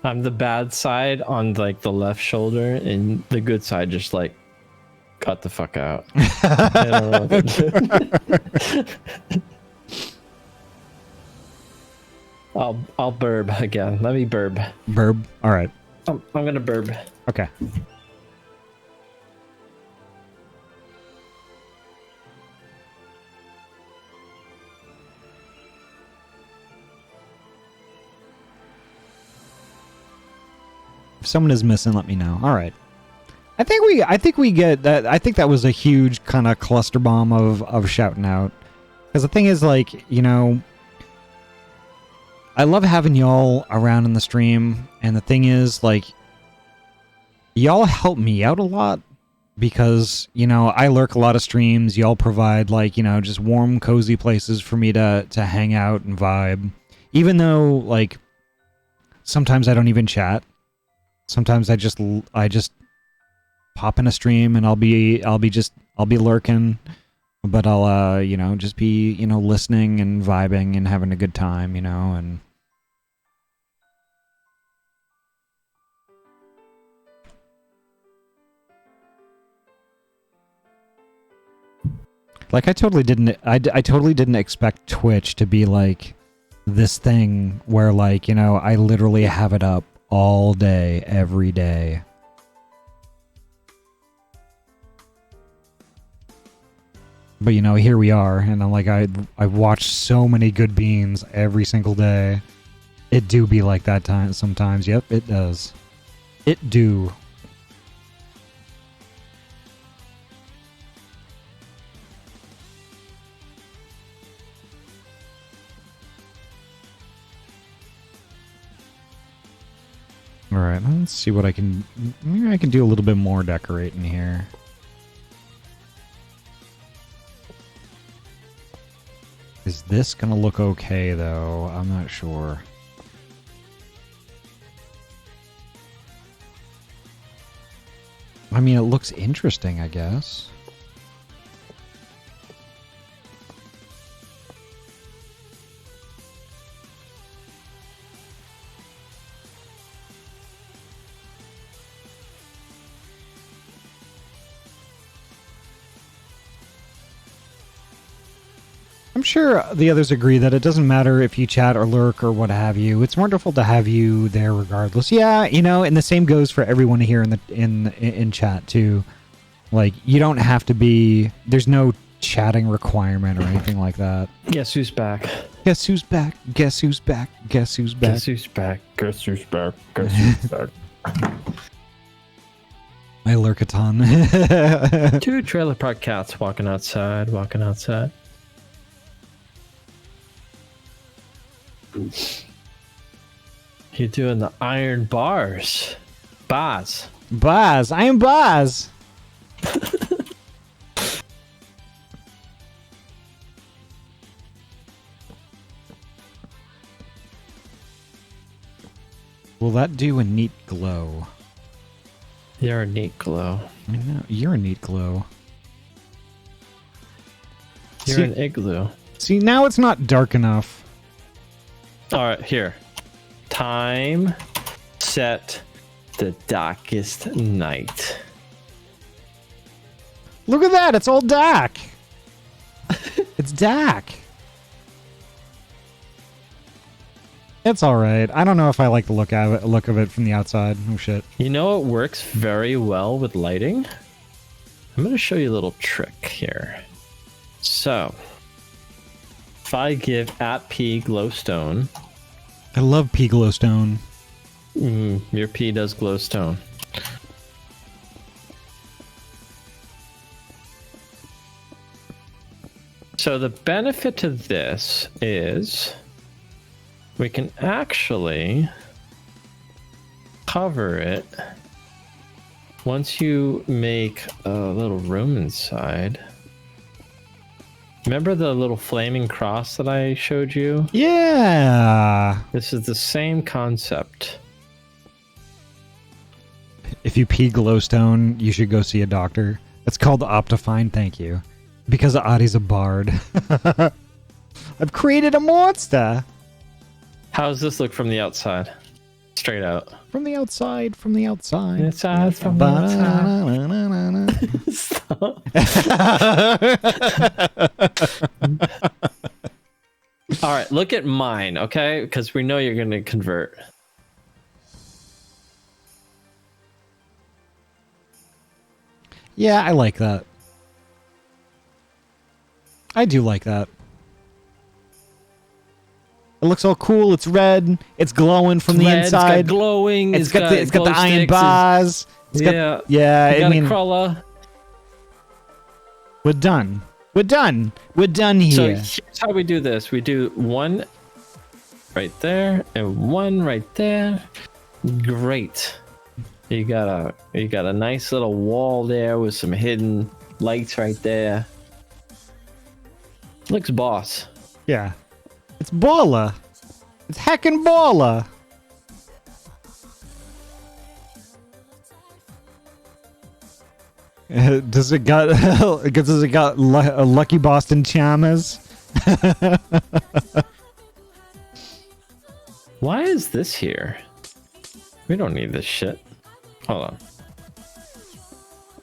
I'm the bad side on like the left shoulder, and the good side just like cut the fuck out. I don't know what to do. I'll burb again. Let me burb. Burb. All right. I'm gonna burb. Okay. If someone is missing, let me know. All right. I think we get that. I think that was a huge kind of cluster bomb of shouting out. Because the thing is, like, you know, I love having y'all around in the stream, and the thing is, like, y'all help me out a lot because, you know, I lurk a lot of streams. Y'all provide, like, you know, just warm, cozy places for me to hang out and vibe. Even though, like, sometimes I don't even chat. Sometimes I just pop in a stream and I'll be lurking, but I'll you know, just be, you know, listening and vibing and having a good time, you know, and like I totally didn't expect Twitch to be like this thing where, like, you know, I literally have it up all day, every day. But, you know, here we are, and I'm like, I watch so many good beans every single day. It do be like that time sometimes. Yep, it does. It do. All right, let's see what I can. Maybe I can do a little bit more decorating here. Is this gonna look okay though? I'm not sure. I mean, it looks interesting, I guess. I'm sure the others agree that it doesn't matter if you chat or lurk or what have you. It's wonderful to have you there regardless. Yeah, you know, and the same goes for everyone here in chat too. Like, you don't have to be. There's no chatting requirement or anything like that. Guess who's back? Guess who's back? Guess who's back? Guess who's back? Guess who's back? Guess who's back? Guess who's back? I lurk a ton. Two trailer park cats walking outside, walking outside. You're doing the iron bars. Baz. Baz. I am Baz. Will that do a neat glow? You're a neat glow. I know. You're a neat glow. You're an igloo. See, now it's not dark enough. All right, here. Time set the darkest night. Look at that. It's all dark. It's dark. It's all right. I don't know if I like the look of it from the outside. Oh shit. You know it works very well with lighting? I'm going to show you a little trick here. So, if I give @P glowstone, I love P glowstone. Your P does glowstone. So the benefit to this is we can actually cover it once you make a little room inside. Remember the little flaming cross that I showed you? Yeah. This is the same concept. If you pee glowstone, you should go see a doctor. It's called Optifine, thank you. Because Ahty's a bard. I've created a monster! How does this look from the outside? Straight out. From the outside, from the outside. Inside, from the outside. All right, look at mine, okay? Because we know you're going to convert. Yeah, I like that. I do like that. It looks all cool. It's red. It's glowing from the inside. It's got glowing. It's got the iron sticks, bars. Yeah. I mean, a crawler. We're done. We're done. We're done here. So here's how we do this. We do one right there and one right there. Great. You got a nice little wall there with some hidden lights right there. Looks boss. Yeah. It's baller. It's heckin' baller. Does it got Lucky Boston Chalmers? Why is this here? We don't need this shit. Hold on.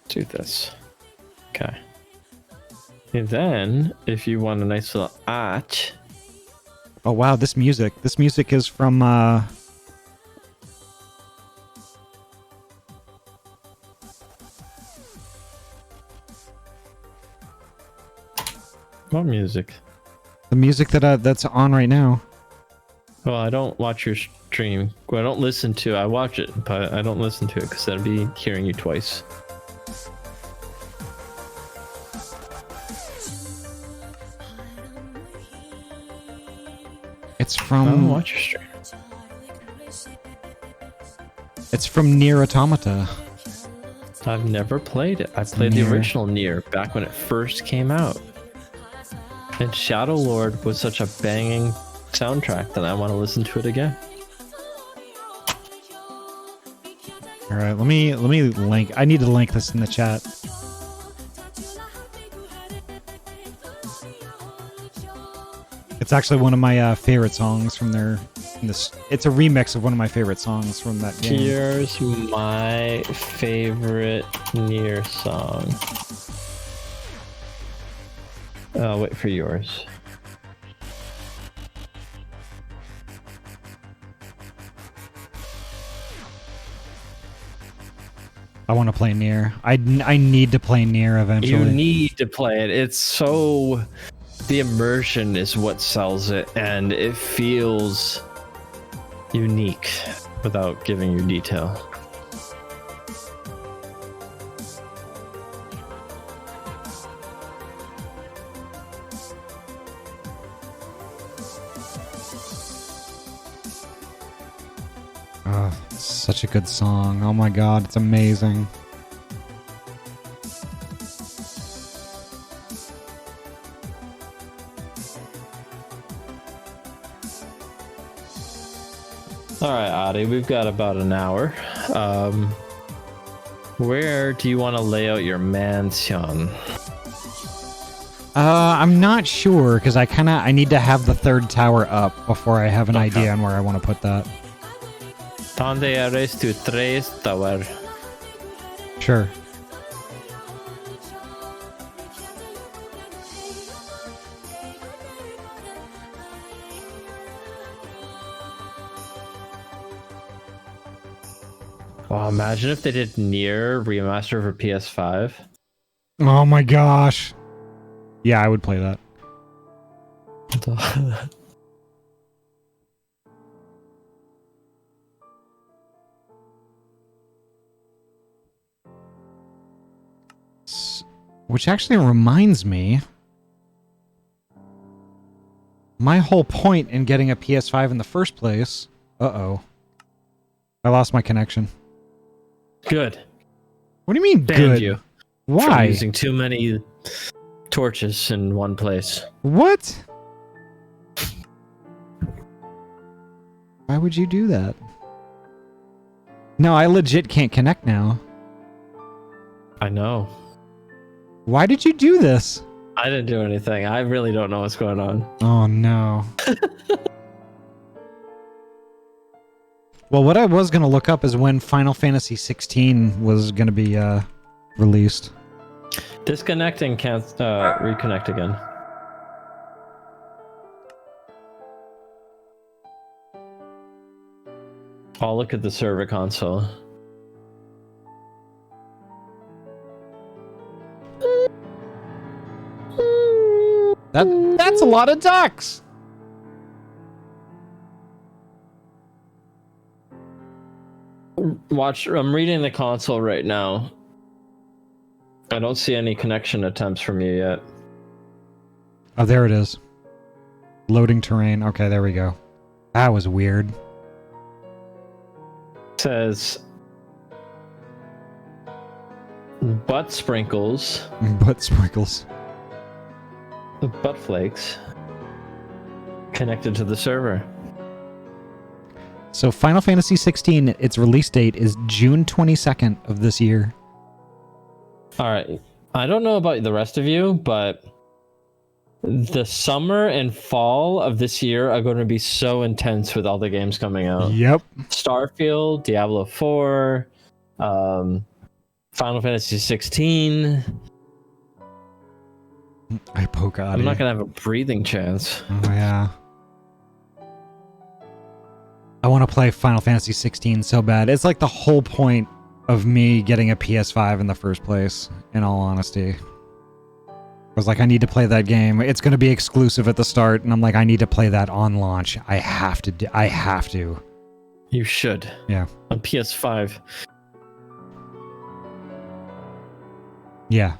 Do this. Okay. And then, if you want a nice little arch. Oh wow, this music. This music is from What music? the music that's on right now. Well, I don't watch your stream. Well, I don't listen to it. I watch it, but I don't listen to it because I'd be hearing you twice. It's I don't from watch your stream. It's from Nier Automata. I've never played it. I played Nier. the original Nier back when it first came out. And Shadow Lord was such a banging soundtrack that I want to listen to it again. All right, let me link. I need to link this in the chat. It's actually one of my favorite songs from their. It's a remix of one of my favorite songs from that game. Here's my favorite Nier song. I'll wait for yours. I want to play Nier. I need to play Nier eventually. You need to play it. It's so... The immersion is what sells it, and it feels unique without giving you detail. Oh, such a good song. Oh my god, it's amazing. All right, Ahty, we've got about an hour. Where do you want to lay out your mansion? I'm not sure because I need to have the third tower up before I have an idea on where I want to put that. Donde eres tu tres tower? Sure. Wow, imagine if they did Nier remaster for PS5. Oh my gosh. Yeah, I would play that. Which actually reminds me, my whole point in getting a PS5 in the first place. Uh-oh. I lost my connection. Good. What do you mean Banned good? you. Why? For using too many torches in one place. What? Why would you do that? No, I legit can't connect now. I know. Why did you do this? I didn't do anything. I really don't know what's going on. Oh no. Well, what I was going to look up is when Final Fantasy 16 was going to be released. Disconnect and can't reconnect again. I'll look at the server console. That's a lot of ducks. Watch, I'm reading the console right now. I don't see any connection attempts from you yet. Oh, there it is. Loading terrain. Okay, there we go. That was weird. It says butt sprinkles, Butt sprinkles. butt flakes connected to the server. So Final Fantasy 16, its release date is June 22nd of this year. All right. I don't know about the rest of you, but the summer and fall of this year are going to be so intense with all the games coming out. Yep. Starfield, Diablo 4, Final Fantasy 16. I poke out. I'm not going to have a breathing chance. Oh, yeah. I want to play Final Fantasy 16 so bad. It's like the whole point of me getting a PS5 in the first place, in all honesty. I was like, I need to play that game. It's going to be exclusive at the start, and I'm like, I need to play that on launch. I have to. I have to. You should. Yeah. On PS5. Yeah.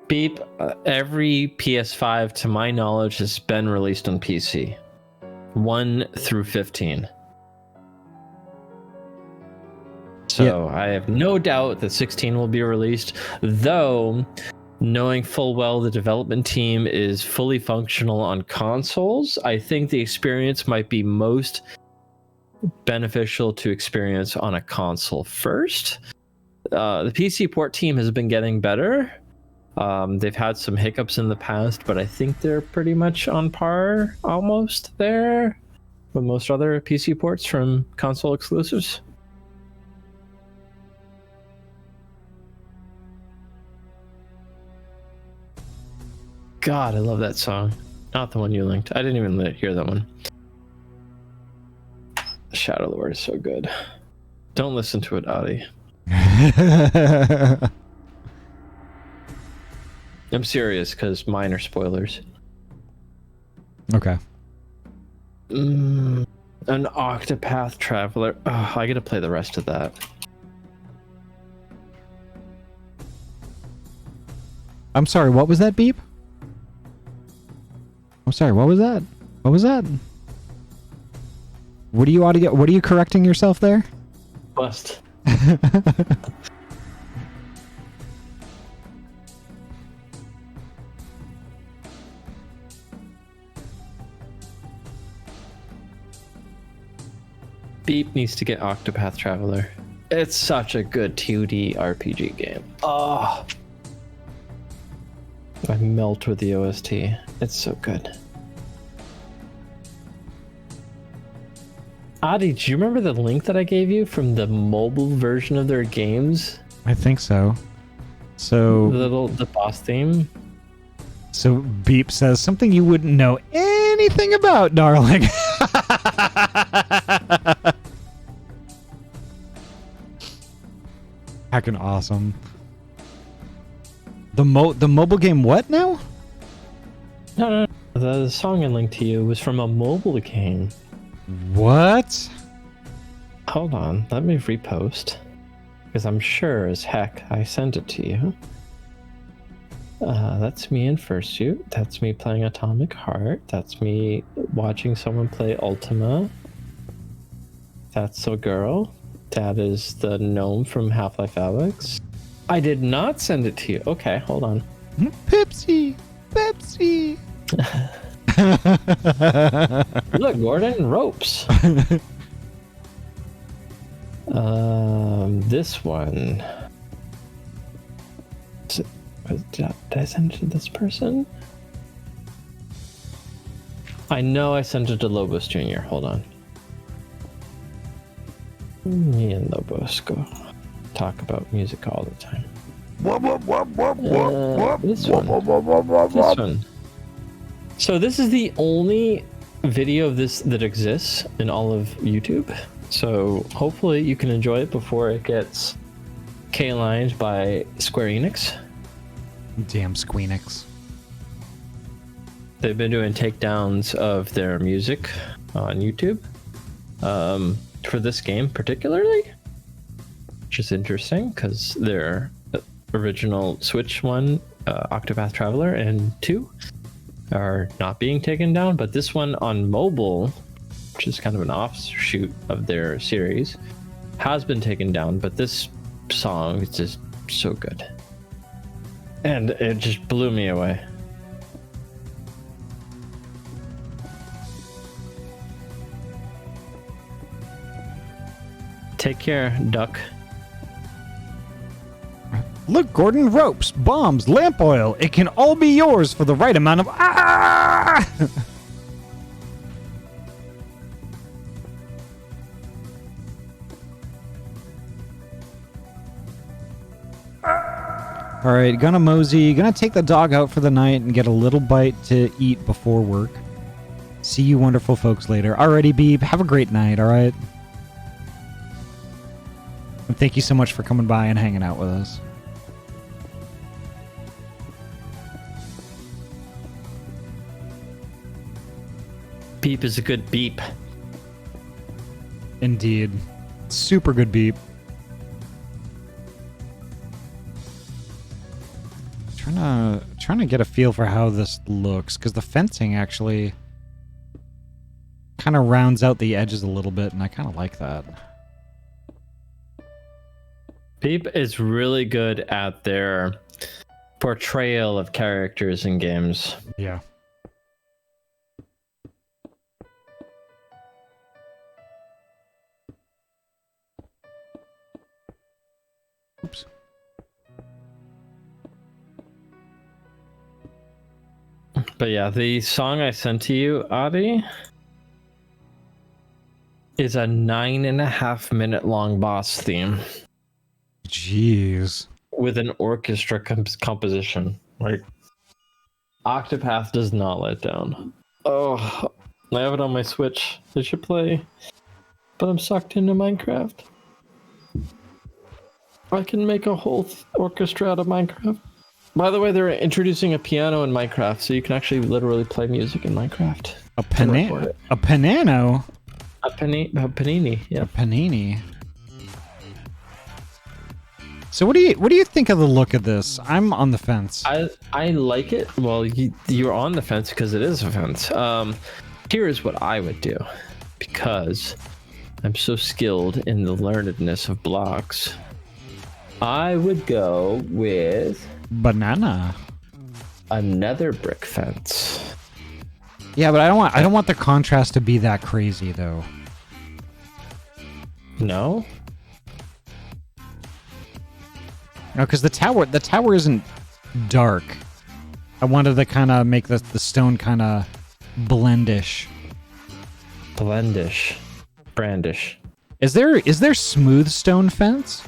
Beep. Every PS5, to my knowledge, has been released on PC. 1 through 15. So I have no doubt that 16 will be released, though knowing full well the development team is fully functional on consoles, I think the experience might be most beneficial to experience on a console first. The PC port team has been getting better. They've had some hiccups in the past, but I think they're pretty much on par, almost there, with most other PC ports from console exclusives. God, I love that song. Not the one you linked. I didn't even hear that one. Shadow Lord is so good. Don't listen to it, Ahty. I'm serious, because mine are spoilers. Okay. An Octopath Traveler. Oh, I gotta play the rest of that. I'm sorry, what was that beep? I'm sorry, what was that? What was that? What are you correcting yourself there? Bust. Beep needs to get Octopath Traveler. It's such a good 2D RPG game. Oh, I melt with the OST. It's so good. Ahty, do you remember the link that I gave you from the mobile version of their games? I think so. So The boss theme? So Beep says something you wouldn't know anything about, darling. Heckin' awesome. The mobile game what now? No. The song I linked to you was from a mobile game. What? Hold on, let me repost. Because I'm sure as heck I sent it to you. That's me in Fursuit. That's me playing Atomic Heart. That's me watching someone play Ultima. That's a girl. That is the gnome from Half-Life Alyx. I did not send it to you. Okay, hold on. Pepsi! Pepsi! Look, Gordon, ropes. This one. Did I send it to this person? I know I sent it to Lobos Jr. Hold on. Me and Lobos go talk about music all the time. This one. So this is the only video of this that exists in all of YouTube. So hopefully you can enjoy it before it gets K-lined by Square Enix. Damn Squeenix. They've been doing takedowns of their music on YouTube for this game particularly, which is interesting because their original Switch one, Octopath Traveler, and 2 are not being taken down, but this one on mobile, which is kind of an offshoot of their series, has been taken down, but this song is just so good. And it just blew me away. Take care, duck. Look, Gordon, ropes, bombs, lamp oil. It can all be yours for the right amount of... Ah! All right, gonna mosey, gonna take the dog out for the night and get a little bite to eat before work. See you wonderful folks later. Alrighty, Beeb, have a great night, all right? And thank you so much for coming by and hanging out with us. Beep is a good beep. Indeed. Super good beep. Trying to get a feel for how this looks, because the fencing actually kind of rounds out the edges a little bit, and I kind of like that. Peep is really good at their portrayal of characters in games. Yeah. Oops. But yeah, the song I sent to you, Ahty, is a 9.5 minute long boss theme Jeez. with an orchestra composition. Like, Octopath does not let down. Oh, I have it on my Switch. I should play, but I'm sucked into Minecraft. I can make a whole orchestra out of Minecraft. By the way, they're introducing a piano in Minecraft, so you can actually literally play music in Minecraft. A panano? A panano? A panini, yeah. A panini. So what do you think of the look of this? I'm on the fence. I like it. Well, you're on the fence because it is a fence. Here's what I would do, because I'm so skilled in the learnedness of blocks. I would go with Banana. another brick fence. Yeah, but I don't want the contrast to be that crazy though. No? No, because the tower isn't dark. I wanted to kind of make the stone kind of blendish. Blendish. Brandish. Is there smooth stone fence?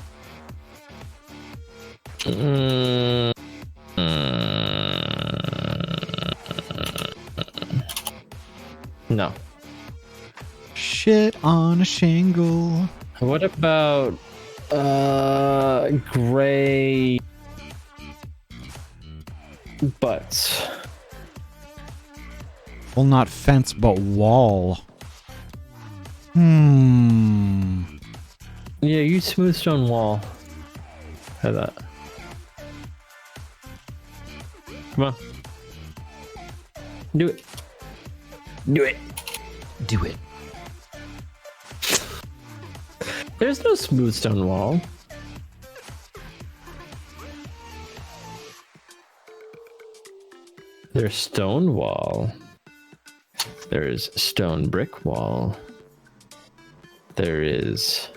No. Shit on a shingle. What about gray butts? Well, not fence, but wall. Yeah, use smooth stone wall. Try that. Come on. Do it. Do it. Do it. There's no smooth stone wall. There's stone wall. There's stone brick wall. There is...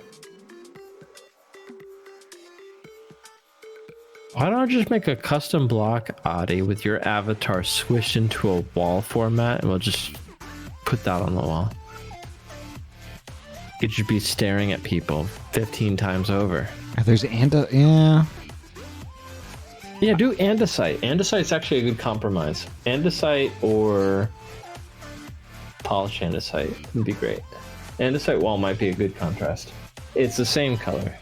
Why don't I just make a custom block, Ahty, with your avatar swished into a wall format, and we'll just put that on the wall. You should be staring at people 15 times over. There's yeah. Yeah, do andesite. Andesite's actually a good compromise. Andesite or polished andesite would be great. Andesite wall might be a good contrast. It's the same color.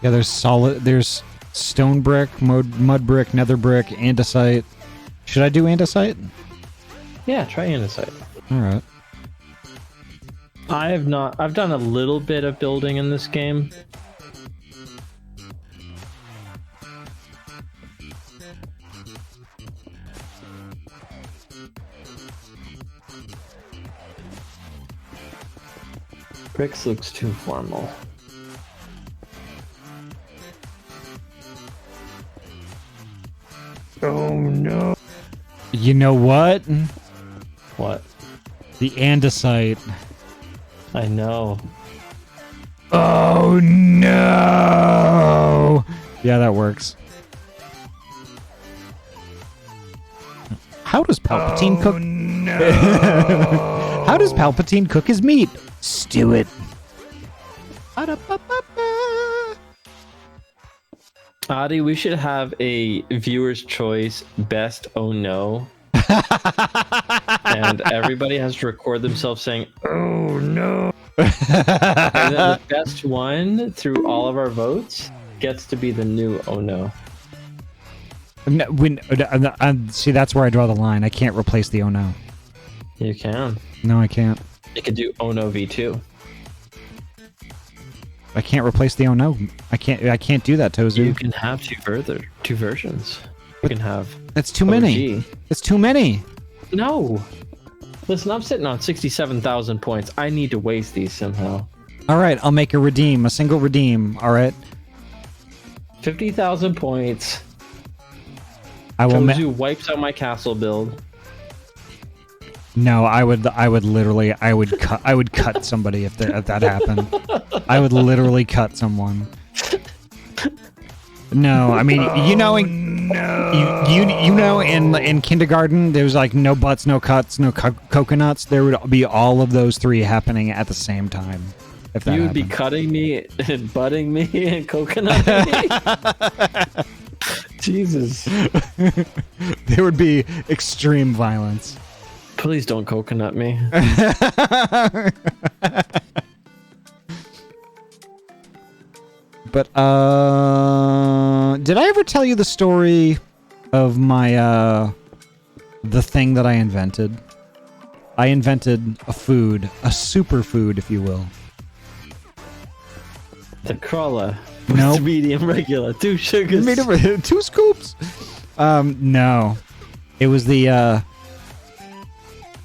Yeah, there's stone brick, mud brick, nether brick, andesite. Should I do andesite? Yeah, try andesite. Alright. I've done a little bit of building in this game. Bricks looks too formal. Oh no. You know what? What? The andesite. I know. Oh no! Yeah, that works. How does Palpatine cook? No. How does Palpatine cook his meat? Stew it. Ahty, we should have a viewer's choice best oh no. And everybody has to record themselves saying, oh no. And then the best one through all of our votes gets to be the new oh no. No, see, that's where I draw the line. I can't replace the oh no. You can. No, I can't. You could do oh no V2. I can't replace the oh no. I can't do that, Tozu. You can have two versions. You can have That's too many. OG. That's too many. No. Listen, I'm sitting on 67,000 points. I need to waste these somehow. All right, I'll make a single redeem. All right. 50,000 points. I will. Tozu wipes out my castle build. No, I would literally, I would cut somebody if that happened. I would literally cut someone. No, I mean, you know, in kindergarten, there was like no butts, no cuts, no coconuts. There would be all of those three happening at the same time. If that You would be happened. cutting me and butting me and coconutting me. Jesus. There would be extreme violence. Please don't coconut me. But did I ever tell you the story of my the thing that I invented? I invented a food, a superfood, if you will. The crawler. Nope. Medium regular. 2 sugars. Made over 2 scoops. No, it was the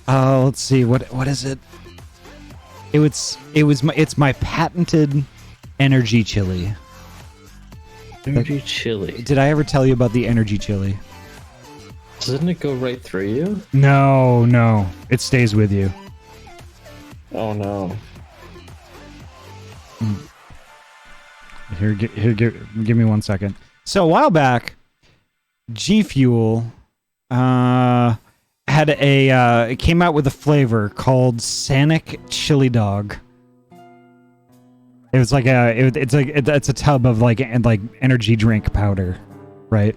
let's see, what is it? It's my patented energy chili. Energy chili. Did I ever tell you about the energy chili? Doesn't it go right through you? No, it stays with you. Oh no. Here, give me 1 second. So a while back, G Fuel had it came out with a flavor called Sanic Chili Dog. It was like it's a tub of like energy drink powder, right?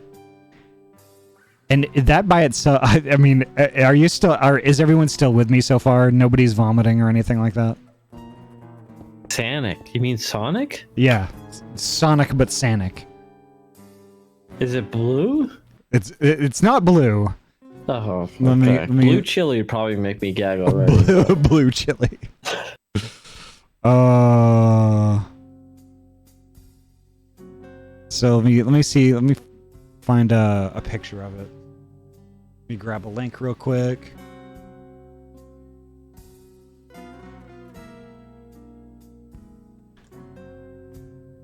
And that by itself, I mean, is everyone still with me so far? Nobody's vomiting or anything like that? Sanic? You mean Sonic? Yeah, Sonic but Sanic. Is it blue? It's not blue. Oh, okay. Let me- Blue chili would probably make me gag already. Blue chili. So let me see. Let me find a picture of it. Let me grab a link real quick.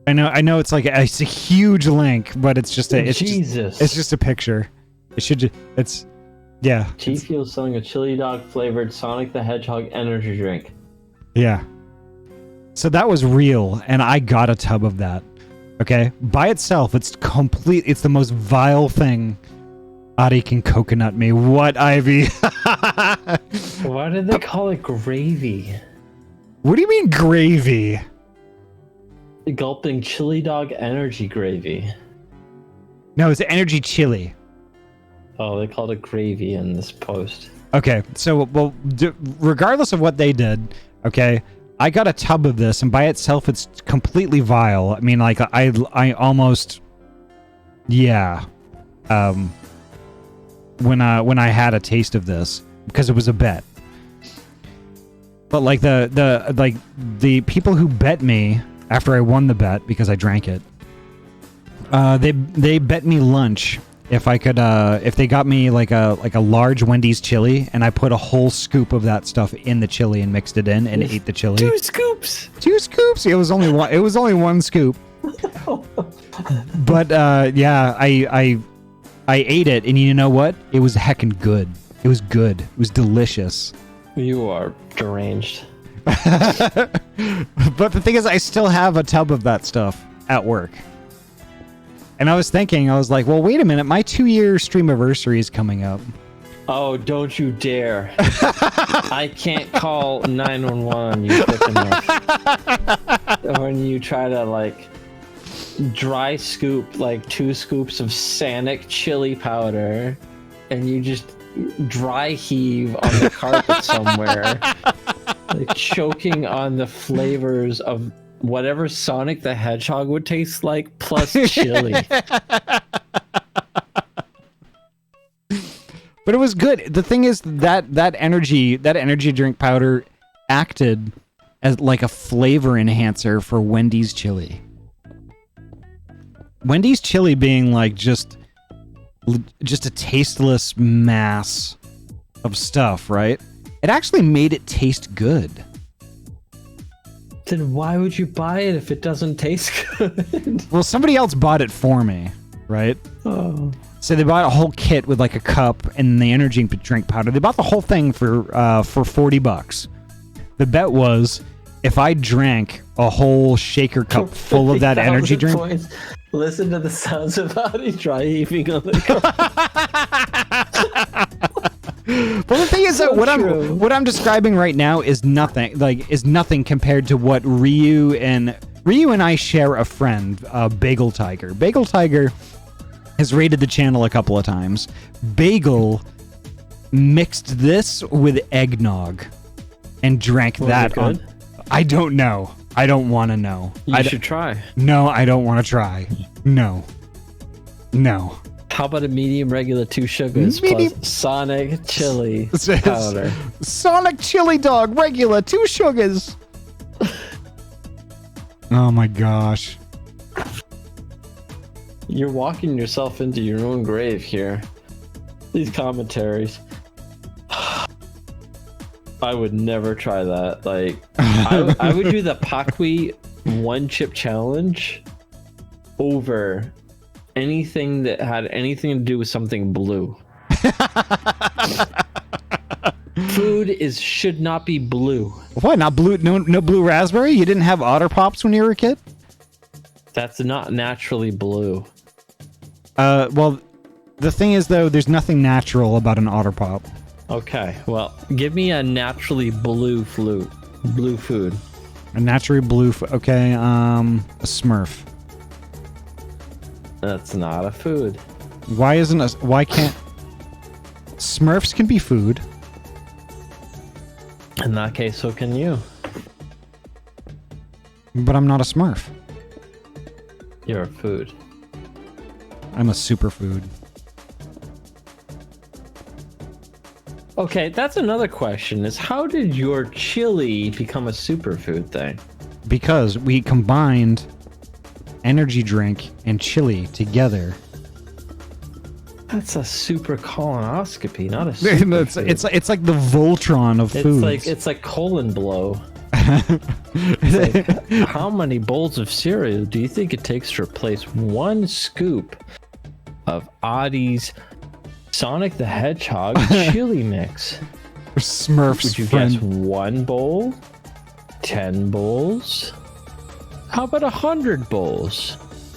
I know it's like it's a huge link, but it's just it's just a picture. It should yeah. G Fuel selling a chili dog flavored Sonic the Hedgehog energy drink. Yeah. So that was real, and I got a tub of that. Okay? By itself, it's the most vile thing. Ahty can coconut me. What, Ivy? Why did they call it gravy? What do you mean gravy? Gulping chili dog energy gravy. No, it's energy chili. Oh, they called it gravy in this post. Okay, so, well, regardless of what they did, okay, I got a tub of this, and by itself, it's completely vile. I mean, like, I almost, yeah, when I had a taste of this, because it was a bet. But, like, the people who bet me after I won the bet, because I drank it, they bet me lunch if I could, if they got me like a large Wendy's chili, and I put a whole scoop of that stuff in the chili and mixed it in and ate the chili. 2 scoops. 2 scoops. It was only one. It was only 1 scoop. But yeah, I ate it, and you know what? It was heckin' good. It was good. It was delicious. You are deranged. But the thing is, I still have a tub of that stuff at work. And I was thinking, I was like, well, wait a minute, my 2-year streamiversary is coming up. Oh, don't you dare. I can't call 911 on you quick enough. When you try to, like, dry scoop, like, 2 scoops of Sanic chili powder, and you just dry heave on the carpet somewhere, like, choking on the flavors of whatever Sonic the Hedgehog would taste like, plus chili. But it was good. The thing is that energy drink powder acted as like a flavor enhancer for Wendy's chili. Wendy's chili being like just a tasteless mass of stuff, right? It actually made it taste good. Then why would you buy it if it doesn't taste good? Well, somebody else bought it for me, right? Oh. So they bought a whole kit with like a cup and the energy drink powder. They bought the whole thing for $40. The bet was if I drank a whole shaker cup full of that energy drink. Points. Listen to the sounds of Ahty dry heaving on the cup. Well, the thing is that what I'm describing right now is nothing. Is nothing compared to what Ryu and I share a friend, Bagel Tiger. Bagel Tiger has raided the channel a couple of times. Bagel mixed this with eggnog and drank that on. I don't know. I don't want to know. You should try. No, I don't want to try. No. How about a medium regular 2 sugars plus Sonic chili powder? Sonic chili dog regular 2 sugars. Oh my gosh. You're walking yourself into your own grave here. These commentaries. I would never try that. Like, I would do the Pakwi 1-chip challenge over anything that had anything to do with something blue. Food should not be blue. What? Not blue? No blue raspberry? You didn't have Otter Pops when you were a kid? That's not naturally blue. Well, the thing is though, there's nothing natural about an Otter Pop. Okay, well, give me a naturally blue food. A naturally blue. Okay, a Smurf. That's not a food. Why can't Smurfs can be food? In that case, so can you. But I'm not a Smurf. You're a food. I'm a superfood. Okay, that's another question, is how did your chili become a superfood thing? Because we combined energy drink and chili together. That's a super colonoscopy, not a superfood. It's like the Voltron of foods. It's like colon blow. It's like, how many bowls of cereal do you think it takes to replace 1 scoop of Ahty's Sonic the Hedgehog chili mix? Smurfs. Would you guess 1 bowl? 10 bowls? How about 100 bowls?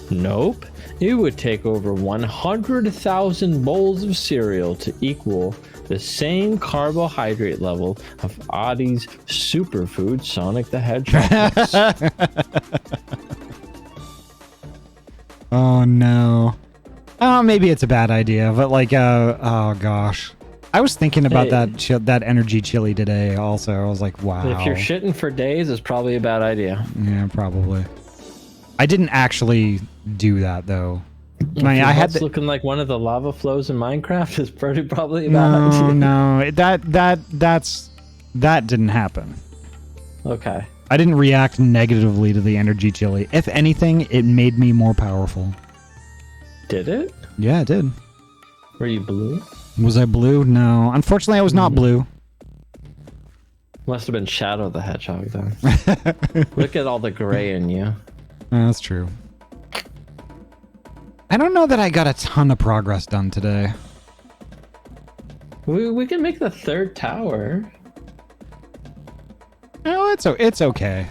Nope. It would take over 100,000 bowls of cereal to equal the same carbohydrate level of Ahty's superfood Sonic the Hedgehog mix. Oh no. Oh, maybe it's a bad idea, but like, oh gosh. I was thinking about that energy chili today also. I was like, wow. If you're shitting for days, it's probably a bad idea. Yeah, probably. I didn't actually do that though. I had looking like one of the lava flows in Minecraft is probably a bad idea. No, that didn't happen. Okay. I didn't react negatively to the energy chili. If anything, it made me more powerful. Did it? Yeah, it did. Were you blue? Was I blue? No. Unfortunately, I was not blue. Must have been Shadow the Hedgehog then. Look at all the gray in you. That's true. I don't know that I got a ton of progress done today. We can make the 3rd tower. No, it's okay.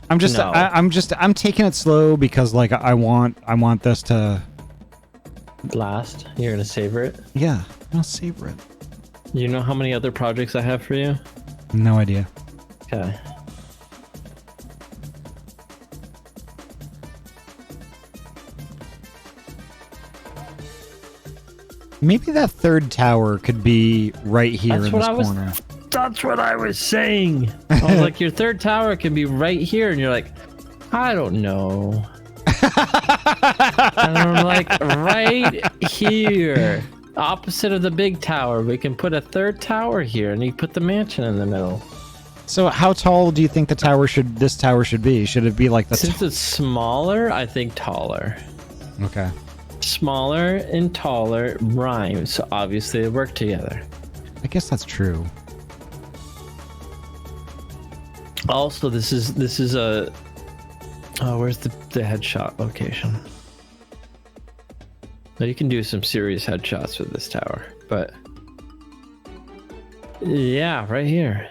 I'm just No. I'm taking it slow because like I want this to Last, you're gonna savor it. Yeah, I'll savor it. You know how many other projects I have for you? No idea. Okay. Maybe that 3rd tower could be right here in this corner. That's what I was saying. I was like, your 3rd tower can be right here, and you're like, I don't know. And I'm like, right here, opposite of the big tower, we can put a 3rd tower here, and you put the mansion in the middle. So how tall do you think this tower should be? Should it be like the Since it's smaller, I think taller. Okay. Smaller and taller rhyme, so obviously they work together. I guess that's true. Also, this is a. Oh, where's the headshot location? Now you can do some serious headshots with this tower, but yeah, right here.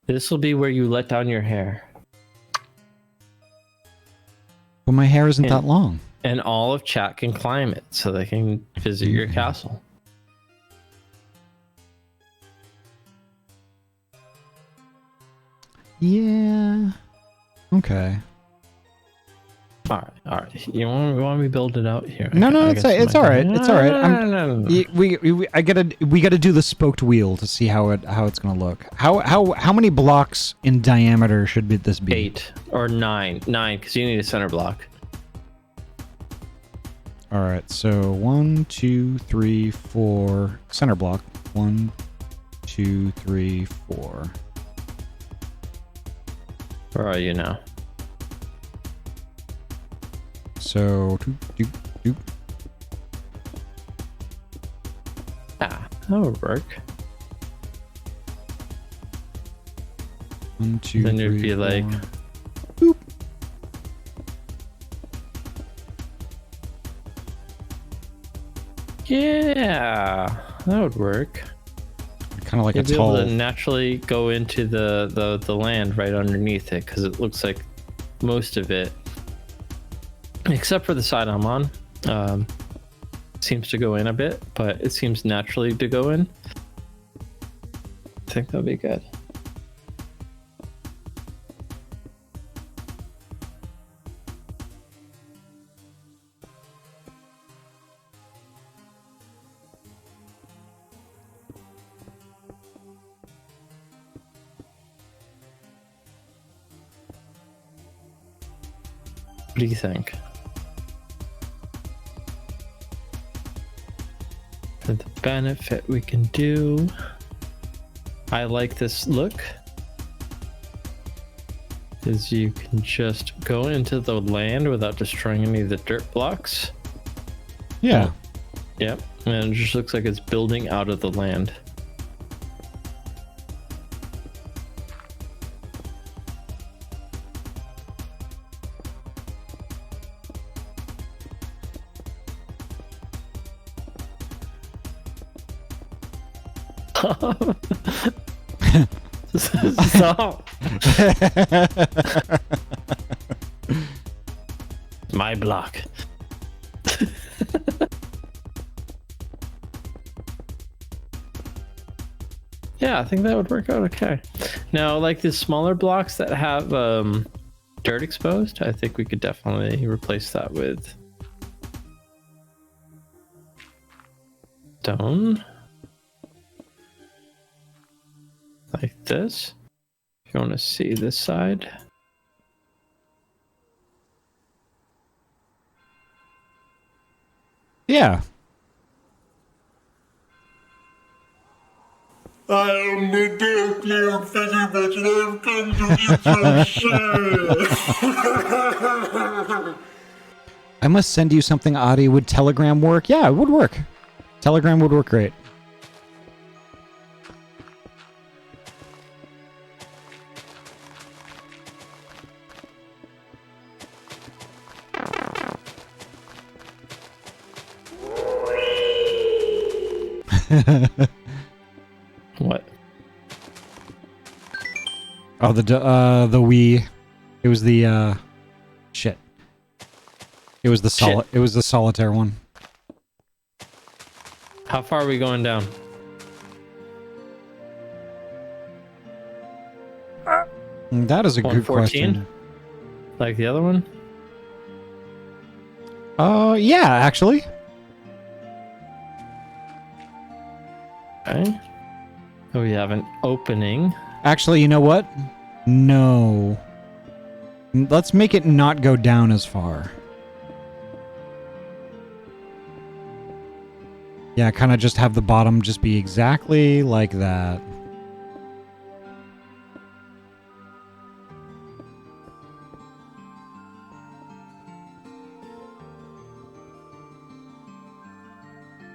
This will be where you let down your hair. Well, my hair isn't that long. And all of chat can climb it, so they can visit your castle. Yeah. Okay. All right. You want me to build it out here? No, it's all right. It's all right. No. We gotta do the spoked wheel to see how it's gonna look. How many blocks in diameter should this be? 8 or 9, because you need a center block. All right. So 1, 2, 3, 4 center block. 1, 2, 3, 4. Where are you now? So doop. Ah, that would work. 1, 2, Then 3, it'd be 4. like, boop. yeah, that would work. Kind of like You'd a be tall. able to naturally go into the land right underneath it, because it looks like most of it, except for the side I'm on, seems to go in a bit, but it seems naturally to go in. I think that'll be good. What do you think? For the benefit we can do, I like this look, is you can just go into the land without destroying any of the dirt blocks. Yeah. Yep, and it just looks like it's building out of the land. Stop. My block. Yeah, I think that would work out okay. Now, like the smaller blocks that have dirt exposed, I think we could definitely replace that with stone. Like this. If you want to see this side. Yeah. I am the dark cloud figure, but I've come to eat your shit. I must send you something, Ahty. Would Telegram work? Yeah, it would work. Telegram would work great. What? Oh, the Wii. It was the shit. It was the It was the solitaire one. How far are we going down? That is a good 114? question. Like the other one? Yeah, actually. Okay. Oh, we have an opening. Actually, you know what? No. Let's make it not go down as far. Yeah, kind of just have the bottom just be exactly like that.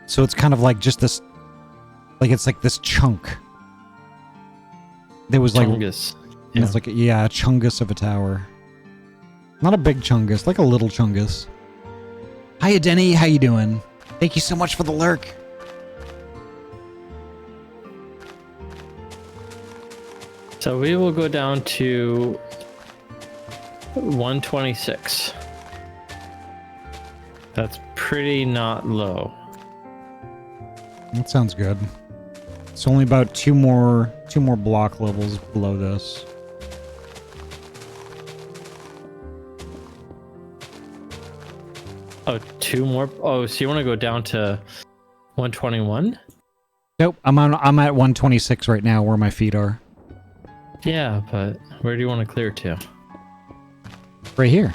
So it's kind of like just this, like it's like this chunk. There was like, Chungus. And it's like, yeah, a chungus of a tower. Not a big chungus, like a little chungus. Hiya, Denny. How you doing? Thank you so much for the lurk. So we will go down to 126. That's pretty not low. That sounds good. It's only about two more block levels below this. Oh, two more. Oh, so you want to go down to 121? Nope, I'm at 126 right now where my feet are. Yeah, but where do you want to clear to? Right here.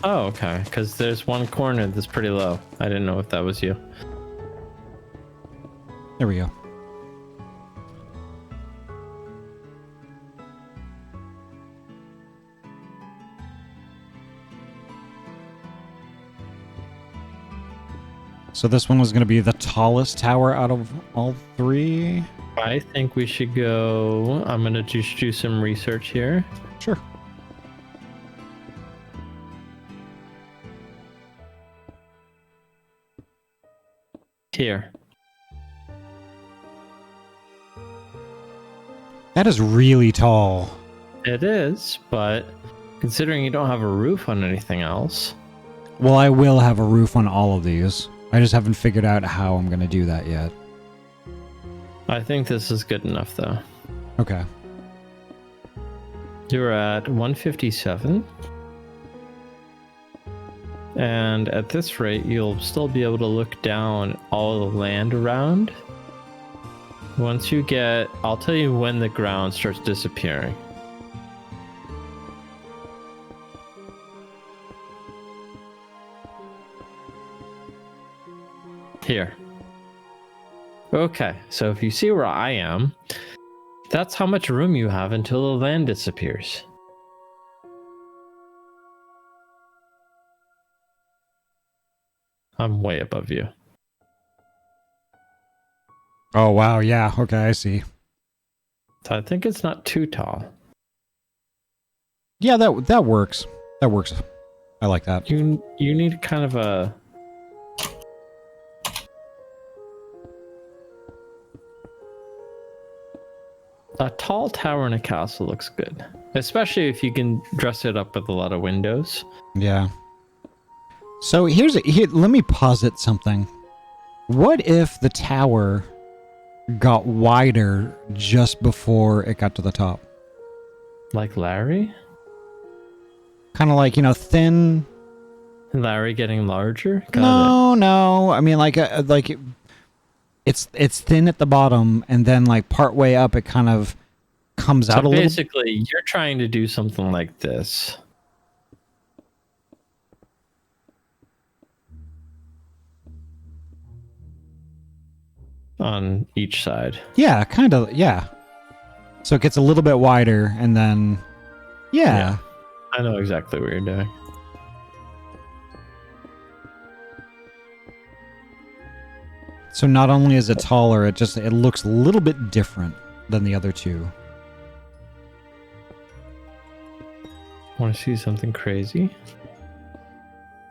Oh, okay. Because there's one corner that's pretty low. I didn't know if that was you. There we go. So this one was going to be the tallest tower out of all three? I think we should go. I'm going to just do some research here. Sure. Here. That is really tall. It is, but considering you don't have a roof on anything else. Well, I will have a roof on all of these. I just haven't figured out how I'm going to do that yet. I think this is good enough, though. Okay. You're at 157. And at this rate, you'll still be able to look down all the land around. Once you get... I'll tell you when the ground starts disappearing. Here. Okay, so if you see where I am, that's how much room you have until the land disappears. I'm way above you. Oh, wow. Yeah. Okay, I see. So I think it's not too tall. Yeah, that works. That works. I like that. You need kind of a... A tall tower in a castle looks good. Especially if you can dress it up with a lot of windows. Yeah. So here, let me posit something. What if the tower got wider just before it got to the top? Like Larry? Kind of like, thin. Larry getting larger? No. I mean, it's thin at the bottom, and then like part way up, it kind of comes out a little. Basically, you're trying to do something like this. On each side. Yeah, kind of. Yeah. So it gets a little bit wider, and then, yeah. I know exactly what you're doing. So not only is it taller, it looks a little bit different than the other two. Want to see something crazy?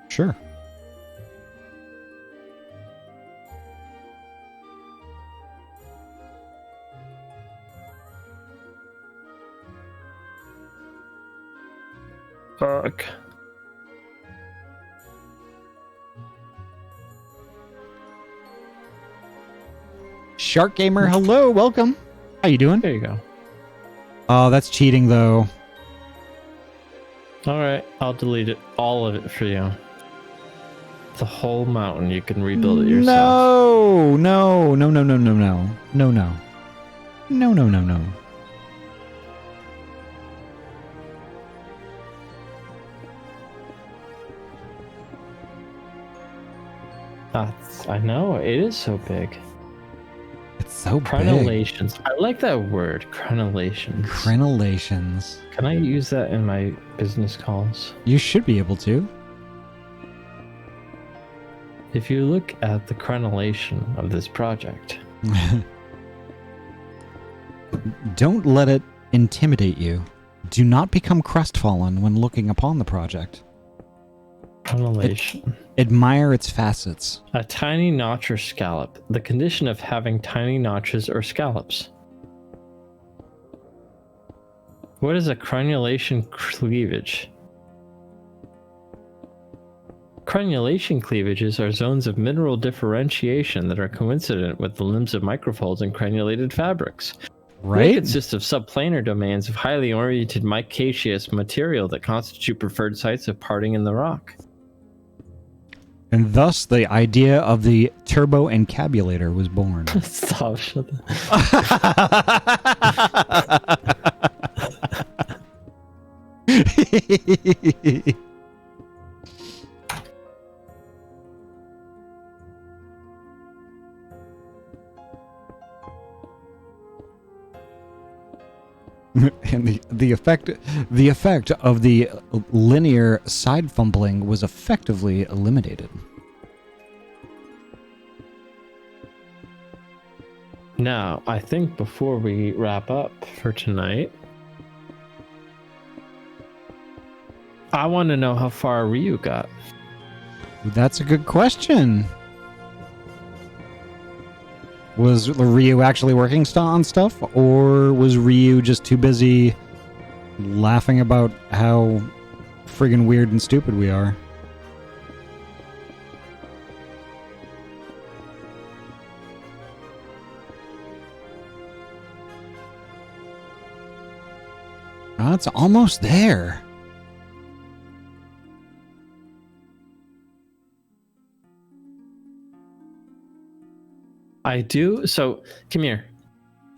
Sure. Fuck. Shark Gamer, hello, welcome. How you doing? There you go. Oh, that's cheating though. Alright, I'll delete it. All of it for you. The whole mountain, you can rebuild it yourself. No. I know, it is so big. It's so big. Crenellations. I like that word, crenellations. Crenellations. Can I use that in my business calls? You should be able to. If you look at the crenellation of this project. Don't let it intimidate you. Do not become crestfallen when looking upon the project. Crenellation. Admire its facets. A tiny notch or scallop. The condition of having tiny notches or scallops. What is a crenellation cleavage? Crenellation cleavages are zones of mineral differentiation that are coincident with the limbs of microfolds in crenulated fabrics. They Right? consist of subplanar domains of highly oriented micaceous material that constitute preferred sites of parting in the rock. And thus the idea of the turbo-encabulator was born. Stop, shut the... And the effect of the linear side fumbling was effectively eliminated. Now, I think before we wrap up for tonight, I want to know how far Ryu got. That's a good question. Was Ryu actually working on stuff, or was Ryu just too busy laughing about how friggin' weird and stupid we are? Oh, it's almost there. I do. So, come here.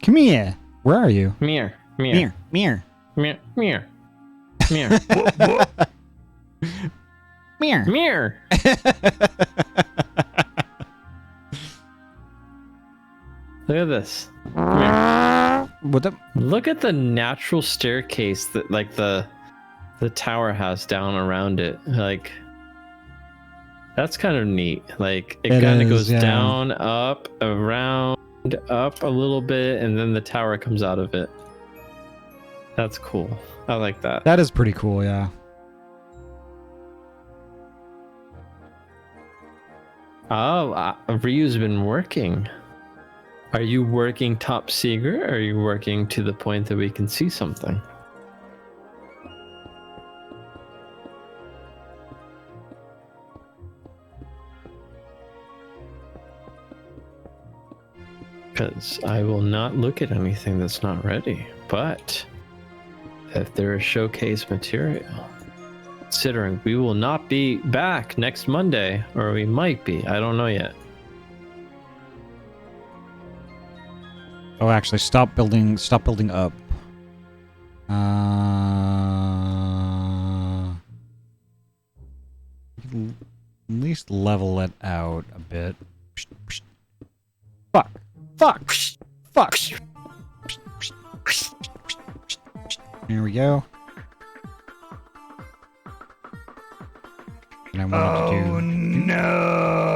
Come here. Where are you? Come here. Come here. Here. Here. Come here. Come here. Come here. Here. Come here. Look at this. Come here. What the? Look at the natural staircase that, like, the tower has down around it. Like, that's kind of neat. Like, it kind of goes down, up, around, up a little bit, and then the tower comes out of it. That's cool. I like that. That is pretty cool, yeah. Oh, Ryu's been working. Are you working top secret, or are you working to the point that we can see something? Because I will not look at anything that's not ready. But if there is showcase material, considering we will not be back next Monday, or we might be, I don't know yet. Oh, actually, stop building up. At least level it out a bit. Fuck. Fuck. Fuck. Here we go. And I wanted to do... no!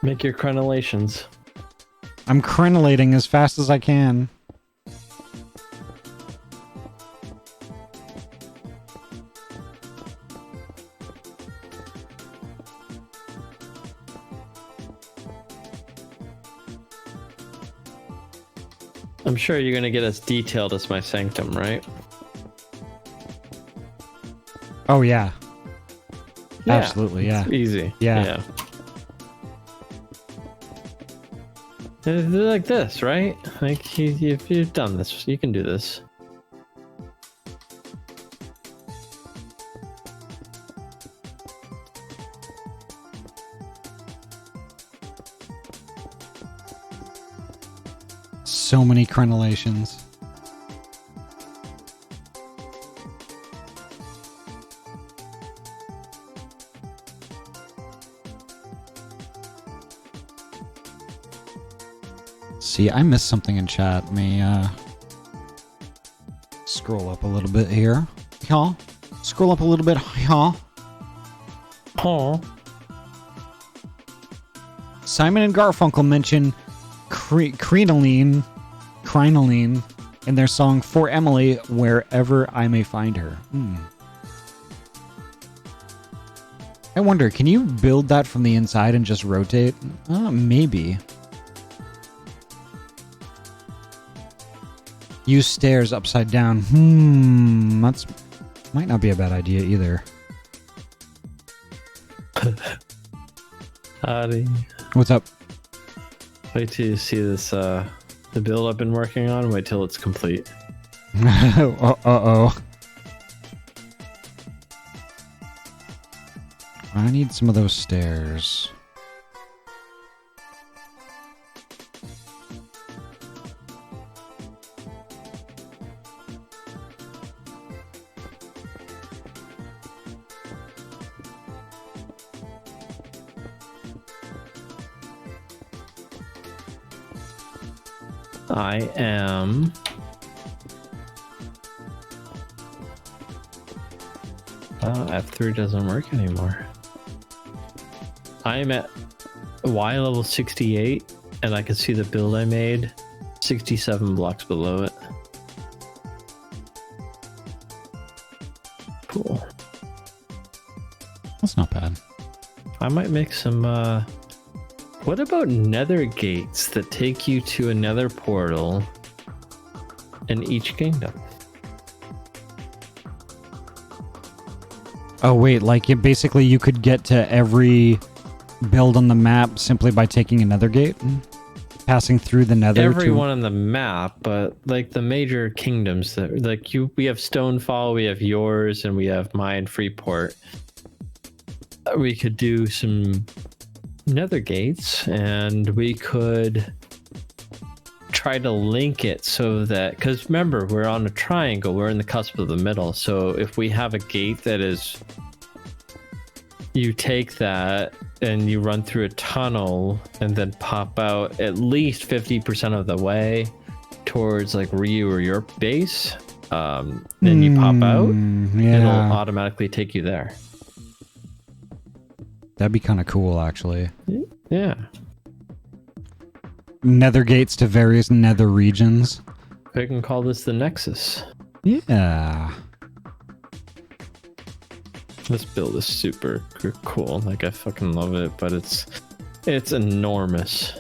Make your crenellations. I'm crenellating as fast as I can. I'm sure you're gonna get as detailed as my sanctum, right? Oh, yeah. Yeah, Absolutely, yeah. It's easy. Yeah. They're like this, right? Like, if you've done this, you can do this. So many crenellations. See, I missed something in chat. Let me scroll up a little bit here. Yeah. Scroll up a little bit. Yeah. Oh. Simon and Garfunkel mention crinoline. in their song For Emily, Wherever I May Find Her. I wonder, can you build that from the inside and just rotate? Maybe. Use stairs upside down. That's might not be a bad idea either. Ahty, What's up? wait till you see this, the build I've been working on. Wait till it's complete. Uh-oh. I need some of those stairs. I am... F3 doesn't work anymore. I am at Y level 68, and I can see the build I made 67 blocks below it. Cool. That's not bad. I might make some, what about nether gates that take you to another portal in each kingdom? Oh wait, like basically you could get to every build on the map simply by taking another gate? Passing through the nether? Everyone on the map, but like the major kingdoms that like we have Stonefall, we have yours, and we have mine, Freeport. We could do some nether gates, and we could try to link it so that, because remember, we're on a triangle, we're in the cusp of the middle, so if we have a gate that is, you take that and you run through a tunnel and then pop out at least 50% of the way towards like Ryu or your base, then you pop out, yeah. it'll automatically take you there. That'd be kind of cool, actually. Yeah. Nether gates to various nether regions. We can call this the Nexus. Yeah. This build is super cool. Like, I fucking love it, but it's enormous.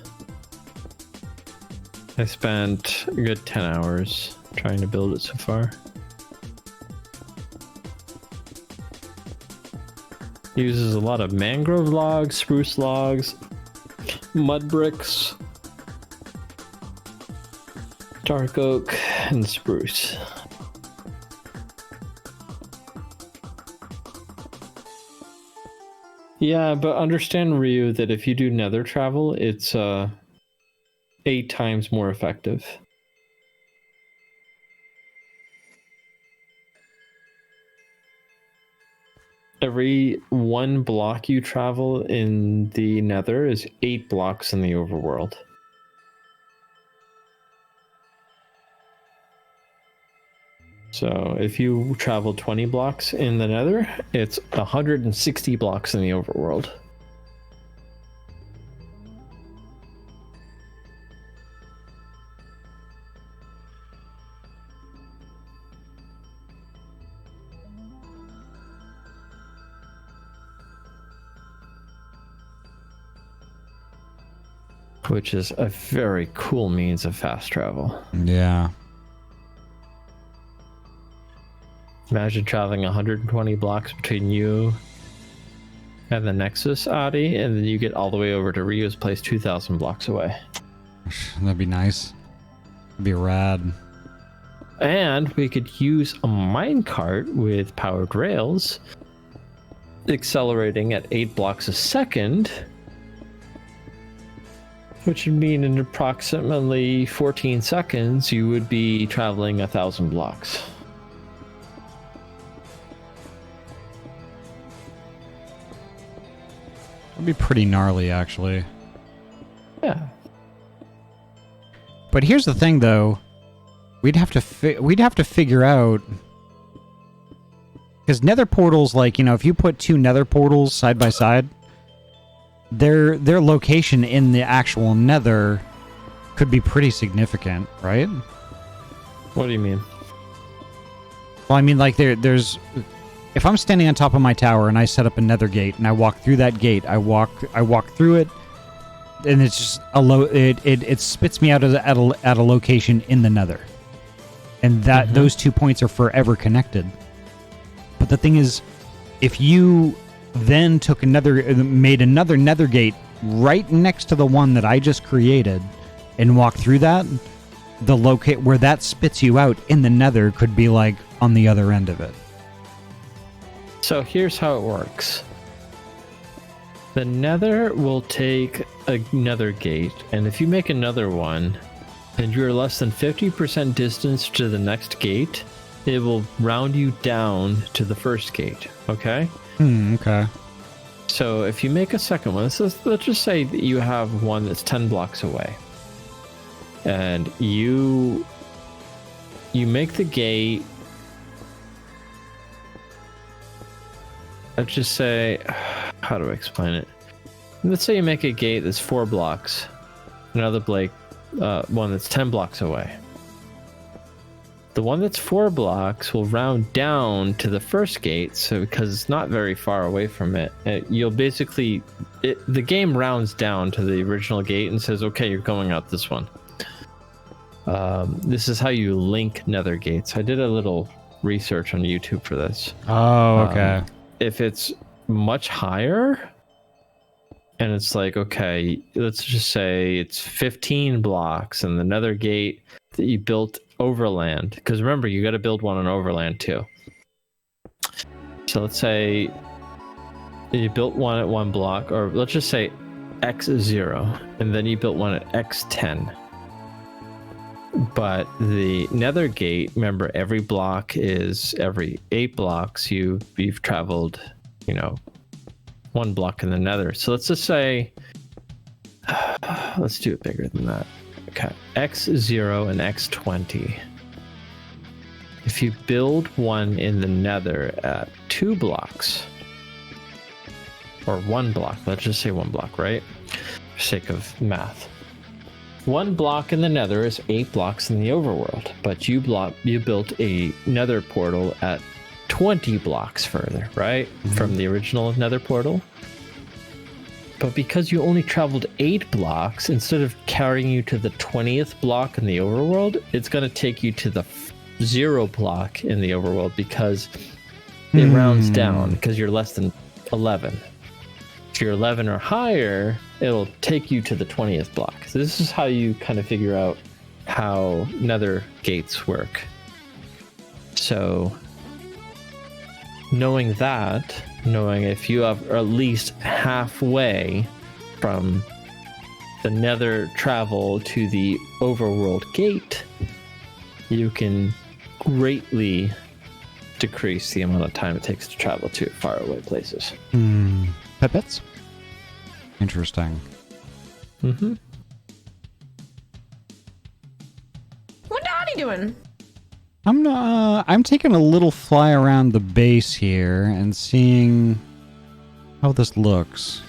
I spent a good 10 hours trying to build it so far. Uses a lot of mangrove logs, spruce logs, mud bricks, dark oak, and spruce. Yeah, but understand, Ryu, that if you do nether travel, it's 8 times more effective. Every 1 block you travel in the nether is 8 blocks in the overworld. So if you travel 20 blocks in the nether, it's 160 blocks in the overworld. Which is a very cool means of fast travel. Yeah. Imagine traveling 120 blocks between you and the Nexus, Ahty, and then you get all the way over to Ryu's place 2,000 blocks away. That'd be nice. That'd be rad. And we could use a minecart with powered rails, accelerating at 8 blocks a second, which would mean in approximately 14 seconds, you would be traveling 1,000 blocks. That'd be pretty gnarly, actually. Yeah. But here's the thing, though. We'd have to figure out, because nether portals, like, you know, if you put 2 nether portals side by side, their location in the actual nether could be pretty significant, right? What do you mean? Well, I mean, like there's. If I'm standing on top of my tower and I set up a nether gate and I walk through that gate, I walk through it, and it's just it spits me out at a location in the nether, and that those 2 points are forever connected. But the thing is, if you then made another nether gate right next to the one that I just created and walk through that, the locate where that spits you out in the nether could be like on the other end of it. So here's how it works. The nether will take another gate, and if you make another one and you're less than 50% distance to the next gate, it will round you down to the first gate, okay? Okay. So if you make a second one, let's just say that you have one that's 10 blocks away, and you make the gate. Let's just say, how do I explain it? Let's say you make a gate that's 4 blocks, another one that's 10 blocks away. The one that's 4 blocks will round down to the first gate, so because it's not very far away from it, you'll basically, the game rounds down to the original gate and says, okay, you're going out this one. This is how you link nether gates. I did a little research on YouTube for this. Oh, okay. If it's much higher, and it's like, okay, let's just say it's 15 blocks and the nether gate that you built overland, because remember, you got to build one on overland too. So let's say you built one at 1 block, or let's just say x0, and then you built one at x10. But the nether gate, remember, every block is every 8 blocks. You've traveled, 1 block in the nether. So let's just say, let's do it bigger than that. Okay, x0 and x20. If you build one in the nether at 2 blocks, or 1 block, let's just say 1 block, right? For sake of math. 1 block in the nether is 8 blocks in the overworld, but you built a nether portal at 20 blocks further, right? From the original nether portal. But because you only traveled 8 blocks, instead of carrying you to the 20th block in the overworld, it's going to take you to the 0 block in the overworld, because it rounds down, because you're less than 11. If you're 11 or higher, it'll take you to the 20th block. So this is how you kind of figure out how nether gates work. So knowing if you have at least halfway from the nether travel to the overworld gate, you can greatly decrease the amount of time it takes to travel to faraway places. Pipets? Interesting. What Ahty doing? I'm taking a little fly around the base here and seeing how this looks.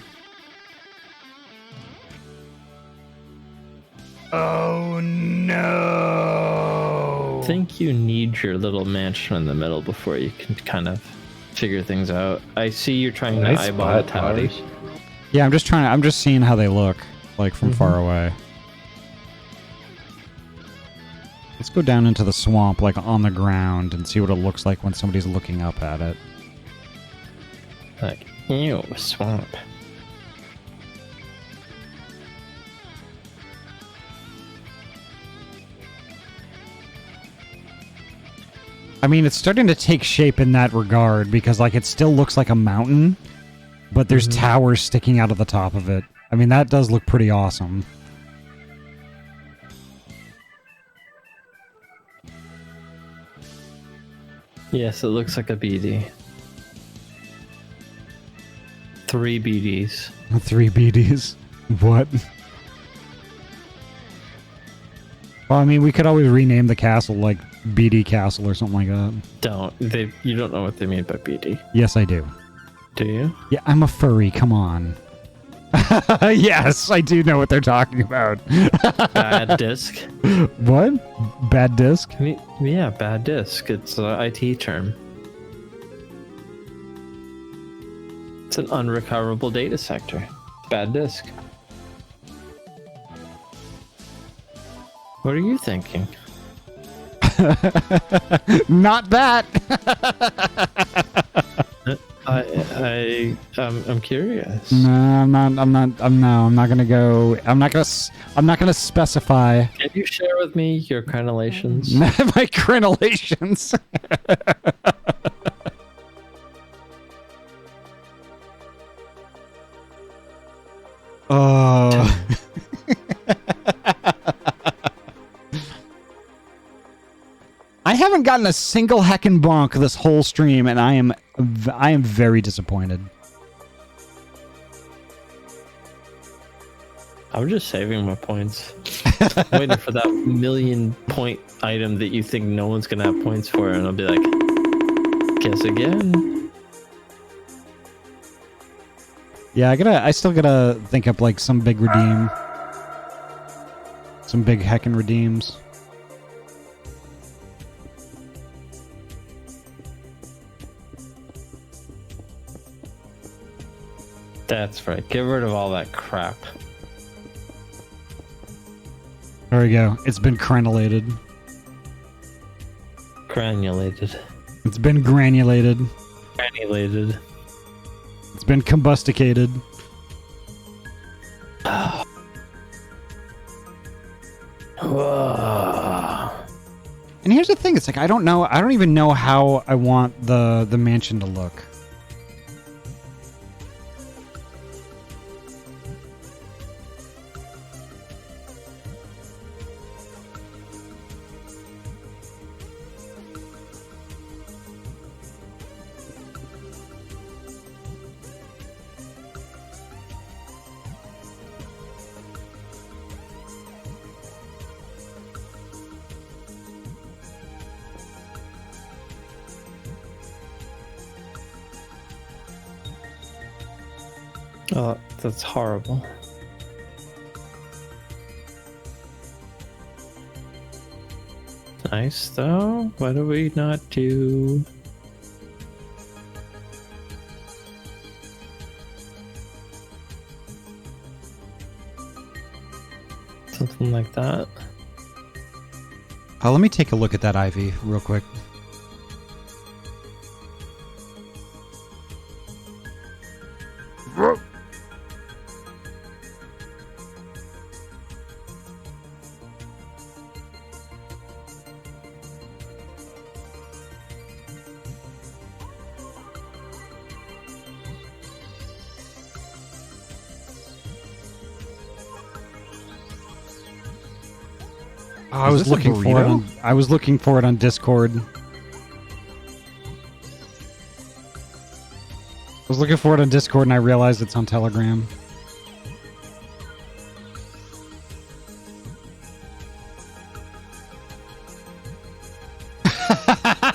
Oh no! I think you need your little mansion in the middle before you can kind of figure things out. I see you're trying to eyeball the towers. Yeah, I'm just seeing how they look, like, from far away. Let's go down into the swamp, like, on the ground, and see what it looks like when somebody's looking up at it. Like, ew, swamp. I mean, it's starting to take shape in that regard, because, like, it still looks like a mountain, but there's towers sticking out of the top of it. I mean, that does look pretty awesome. Yes, it looks like a BD. 3 BDs. 3 BDs? What? Well, I mean, we could always rename the castle, like, BD Castle or something like that. You don't know what they mean by BD. Yes, I do. Do you? Yeah, I'm a furry, come on. Yes, I do know what they're talking about. Bad disc. What? Bad disc? Yeah, bad disc. It's an IT term. It's an unrecoverable data sector. Bad disc. What are you thinking? Not that. I'm curious. No, I'm not gonna go. I'm not gonna specify. Can you share with me your crenellations? My crenellations. Oh. I haven't gotten a single heckin' bonk this whole stream, and I am very disappointed. I'm just saving my points. Waiting for that 1,000,000 point item that you think no one's gonna have points for, and I'll be like, guess again. Yeah, I still gotta think up like some big redeem. Some big heckin' redeems. That's right. Get rid of all that crap. There we go. It's been granulated. Granulated. It's been granulated. Granulated. It's been combusticated. And here's the thing, it's like I don't even know how I want the mansion to look. Oh, that's horrible. Nice, though. Why do we not do... something like that? Let me take a look at that ivy real quick. I was looking for it. I was looking for it on Discord. I was looking for it on Discord, and I realized it's on Telegram.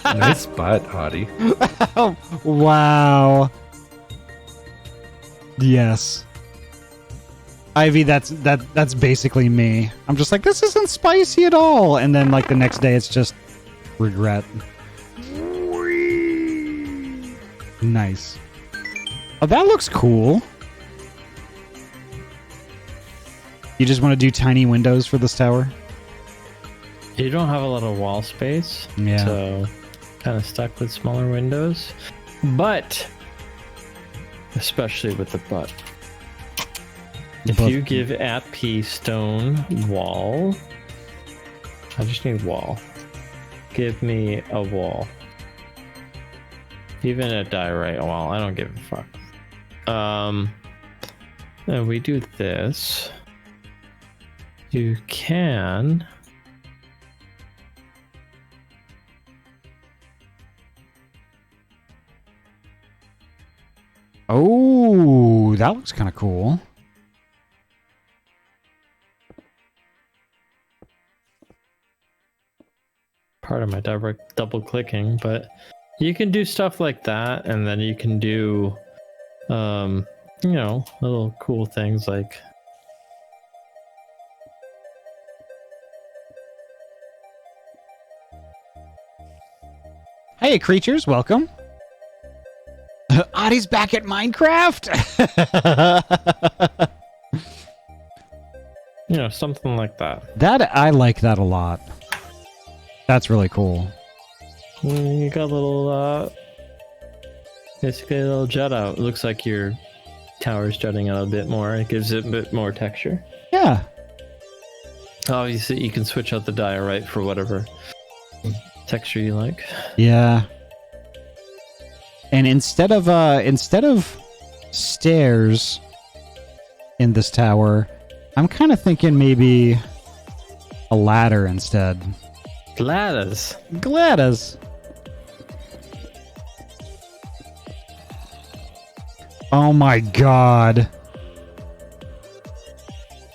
Nice butt, Ahty. Oh, wow. Yes. Ivy, that's basically me. I'm just like, this isn't spicy at all, and then like the next day, it's just regret. Nice. Oh, that looks cool. You just want to do tiny windows for this tower? You don't have a lot of wall space, Yeah. so kind of stuck with smaller windows. But, especially with the butt. If But- you give Ahty stone wall, I just need wall. Give me a wall. Even a diorite wall, I don't give a fuck. And we do this. You can... Oh, that looks kind of cool. Part of my double clicking, but you can do stuff like that, and then you can do You know, little cool things like Hey, creatures, welcome. Ahty's back at Minecraft. you know, something like that. That I like that a lot. That's really cool. You got a little basically a little jut out. It looks like your tower's jutting out a bit more. It gives it a bit more texture. Yeah. Obviously, you can switch out the diorite for whatever texture you like. Yeah. And instead of stairs in this tower, I'm kind of thinking maybe a ladder instead. Ladders. Gladys. Oh my god.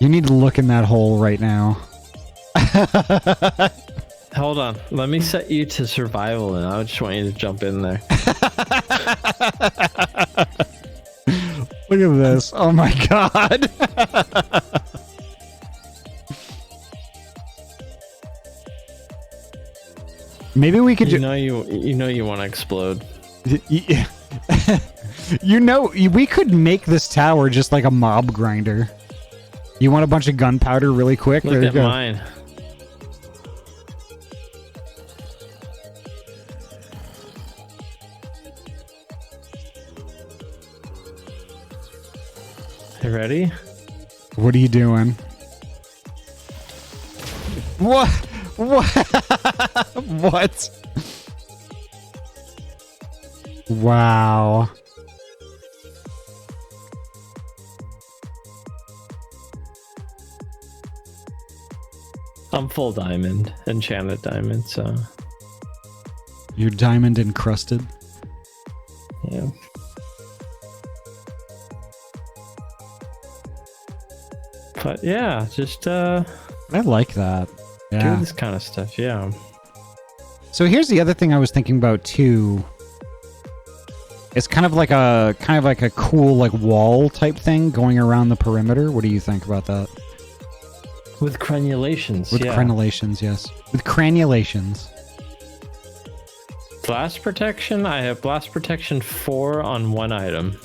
You need to look in that hole right now. Hold on. Let me set you to survival and I just want you to jump in there. Look at this. Oh my god. Maybe we could you know you want to explode. You know, we could make this tower just like a mob grinder. You want a bunch of gunpowder really quick? Look there you at go. mine. You ready? What are you doing? What? What? What? Wow. I'm full diamond, enchanted diamond, so You're diamond encrusted. yeah. But yeah, just I like that. do Yeah. this kind of stuff, yeah. So here's the other thing I was thinking about too. It's kind of like a cool like wall type thing going around the perimeter. What do you think about that? With crenulations, With yeah. crenulations, yes. With crenulations. Blast protection, I have blast protection 4 on one item.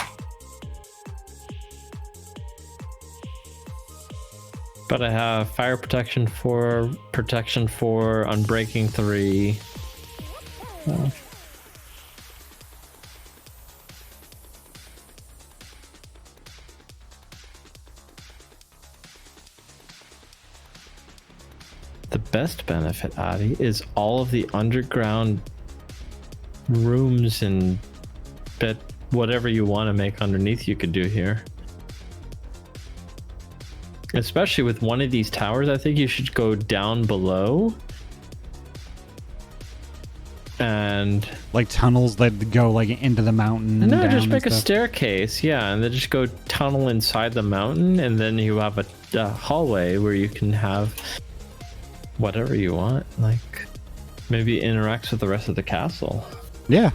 But I have fire protection 4, protection 4, unbreaking 3. Oh. The best benefit, Ahty, is all of the underground rooms and bed, whatever you want to make underneath you could do here. Especially with one of these towers, I think you should go down below. And Like tunnels that go like into the mountain. And no, down just and make a stuff. staircase, yeah, and then just go tunnel inside the mountain, and then you have a hallway where you can have whatever you want, like maybe interacts with the rest of the castle. Yeah.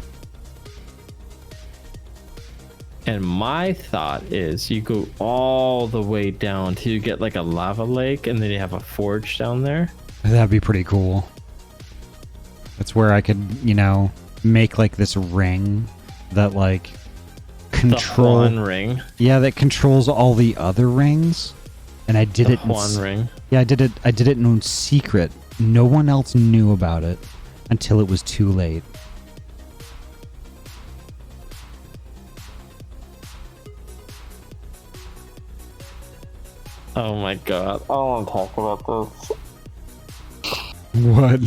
And my thought is you go all the way down till you get like a lava lake, and then you have a forge down there. That'd be pretty cool. That's where I could, you know, make like this ring that like control The Juan ring. Yeah, that controls all the other rings. And I did The it Juan ring. Yeah, I did it in secret. No one else knew about it until it was too late. Oh my god. I want to talk about this. What?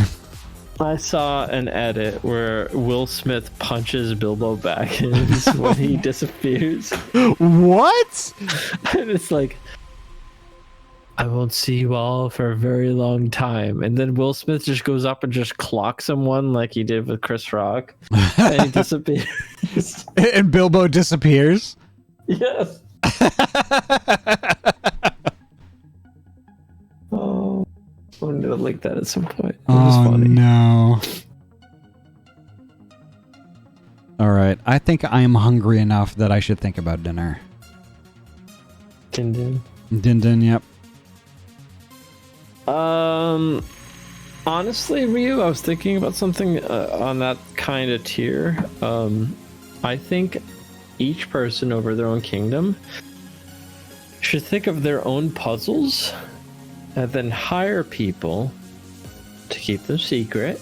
I saw an edit where Will Smith punches Bilbo Baggins when he disappears. What? And it's like, I won't see you all for a very long time. And then Will Smith just goes up and just clocks someone like he did with Chris Rock. And he disappears. And Bilbo disappears? Yes. Oh, I'm gonna link that at some point. It was Oh, funny. no. All right. I think I am hungry enough that I should think about dinner. Din Din. Din Din, yep. Honestly, Ryu, I was thinking about something on that kind of tier. I think each person over their own kingdom should think of their own puzzles and then hire people to keep them secret,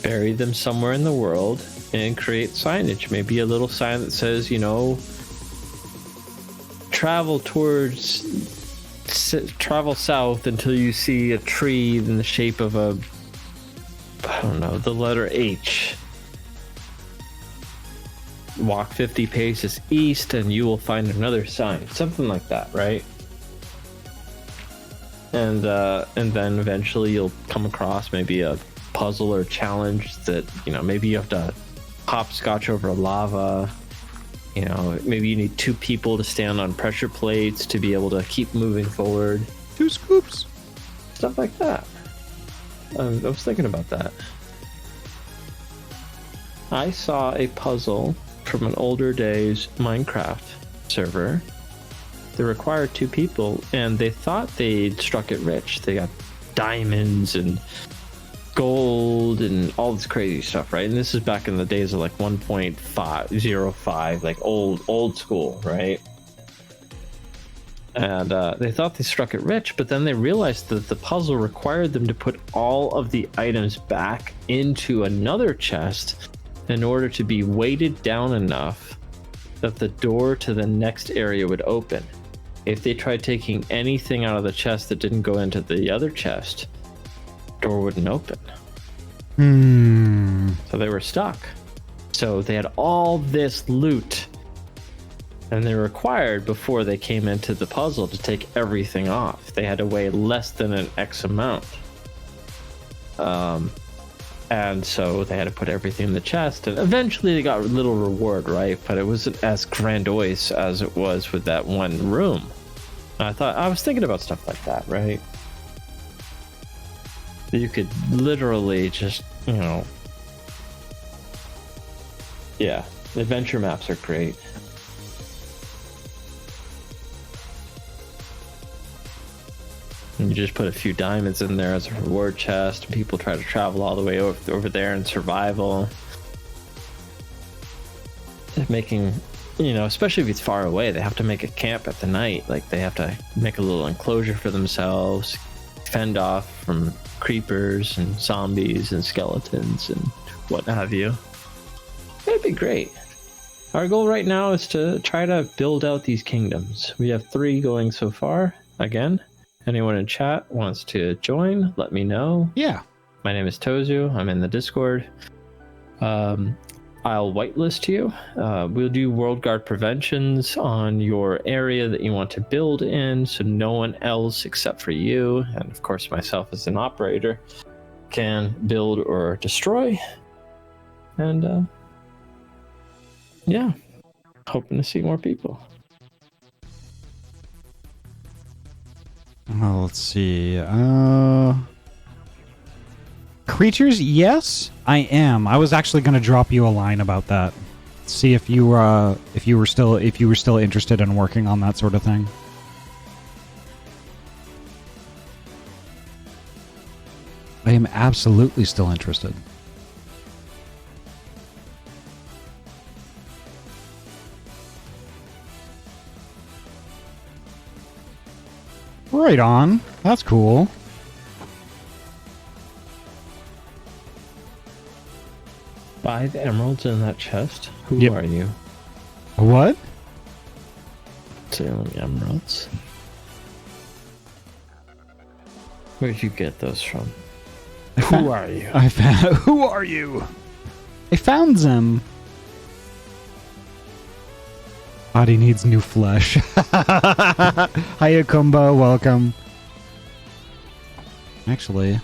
bury them somewhere in the world, and create signage. Maybe a little sign that says, you know, travel south until you see a tree in the shape of a, I don't know, the letter H. Walk 50 paces east and you will find another sign. Something like that, right? And then eventually you'll come across maybe a puzzle or challenge that, you know, maybe you have to hopscotch over lava. You know, maybe you need 2 people to stand on pressure plates to be able to keep moving forward. 2 scoops. Stuff like that. I was thinking about that. I saw a puzzle from an older days Minecraft server. They required 2 people, and they thought they'd struck it rich. They got diamonds and gold and all this crazy stuff, right? And this is back in the days of like 1.505, like old school, right? And they thought they struck it rich, but then they realized that the puzzle required them to put all of the items back into another chest in order to be weighted down enough that the door to the next area would open. If they tried taking anything out of the chest that didn't go into the other chest, door wouldn't open. So they were stuck. So they had all this loot, and they were required before they came into the puzzle to take everything off. They had to weigh less than an X amount. And so they had to put everything in the chest, and eventually they got a little reward, right? But it wasn't as grandiose as it was with that one room. I was thinking about stuff like that, right? You could literally just, you know, yeah, adventure maps are great. And you just put a few diamonds in there as a reward chest, and people try to travel all the way over there in survival. Making, you know, especially if it's far away, they have to make a camp at the night. Like, they have to make a little enclosure for themselves, fend off from creepers and zombies and skeletons and what have you. It'd be great. Our goal right now is to try to build out these kingdoms. We have 3 going so far. Again, anyone in chat wants to join, let me know. Yeah. My name is Tozu. I'm in the Discord. I'll whitelist you. We'll do World Guard preventions on your area that you want to build in, so no one else except for you, and of course myself as an operator, can build or destroy. And yeah, hoping to see more people. Well, let's see. Creatures, yes, I am. I was actually going to drop you a line about that. See if you were still interested in working on that sort of thing. I am absolutely still interested. Right on. That's cool. 5 emeralds in that chest? Who Yep. are you? What? Sailing emeralds? Where'd you get those from? Who are you? I found. Who are you? I found them. Ahty needs new flesh. Hiya, Kumba. Welcome. Actually,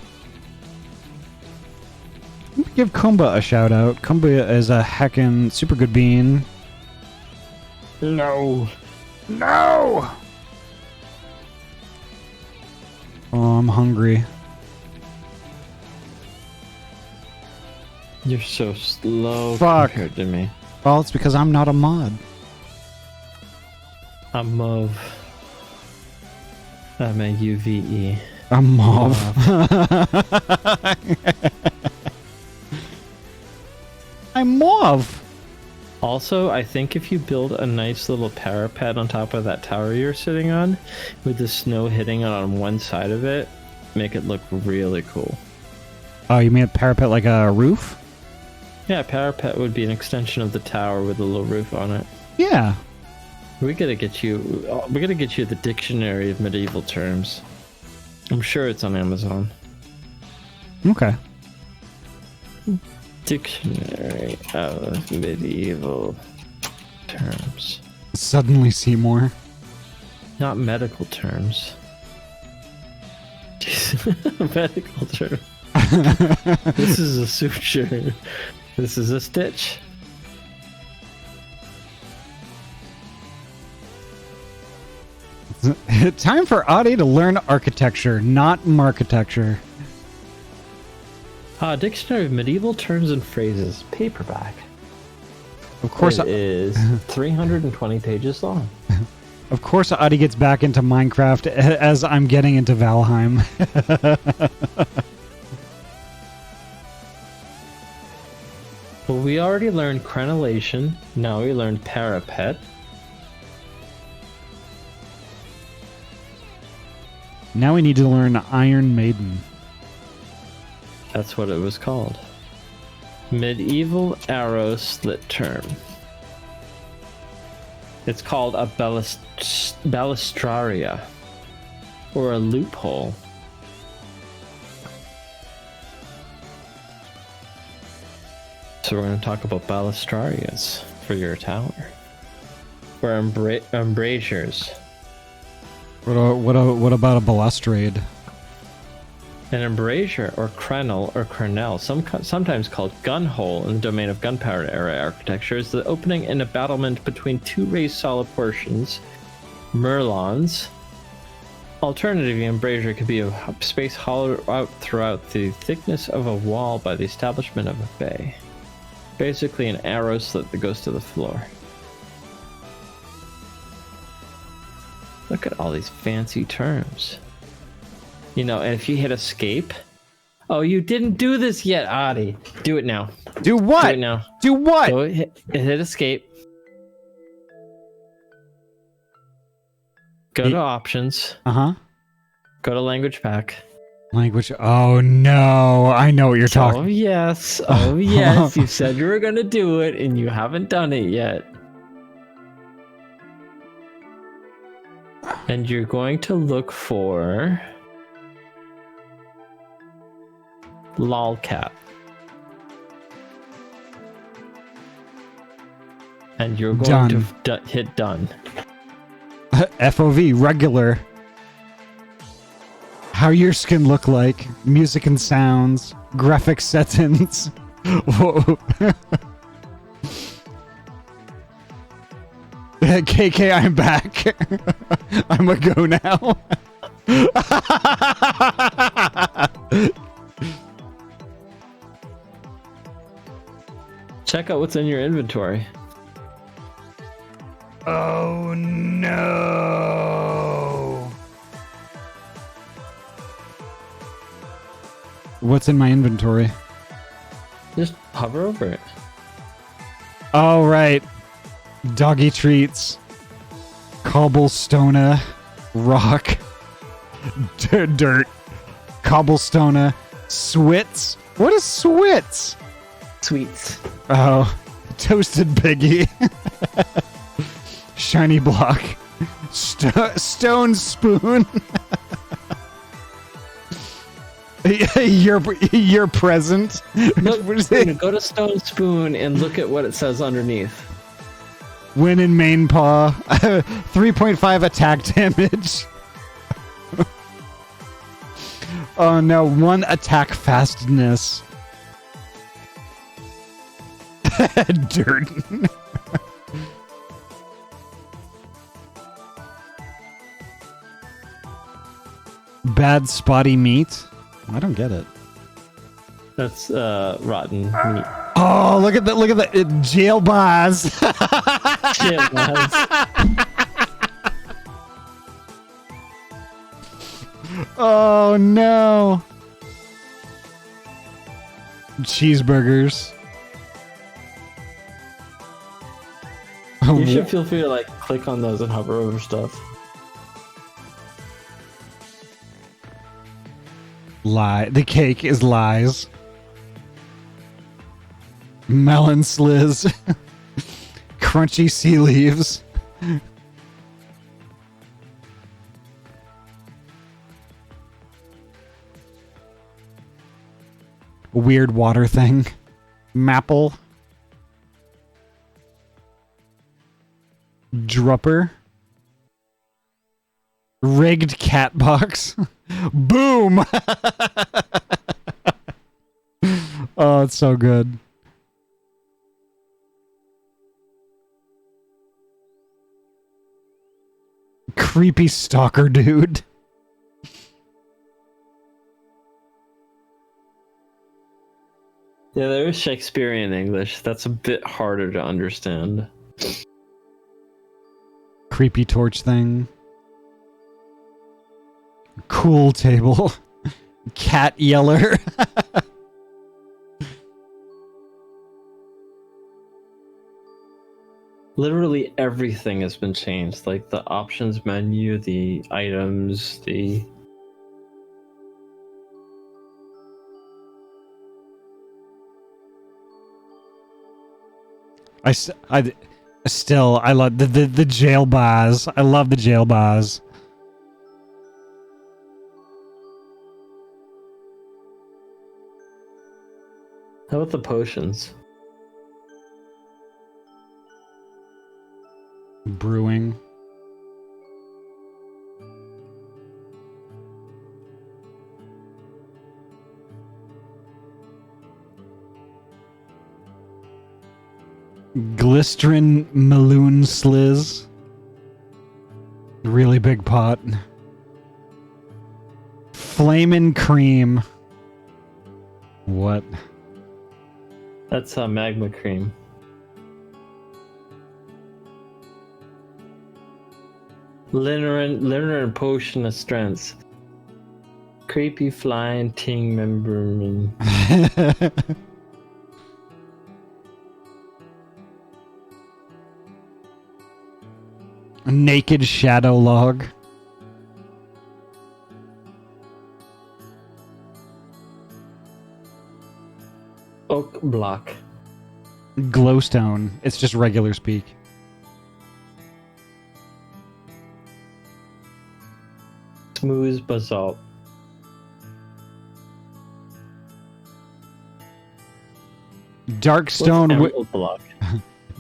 let me give Kumba a shout out. Kumba is a heckin' super good bean. No. No! Oh, I'm hungry. You're so slow Fuck. compared to me. Well, it's because I'm not a mod. A mauve. M-A-U-V-E. A mauve. I'm mauve. Also, I think if you build a nice little parapet on top of that tower you're sitting on, with the snow hitting on one side of it, make it look really cool. Oh, you mean a parapet like a roof? Yeah, parapet would be an extension of the tower with a little roof on it. Yeah. We gotta get you the dictionary of medieval terms. I'm sure it's on Amazon. Okay. Dictionary of medieval terms. Suddenly Seymour. Not medical terms. Medical terms. This is a suture. This is a stitch. Time for Ahty to learn architecture, not marketecture. Dictionary of medieval terms and phrases. Paperback. Of course, It is 320 pages long. Of course, Ahty gets back into Minecraft as I'm getting into Valheim. Well, we already learned crenellation. Now we learned parapet. Now we need to learn Iron Maiden. That's what it was called. Medieval arrow slit term. It's called a balustraria, or a loophole. So we're going to talk about balustrarias for your tower. Or embrasures. What about a balustrade? An embrasure, or crenel, or crenelle, sometimes called gunhole in the domain of gunpowder era architecture, is the opening in a battlement between two raised solid portions, merlons. Alternatively, an embrasure could be a space hollowed out throughout the thickness of a wall by the establishment of a bay. Basically an arrow slit that goes to the floor. Look at all these fancy terms. You know, and if you hit escape... Oh, you didn't do this yet, Ahty. Do it now. Do what? Do it now. Do what? Go hit escape. Go to options. Uh-huh. Go to language pack. Language. Oh, no. I know what you're talking. Oh, yes. Oh, yes. You said you were going to do it, and you haven't done it yet. And you're going to look for... lolcat. And you're going to hit done. FOV, regular. How your skin look like, music and sounds, graphic settings. Whoa. KK, I'm back. I'm a go now. Check out what's in your inventory. Oh no. What's in my inventory? Just hover over it. Oh, right. Doggy treats. Cobblestone. Rock. Dirt. Cobblestone. Swits. What is swits? Sweets. Oh. Toasted piggy. Shiny block. Stone spoon. You're present. Look, go to Stone Spoon and look at what it says underneath. Win in main paw. 3.5 attack damage. Oh no, 1 attack fastness. Dirt. Bad spotty meat. I don't get it. That's rotten meat. Oh, look at that! Look at that! Jail bars. Shit, Oh no! Cheeseburgers. You should feel free to like click on those and hover over stuff. Lie. The cake is lies. Melon sliz. Crunchy sea leaves. Weird water thing. Maple. Drupper. Rigged cat box. Boom! Oh, it's so good. Creepy stalker dude. Yeah, there is Shakespearean English. That's a bit harder to understand. Creepy torch thing. Cool table. Cat yeller. Literally everything has been changed. Like the options menu, the items, the... I love the jail bars. I love the jail bars. How about the potions? Brewing. Glistrin Maloon Sliz. Really big pot. Flamin' Cream. What? That's magma cream. Linear potion of strength. Creepy flying ting member. Naked shadow log. Oak block. Glowstone. It's just regular speak. Smooth basalt. Dark stone. Emerald block.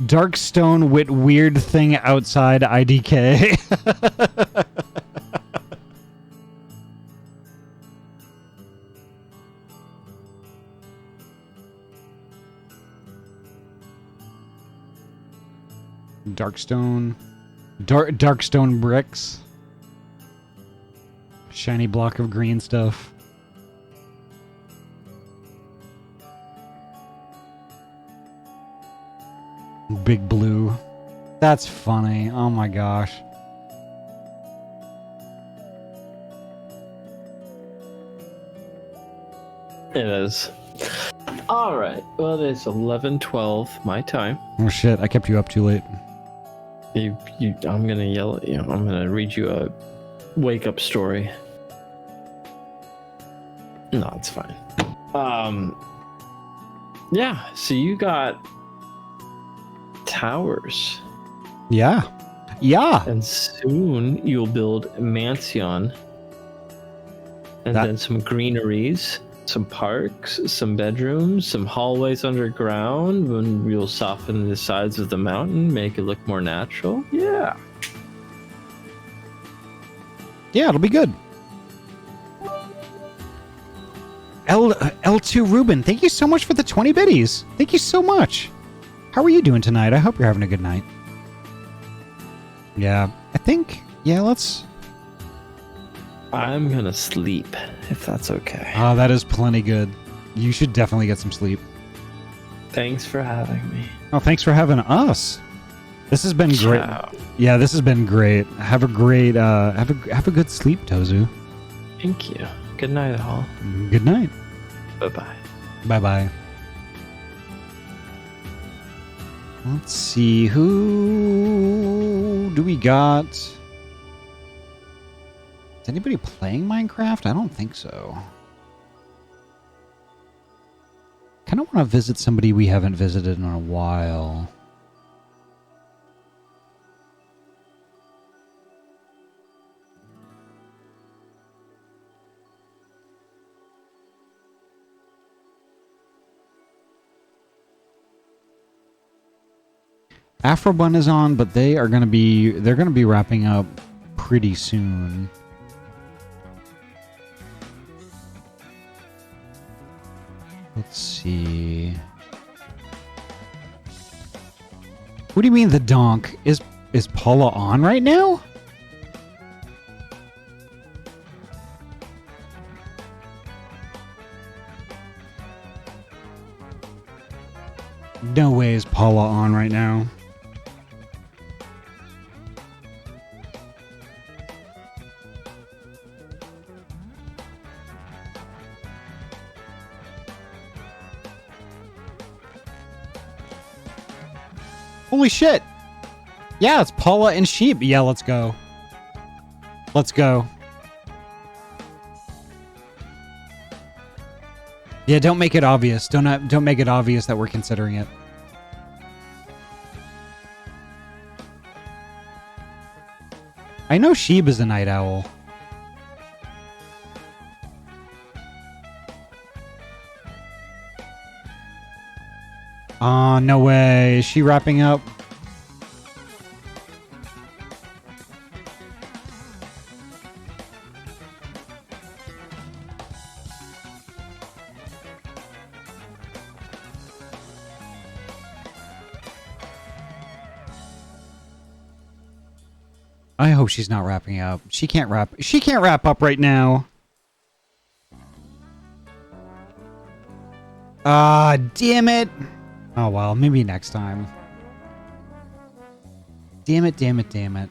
Dark stone with weird thing outside IDK. Darkstone. Darkstone bricks. Shiny block of green stuff. Big blue. That's funny. Oh my gosh. It is. All right. Well, it's 11:12 my time. Oh shit, I kept you up too late. I'm gonna yell at you. I'm gonna read you a wake-up story. No, it's fine. Yeah. So you got towers, Yeah. Yeah. and soon you'll build a mansion, and That- then some greeneries, some parks, some bedrooms, some hallways underground. When you'll soften the sides of the mountain, make it look more natural. Yeah. Yeah, it'll be good. L2 Ruben, thank you so much for the 20 biddies. Thank you so much. How are you doing tonight? I hope you're having a good night. Yeah, I think, yeah, let's... I'm gonna sleep, if that's okay. Oh, that is plenty good. You should definitely get some sleep. Thanks for having me. Oh, thanks for having us. This has been great. Ciao. Yeah, this has been great. Have a great, have a good sleep, Tozu. Thank you. Good night, all. Good night. Bye-bye. Bye-bye. Let's see, who do we got? Is anybody playing Minecraft? I don't think so. Kind of want to visit somebody we haven't visited in a while. Afrobun is on, but they're gonna be wrapping up pretty soon. Let's see. What do you mean the donk? Is Paula on right now? No way is Paula on right now. Holy shit! Yeah, it's Paula and Sheep. Yeah, let's go. Let's go. Yeah, don't make it obvious. Don't make it obvious that we're considering it. I know Sheep is a night owl. Oh, no way. Is she wrapping up? I hope she's not wrapping up. She can't wrap up right now. Ah, damn it. Oh, well, maybe next time. Damn it, damn it, damn it.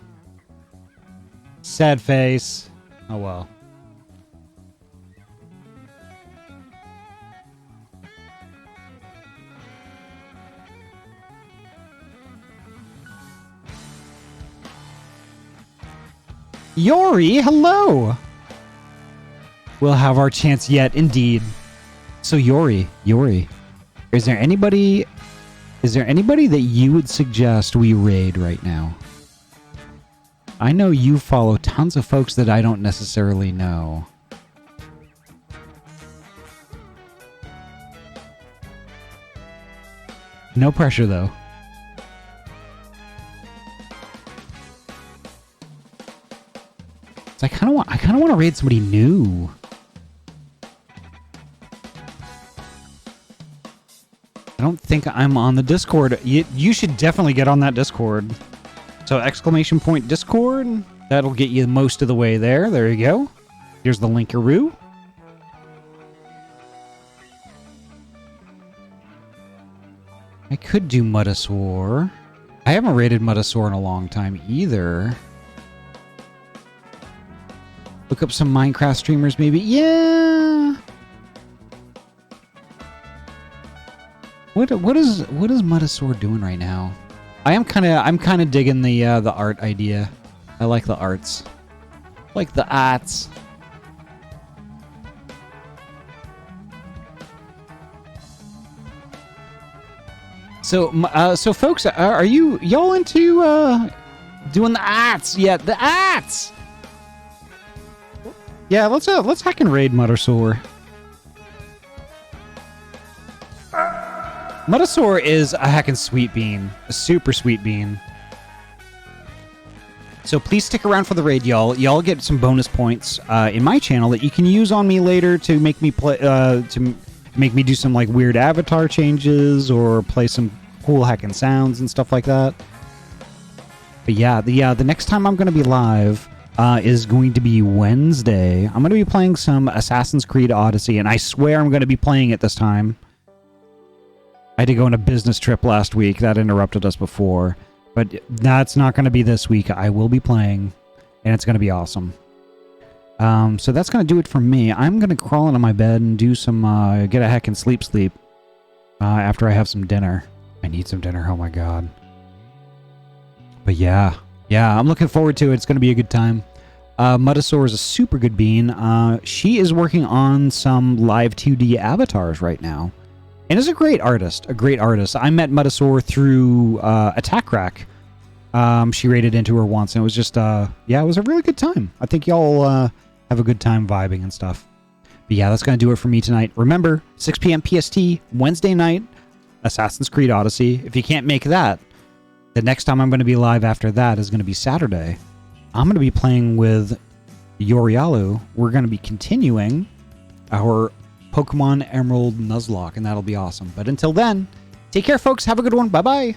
Sad face. Oh, well. Yori, hello! We'll have our chance yet, indeed. So Yori, is there anybody that you would suggest we raid right now? I know you follow tons of folks that I don't necessarily know. No pressure, though. So I kind of want to raid somebody new. I don't think I'm on the Discord. You should definitely get on that Discord. So exclamation point Discord. That'll get you most of the way there. There you go. Here's the linkaroo. I could do Mudasaur. I haven't raided Mudasaur in a long time either. Look up some Minecraft streamers maybe. Yeah. What is Mudasaur doing right now? I'm kind of digging the art idea. I like the arts. Like the arts. So folks, are y'all into doing the arts yet? The arts. Yeah, let's hack and raid Mudasaur. Mudasaur is a heckin' sweet bean. A super sweet bean. So please stick around for the raid, y'all. Y'all get some bonus points in my channel that you can use on me later to make me play to make me do some like weird avatar changes or play some cool heckin' sounds and stuff like that. But yeah, the next time I'm gonna be live is going to be Wednesday. I'm gonna be playing some Assassin's Creed Odyssey, and I swear I'm gonna be playing it this time. I had to go on a business trip last week. That interrupted us before. But that's not going to be this week. I will be playing, and it's going to be awesome. So that's going to do it for me. I'm going to crawl into my bed and do some, get a heckin' sleep, after I have some dinner. I need some dinner, oh my god. But yeah, I'm looking forward to it. It's going to be a good time. Mutasaur is a super good bean. She is working on some live 2D avatars right now. And is a great artist, I met Mutasaur through Attack Rack. She raided into her once, and it was just, it was a really good time. I think y'all have a good time vibing and stuff. But yeah, that's going to do it for me tonight. Remember, 6 p.m. PST, Wednesday night, Assassin's Creed Odyssey. If you can't make that, the next time I'm going to be live after that is going to be Saturday. I'm going to be playing with Yorialu. We're going to be continuing our Pokemon Emerald Nuzlocke, and that'll be awesome. But until then, take care, folks. Have a good one. Bye-bye.